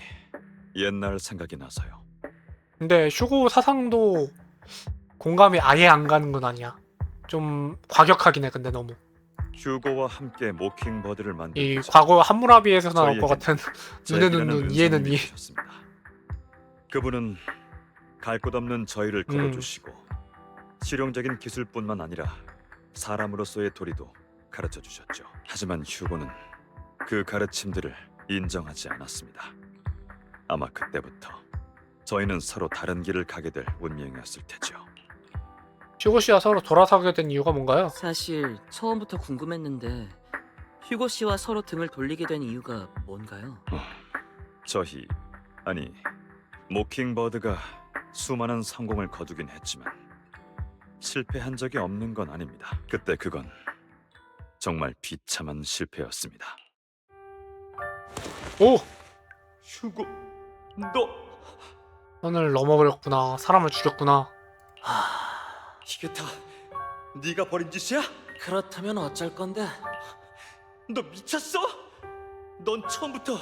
옛날 생각이 나서요. 근데 슈고 사상도 공감이 아예 안 가는 건 아니야. 좀 과격하긴 해. 근데 너무 휴고와 함께 모킹버드를 만든 이 과거 함무라비에서 나올 것 같은 눈에는 눈, 이에는 이. 그분은 갈 곳 없는 저희를 걸어주시고 실용적인 기술뿐만 아니라 사람으로서의 도리도 가르쳐 주셨죠. 하지만 휴고는 그 가르침들을 인정하지 않았습니다. 아마 그때부터 저희는 서로 다른 길을 가게 될 운명이었을 테죠. 휴고 씨와 서로 돌아서게 된 이유가 뭔가요? 사실 처음부터 궁금했는데 휴고 씨와 서로 등을 돌리게 된 이유가 뭔가요? 저희, 아니 모킹버드가 수많은 성공을 거두긴 했지만 실패한 적이 없는 건 아닙니다. 그때 그건 정말 비참한 실패였습니다. 오! 휴고, 선을 넘어버렸구나. 사람을 죽였구나. 이게 다 네가 벌인 짓이야? 그렇다면 어쩔 건데? 너 미쳤어? 넌 처음부터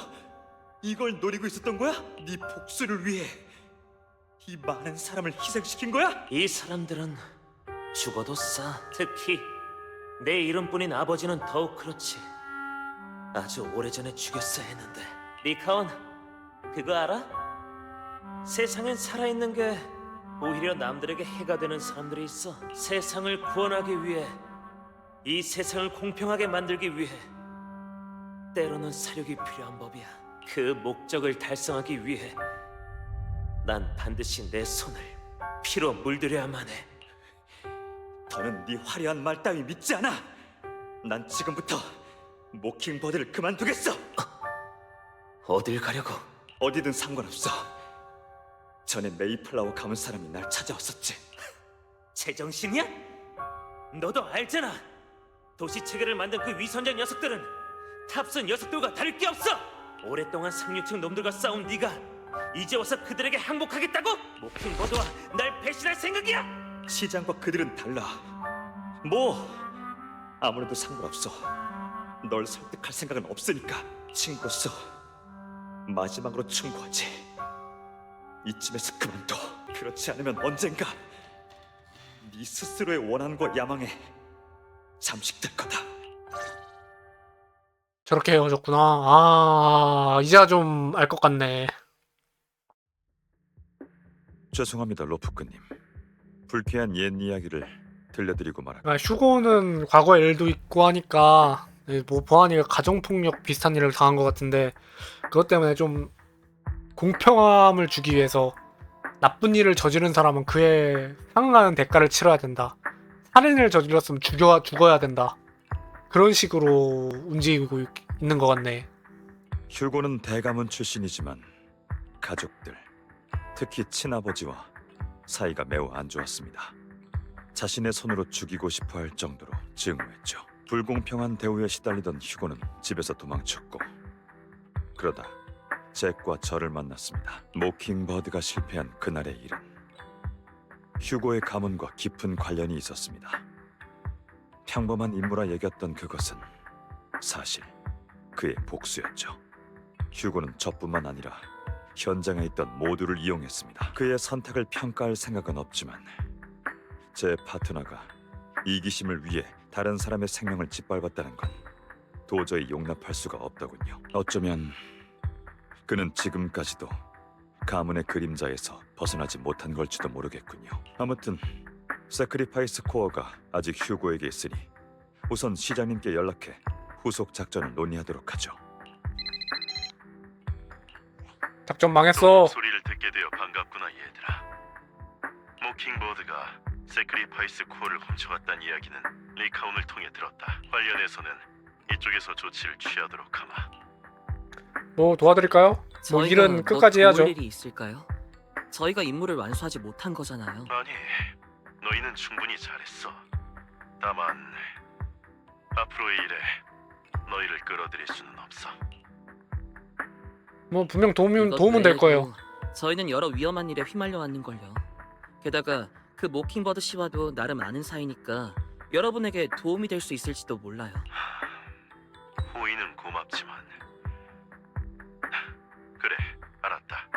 이걸 노리고 있었던 거야? 네 복수를 위해 이 많은 사람을 희생시킨 거야? 이 사람들은 죽어도 싸. 특히 내 이름뿐인 아버지는 더욱 그렇지. 아주 오래전에 죽였어야 했는데. 리카온, 그거 알아? 세상엔 살아있는 게 오히려 남들에게 해가 되는 사람들이 있어. 세상을 구원하기 위해, 이 세상을 공평하게 만들기 위해 때로는 사력이 필요한 법이야. 그 목적을 달성하기 위해 난 반드시 내 손을 피로 물들여야만 해. 더는 네 화려한 말 따위 믿지 않아. 난 지금부터 모킹버드를 그만두겠어. 어딜 가려고? 어디든 상관없어. 전에 메이플라워 가문 사람이 날 찾아왔었지. 제정신이야? 너도 알잖아. 도시 체계를 만든 그 위선자 녀석들은 탑슨 녀석들과 다를 게 없어. 오랫동안 상류층 놈들과 싸운 네가 이제 와서 그들에게 항복하겠다고? 모킹버드와 날 배신할 생각이야? 시장과 그들은 달라. 뭐 아무래도 상관없어. 널 설득할 생각은 없으니까 친구로서 마지막으로 충고하지. 이쯤에서 그만둬. 그렇지 않으면 언젠가 네 스스로의 원한과 야망에 잠식될 거다. 저렇게 헤어졌구나. 아, 이제야 좀 알 것 같네. 죄송합니다, 로프크님. 불쾌한 옛 이야기를 들려드리고 말합니다. 그러니까 슈고는 과거에 일도 있고 하니까 뭐 보안이가 가정폭력 비슷한 일을 당한 것 같은데 그것 때문에 좀 공평함을 주기 위해서 나쁜 일을 저지른 사람은 그에 상응하는 대가를 치러야 된다. 살인을 저질렀으면 죽어야 된다. 그런 식으로 움직이고 있는 것 같네. 휴고는 대가문 출신이지만 가족들, 특히 친아버지와 사이가 매우 안 좋았습니다. 자신의 손으로 죽이고 싶어 할 정도로 증오했죠. 불공평한 대우에 시달리던 휴고는 집에서 도망쳤고, 그러다 잭과 저를 만났습니다. 모킹버드가 실패한 그날의 일은 휴고의 가문과 깊은 관련이 있었습니다. 평범한 인물아 여겼던 그것은 사실 그의 복수였죠. 휴고는 저뿐만 아니라 현장에 있던 모두를 이용했습니다. 그의 선택을 평가할 생각은 없지만 제 파트너가 이기심을 위해 다른 사람의 생명을 짓밟았다는 건 도저히 용납할 수가 없더군요. 어쩌면 그는 지금까지도 가문의 그림자에서 벗어나지 못한 걸지도 모르겠군요. 아무튼 세크리파이스 코어가 아직 휴고에게 있으니 우선 시장님께 연락해 후속 작전을 논의하도록 하죠. 작전 망했어. 소리를 듣게 되어 반갑구나 얘들아. 모킹버드가 세크리파이스 코어를 훔쳐갔다는 이야기는 리카온을 통해 들었다. 관련해서는 이쪽에서 조치를 취하도록 하마. 뭐 도와드릴까요? 뭐 저희가 일은 끝까지 해야죠. 도울 일이 있을까요? 저희가 임무를 완수하지 못한 거잖아요. 아니, 너희는 충분히 잘했어. 다만 앞으로의 일에 너희를 끌어들일 수는 없어. 뭐 분명 도움은 이것 될 거예요. 외에도 저희는 여러 위험한 일에 휘말려 왔는걸요. 게다가 그 모킹버드 씨와도 나름 아는 사이니까 여러분에게 도움이 될 수 있을지도 몰라요. 호의는 고맙지만 그래, 알았다.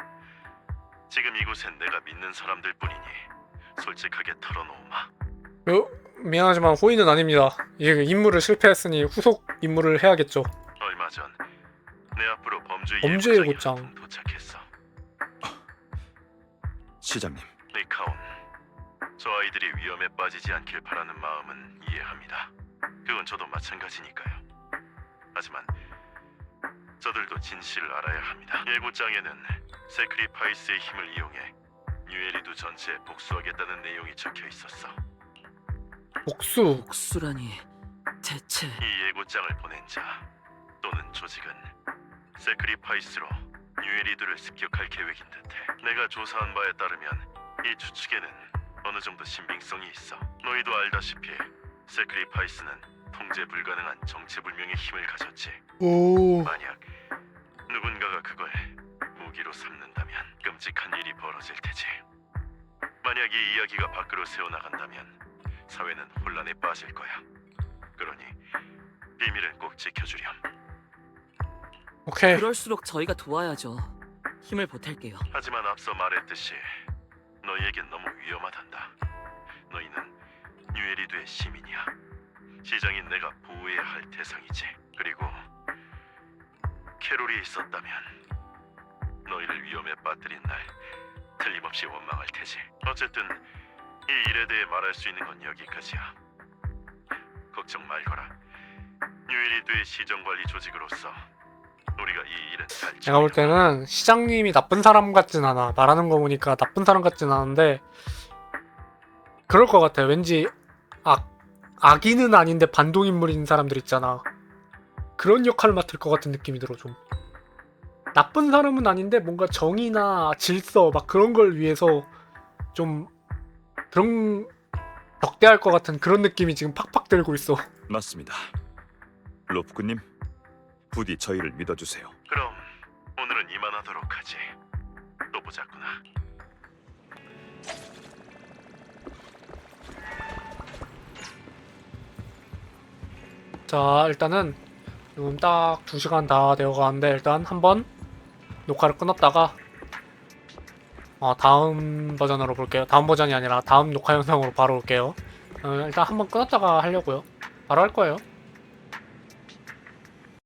지금 이곳엔 내가 믿는 사람들뿐이니 솔직하게 털어놓으마. 미안하지만 호의는 아닙니다. 이 임무를 실패했으니 후속 임무를 해야겠죠. 얼마 전 내 앞으로 범죄 범죄의 예고장이 고장. 한통 도착했어. 시장님, 리카온, 저 아이들이 위험에 빠지지 않길 바라는 마음은 이해합니다. 그건 저도 마찬가지니까요. 하지만 저들도 진실을 알아야 합니다. 예고장에는 세크리파이스의 힘을 이용해 뉴에리두 전체에 복수하겠다는 내용이 적혀 있었어. 복수. 복수라니 대체 이 예고장을 보낸 자 또는 조직은 세크리파이스로 뉴에리두를 습격할 계획인 듯해. 내가 조사한 바에 따르면 이 추측에는 어느 정도 신빙성이 있어. 너희도 알다시피 세크리파이스는 통제 불가능한 정체불명의 힘을 가졌지. 오. 만약 누군가가 그걸 무기로 삼는다면 끔찍한 일이 벌어질 테지. 만약 이 이야기가 밖으로 새어나간다면 사회는 혼란에 빠질 거야. 그러니 비밀을 꼭 지켜주렴. 오케이. 그럴수록 저희가 도와야죠. 힘을 보탤게요. 하지만 앞서 말했듯이 너희에겐 너무 위험하단다. 너희는 뉴에리두의 시민이야. 시장인 내가 보호해야 할 대상이지. 그리고 캐롤이 있었다면 너희를 위험에 빠뜨린 날 틀림없이 원망할 테지. 어쨌든 이 일에 대해 말할 수 있는 건 여기까지야. 걱정 말거라. 뉴에리두의 시정관리 조직으로서 우리가 이 일은 잘 내가 볼 때는 시장님이 나쁜 사람 같진 않아. 말하는 거 보니까 나쁜 사람 같진 않은데 그럴 것 같아. 왠지 악인은 아닌데 반동인물인 사람들 있잖아. 그런 역할을 맡을 것 같은 느낌이 들어. 좀 나쁜 사람은 아닌데 뭔가 정의나 질서 막 그런 걸 위해서 좀 그런 덕대할 것 같은 그런 느낌이 지금 팍팍 들고 있어. 맞습니다. 로프크님, 부디 저희를 믿어주세요. 그럼 오늘은 이만하도록 하지. 또 보자꾸나. 자, 일단은 지금 딱 2시간 다 되어가는데 일단 한번 녹화를 끊었다가 다음 버전으로 볼게요. 다음 버전이 아니라 다음 녹화 영상으로 바로 올게요. 일단 한번 끊었다가 하려고요. 바로 할 거예요.